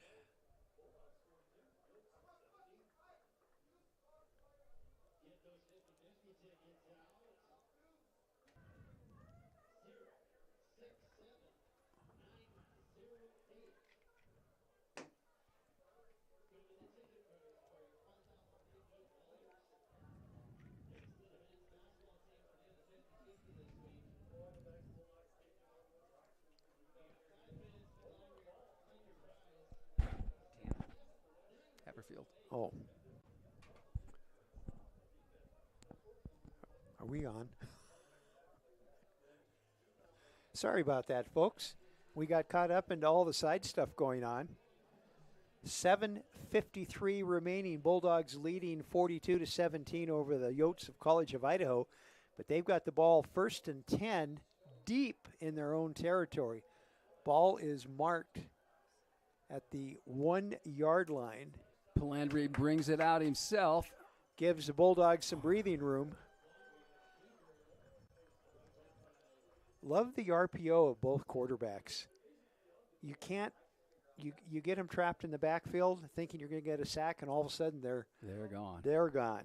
B: Oh. Are we on? Sorry about that, folks. We got caught up into all the side stuff going on. 7:53 remaining. Bulldogs leading 42-17 over the Yotes of College of Idaho. But they've got the ball 1st and 10 deep in their own territory. Ball is marked at the 1 yard line.
A: Palandri brings it out himself.
B: Gives the Bulldogs some breathing room. Love the RPO of both quarterbacks. You can't, you get them trapped in the backfield thinking you're going to get a sack, and all of a sudden they're
A: gone.
B: They're gone.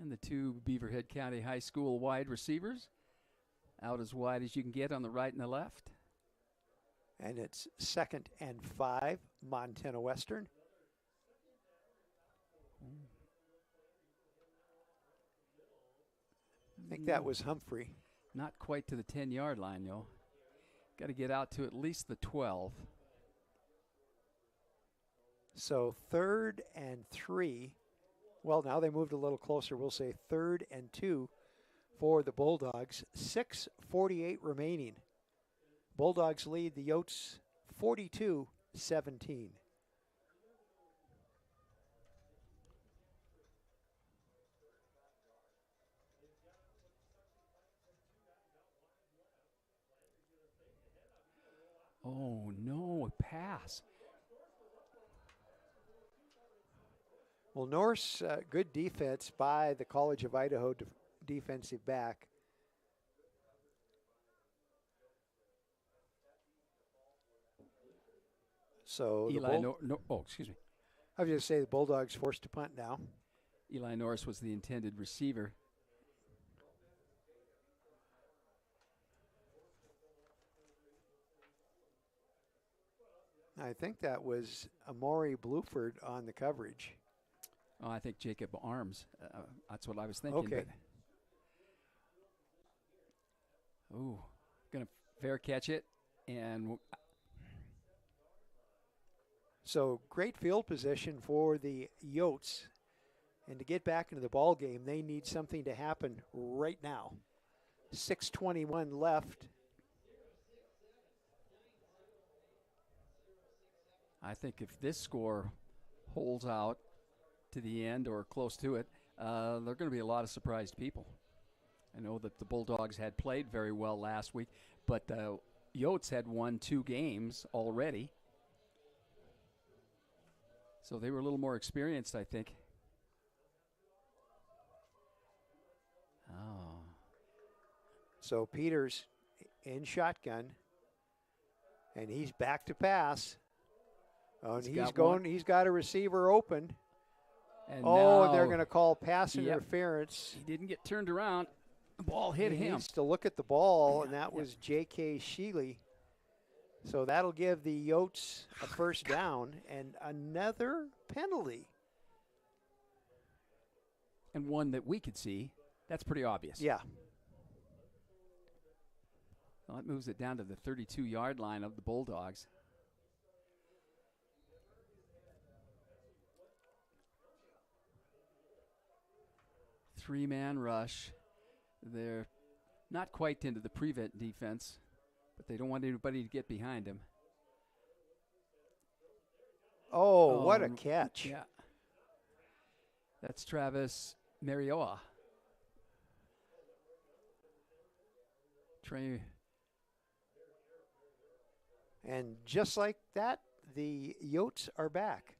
A: And the two Beaverhead County High School wide receivers out as wide as you can get on the right and the left.
B: And it's 2nd and 5, Montana Western. I think that was Humphrey.
A: Not quite to the 10-yard line, though. Got to get out to at least the 12.
B: So 3rd and 3. Well, now they moved a little closer. We'll say 3rd and 2 for the Bulldogs. 6:48 remaining. Bulldogs lead the Yotes 42-17.
A: Oh, no, a pass.
B: Well, Norse, good defense by the College of Idaho defensive back. So
A: Eli, excuse me.
B: I was going to say the Bulldogs forced to punt now.
A: Eli Norris was the intended receiver.
B: I think that was Amari Bluford on the coverage.
A: Oh, I think Jacob Arms. That's what I was thinking.
B: Okay.
A: Ooh, gonna fair catch it, and
B: so great field position for the Yotes, and to get back into the ball game, they need something to happen right now. 6:21 left.
A: I think if this score holds out to the end or close to it, there are going to be a lot of surprised people. I know that the Bulldogs had played very well last week, but the Yotes had won 2 games already. So they were a little more experienced, I think. Oh.
B: So Peters in shotgun, and he's back to pass. Oh, and he's got a receiver open.
A: And
B: they're going to call pass interference.
A: He didn't get turned around. The ball hit him.
B: He needs to look at the ball, and that was J.K. Shipley. So that'll give the Yotes a first down and another penalty.
A: And one that we could see. That's pretty obvious.
B: Yeah.
A: Well, that moves it down to the 32-yard line of the Bulldogs. Three-man rush. They're not quite into the prevent defense, but they don't want anybody to get behind him.
B: Oh, what a catch.
A: Yeah. That's Travis Marioa.
B: And just like that, the Yotes are back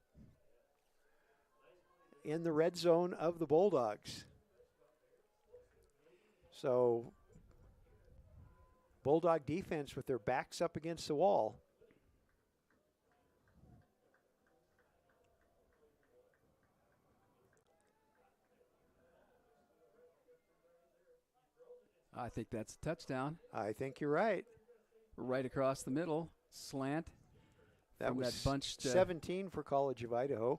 B: in the red zone of the Bulldogs. So Bulldog defense with their backs up against the wall.
A: I think that's a touchdown.
B: I think you're right.
A: Right across the middle, slant.
B: That was
A: that bunched,
B: 17 for College of Idaho,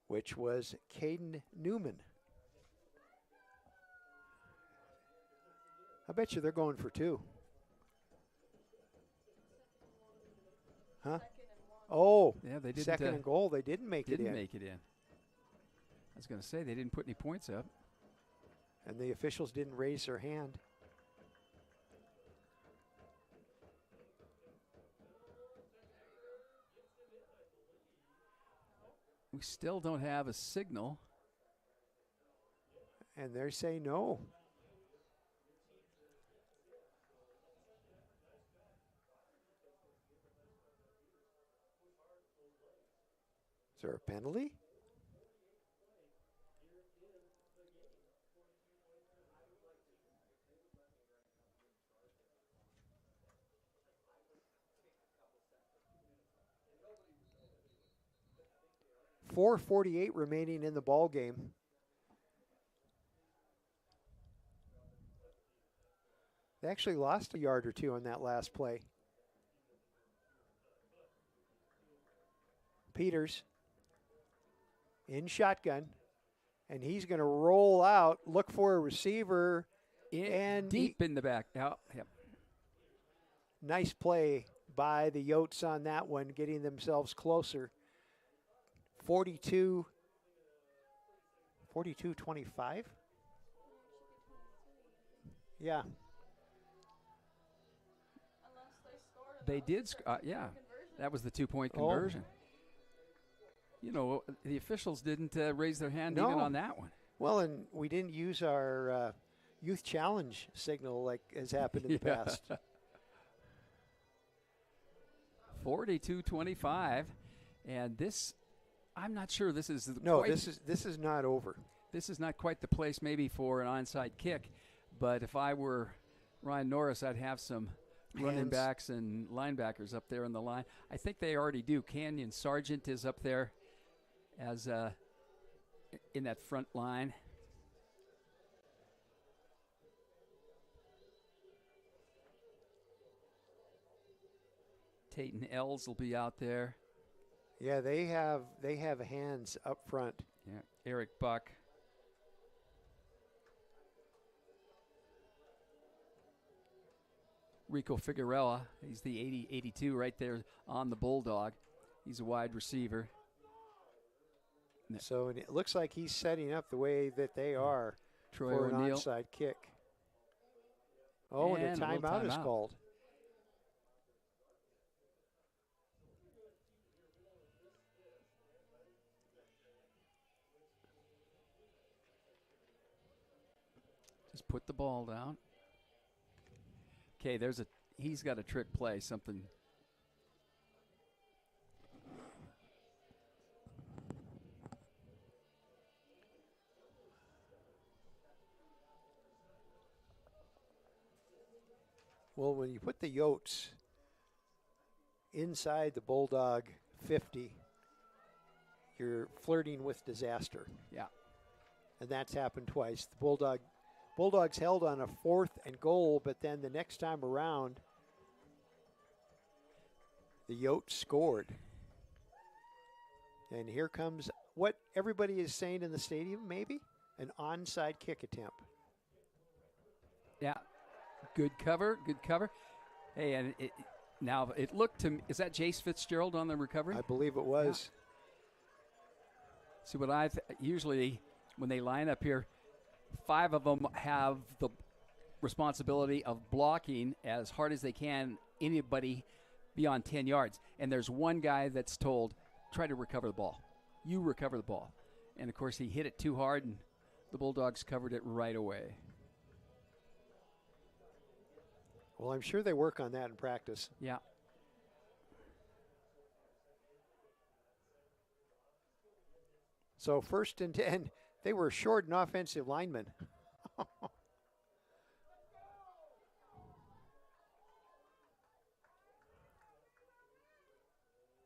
B: which was Caden Newman. I bet you they're going for 2. Huh? Oh,
A: yeah, they didn't.
B: Second and goal. They didn't make it in.
A: Didn't make it in. I was going to say they didn't put any points up.
B: And the officials didn't raise their hand.
A: We still don't have a signal.
B: And they say no. Is there a penalty? .448 remaining in the ball game. They actually lost a yard or 2 on that last play. Peters in shotgun, and he's going to roll out, look for a receiver, and
A: deep in the back. Oh, yep.
B: Nice play by the Yotes on that one, getting themselves closer. 42-25? Yeah.
A: They did, yeah. That was the 2-point conversion. You know, the officials didn't raise their hand even on that one.
B: Well, and we didn't use our youth challenge signal like has happened in the past.
A: 42-25, and this, I'm not sure this is
B: this is not over.
A: This is not quite the place maybe for an onside kick, but if I were Ryan Norris, I'd have some running backs and linebackers up there in the line. I think they already do. Canyon Sargent is up there as in that front line. Tate and Els will be out there.
B: Yeah, they have hands up front.
A: Yeah, Eric Buck. Rico Figueroa, he's the 82 right there on the Bulldog. He's a wide receiver.
B: So it looks like he's setting up the way that they are
A: Troy
B: for an
A: O'Neill.
B: onside kick. Oh, and a timeout is called.
A: Just put the ball down. Okay, he's got a trick play, something.
B: Well, when you put the Yotes inside the Bulldog 50, you're flirting with disaster.
A: Yeah.
B: And that's happened twice. The Bulldogs held on a 4th and goal, but then the next time around, the Yotes scored. And here comes what everybody is saying in the stadium, maybe? An onside kick attempt.
A: Yeah. Good cover, good cover. Hey, and now it looked to me, is that Jace Fitzgerald on the recovery?
B: I believe it was.
A: Yeah. See, what usually when they line up here, 5 of them have the responsibility of blocking as hard as they can anybody beyond 10 yards. And there's one guy that's told, try to recover the ball. You recover the ball. And, of course, he hit it too hard, and the Bulldogs covered it right away.
B: Well, I'm sure they work on that in practice.
A: Yeah.
B: So 1st and 10, they were short an offensive lineman.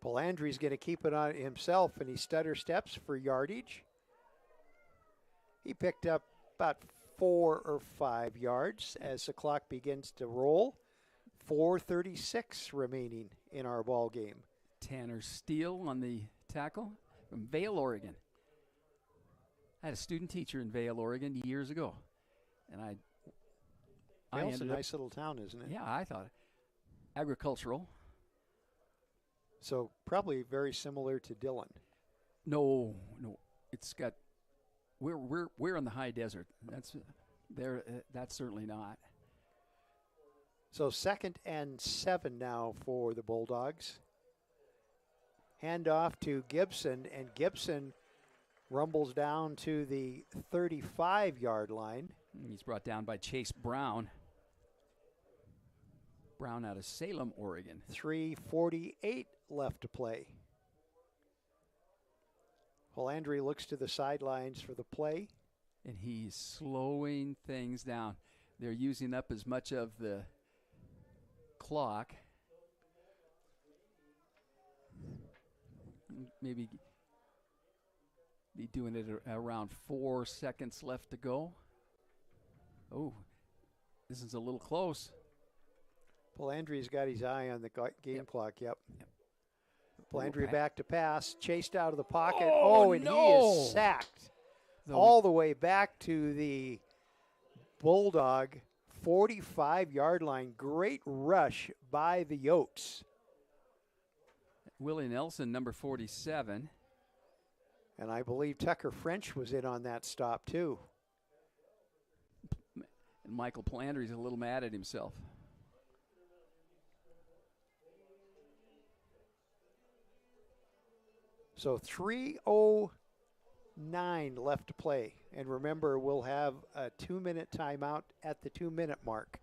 B: Palandri's going to keep it on himself, and he stutter steps for yardage. He picked up about 4 or 5 yards as the clock begins to roll. 4:36 remaining in our ball game.
A: Tanner Steele on the tackle from Vail, Oregon. I had a student teacher in Vail, Oregon years ago. And
B: Vail's a nice little town, isn't it?
A: Yeah, I thought agricultural.
B: So probably very similar to Dillon.
A: No. It's got we're in the high desert. That's certainly not.
B: So 2nd and 7 now for the Bulldogs. Hand off to Gibson, and Gibson rumbles down to the 35-yard line.
A: He's brought down by Chase Brown. Brown out of Salem, Oregon.
B: 3:48 left to play. Palandri looks to the sidelines for the play.
A: And he's slowing things down. They're using up as much of the clock. Maybe be doing it around 4 seconds left to go. Oh, this is a little close.
B: Palandri's got his eye on the game clock, yep. Palandri back to pass, chased out of the pocket. And he is sacked all the way back to the Bulldog 45-yard line. Great rush by the Yotes.
A: Willie Nelson, number 47.
B: And I believe Tucker French was in on that stop, too.
A: And Michael Palandri's a little mad at himself.
B: So 3:09 left to play. And remember, we'll have a 2-minute timeout at the 2-minute mark.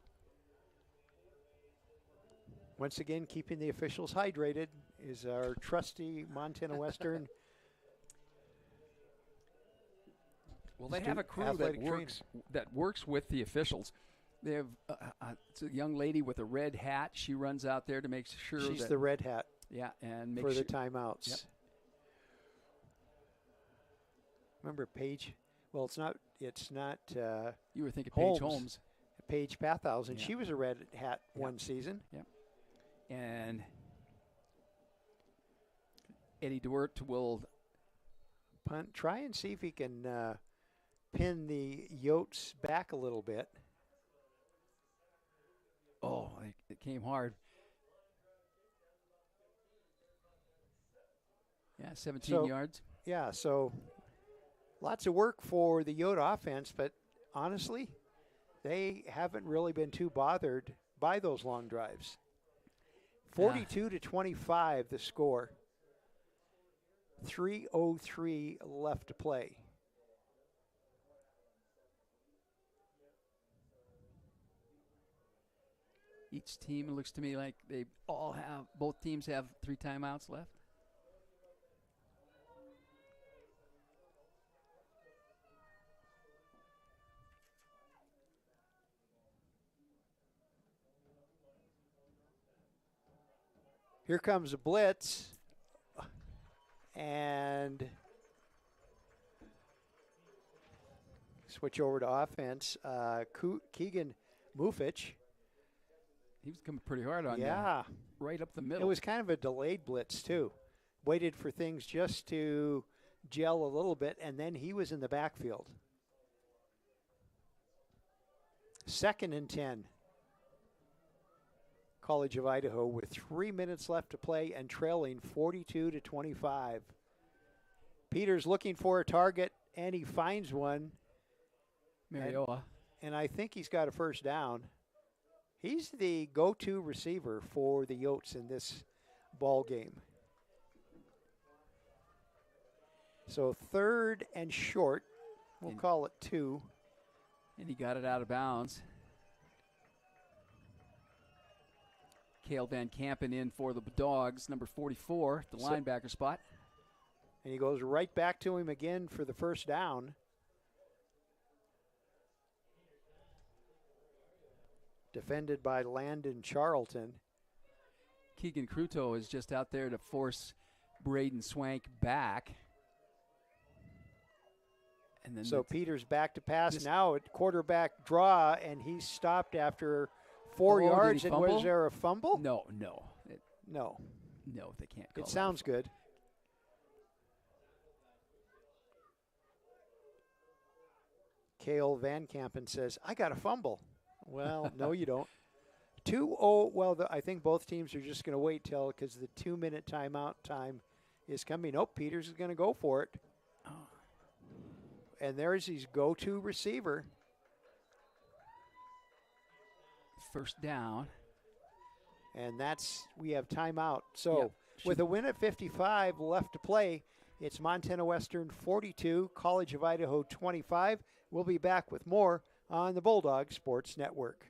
B: Once again, keeping the officials hydrated is our trusty Montana Western.
A: Well, they have a crew that works with the officials. They have it's a young lady with a red hat. She runs out there to make sure
B: she's the red hat.
A: Yeah, and
B: for the timeouts.
A: Yep.
B: Remember Paige? Well, it's not.
A: You were thinking
B: Holmes.
A: Paige Holmes.
B: Paige Pathausen.
A: Yeah.
B: She was a Red Hat
A: Yeah.
B: one season.
A: Yep. And Eddie Duert will
B: punt. Try and see if he can pin the Yotes back a little bit.
A: Oh, it came hard. Yeah, 17 yards.
B: Yeah, so lots of work for the Yote offense, but honestly, they haven't really been too bothered by those long drives. 42-25 the score. 3:03 left to play.
A: Each team, it looks to me like both teams have 3 timeouts left.
B: Here comes a blitz. And switch over to offense. Keegan Mufich.
A: He was coming pretty hard on
B: that.
A: Right up the middle.
B: It was kind of a delayed blitz, too. Waited for things just to gel a little bit, and then he was in the backfield. 2nd and 10. College of Idaho with 3 minutes left to play and trailing 42-25. Peters looking for a target, and he finds one.
A: Mariola.
B: And I think he's got a first down. He's the go-to receiver for the Yotes in this ball game. So 3rd and short. We'll call it 2.
A: And he got it out of bounds. Cale Van Kampen in for the Dogs, number 44, the linebacker spot.
B: And he goes right back to him again for the first down. Defended by Landon Charlton.
A: Keegan Cruto is just out there to force Braden Swank back. And then
B: so Peters back to pass now at quarterback draw, and he's stopped after 4 yards. And was there a fumble?
A: No.
B: No,
A: they can't call
B: it. Sounds good. Cale Van Kampen says, I got a fumble. Well, no, you don't. 2-0. Well, I think both teams are just going to wait till, because the 2-minute timeout time is coming. Nope, Peters is going to go for it. Oh. And there's his go-to receiver.
A: First down.
B: And we have timeout. So with a win at 55 left to play, it's Montana Western 42, College of Idaho 25. We'll be back with more on the Bulldogs Sports Network.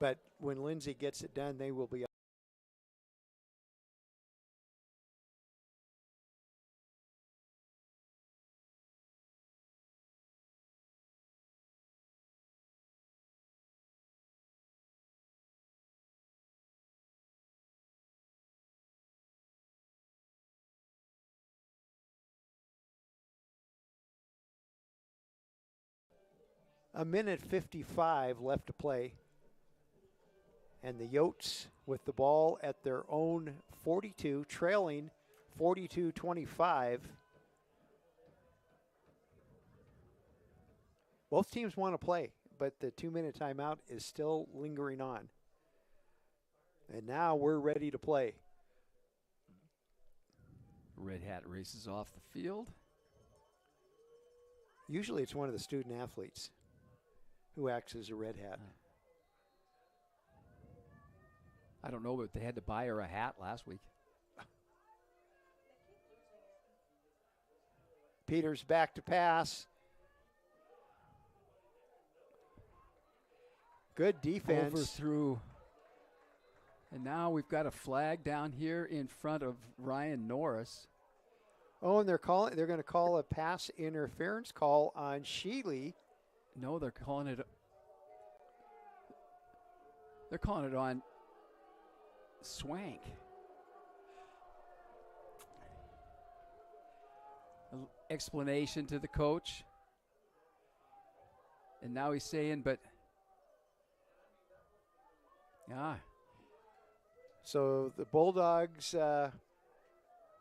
B: But when Lindsay gets it done, they will be up. A minute 55 left to play. And the Yotes with the ball at their own 42, trailing 42-25. Both teams want to play, but the 2-minute timeout is still lingering on. And now we're ready to play.
A: Red Hat races off the field.
B: Usually it's one of the student athletes who acts as a Red Hat.
A: I don't know, but they had to buy her a hat last week.
B: Peters back to pass. Good defense.
A: Overthrew. And now we've got a flag down here in front of Ryan Norris.
B: Oh, and they're going to call a pass interference call on Shipley.
A: No, they're calling it on Swank. Explanation to the coach. And now he's saying, but yeah.
B: So the Bulldogs, well,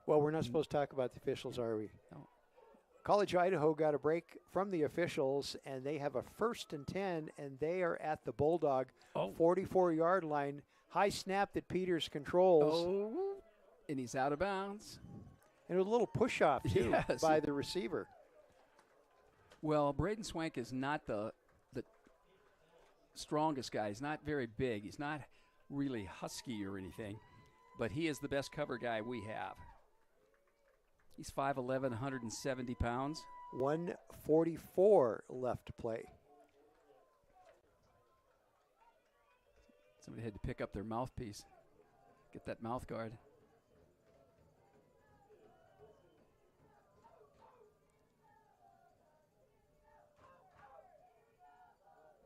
B: we're not supposed to talk about the officials, are we?
A: No.
B: College Idaho got a break from the officials, and they have a 1st and 10, and they are at the Bulldog 44-yard line. High snap that Peters controls.
A: Oh, and he's out of bounds.
B: And a little push-off, too,
A: Yes.
B: by the receiver.
A: Well, Braden Swank is not the strongest guy. He's not very big. He's not really husky or anything, but he is the best cover guy we have. He's 5'11", 170 pounds.
B: 1:44 left to play.
A: Somebody had to pick up their mouthpiece. Get that mouth guard.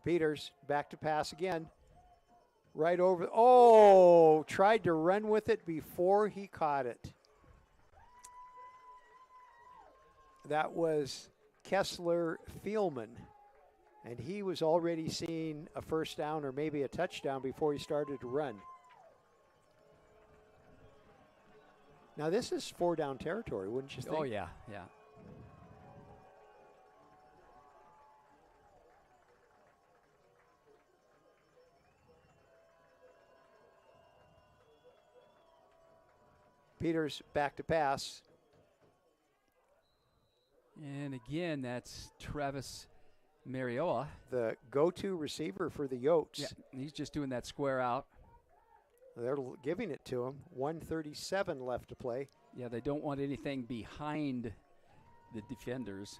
B: Peters back to pass again. Right over. Oh, tried to run with it before he caught it. That was Kessler Fielman. And he was already seeing a first down or maybe a touchdown before he started to run. Now, this is 4-down territory, wouldn't you think?
A: Oh, yeah, yeah.
B: Peters back to pass.
A: And again, that's Travis Mariola.
B: The go-to receiver for the Yotes.
A: Yeah, he's just doing that square out.
B: They're giving it to him. 1:37 left to play.
A: Yeah, they don't want anything behind the defenders.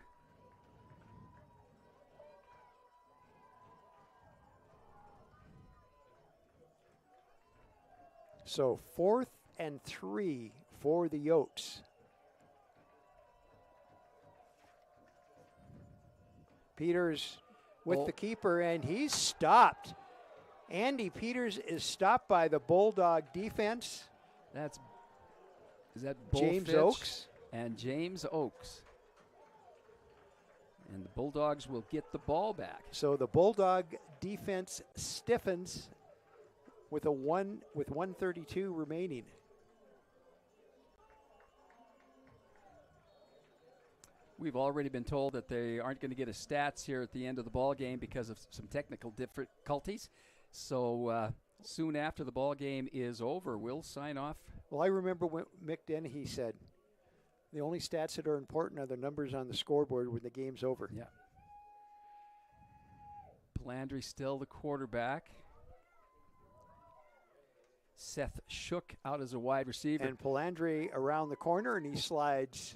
B: So 4th and 3 for the Yotes. Peters with the keeper, and he's stopped. Andy Peters is stopped by the Bulldog defense.
A: Is that
B: James
A: Bullfitch
B: Oakes?
A: And James Oakes. And the Bulldogs will get the ball back.
B: So the Bulldog defense stiffens with 1:32 remaining.
A: We've already been told that they aren't going to get a stats here at the end of the ball game because of some technical difficulties. So soon after the ball game is over, we'll sign off.
B: Well, I remember when Mick Dennehy said, the only stats that are important are the numbers on the scoreboard when the game's over.
A: Yeah. Palandri still the quarterback. Seth Shook out as a wide receiver.
B: And Palandri around the corner, and he slides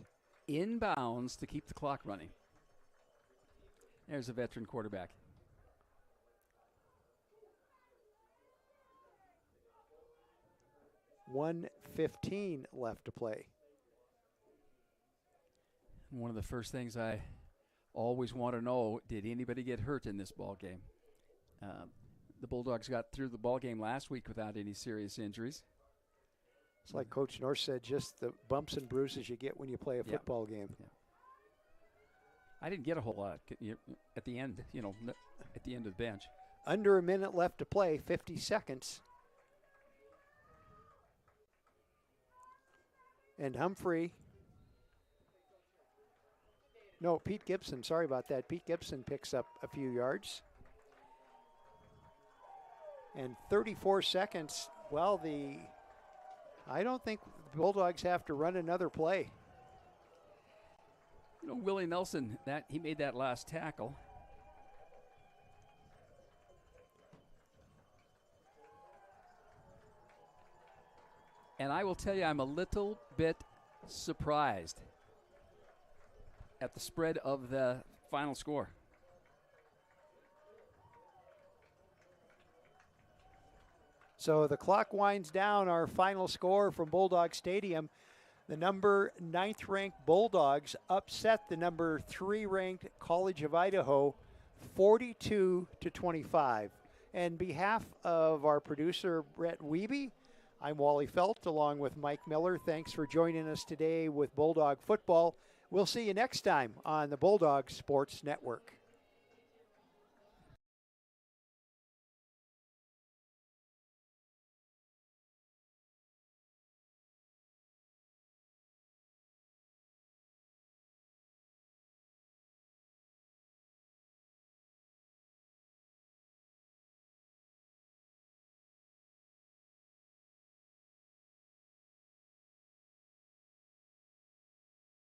A: inbounds to keep the clock running. There's a veteran quarterback.
B: $1:15 left to play.
A: One of the first things I always want to know, did anybody get hurt in this ball game? The Bulldogs got through the ball game last week without any serious injuries.
B: It's like Coach North said, just the bumps and bruises you get when you play a football game.
A: Yeah. I didn't get a whole lot at the end, at the end of the bench.
B: Under a minute left to play, 50 seconds. And Humphrey. No, Pete Gibson. Sorry about that. Pete Gibson picks up a few yards. And 34 seconds. Well, I don't think the Bulldogs have to run another play.
A: Willie Nelson, he made that last tackle. And I will tell you, I'm a little bit surprised at the spread of the final score.
B: So the clock winds down. Our final score from Bulldog Stadium. The number 9th ranked Bulldogs upset the number 3 ranked College of Idaho 42-25. And behalf of our producer, Brett Wiebe, I'm Wally Felt along with Mike Miller. Thanks for joining us today with Bulldog Football. We'll see you next time on the Bulldog Sports Network.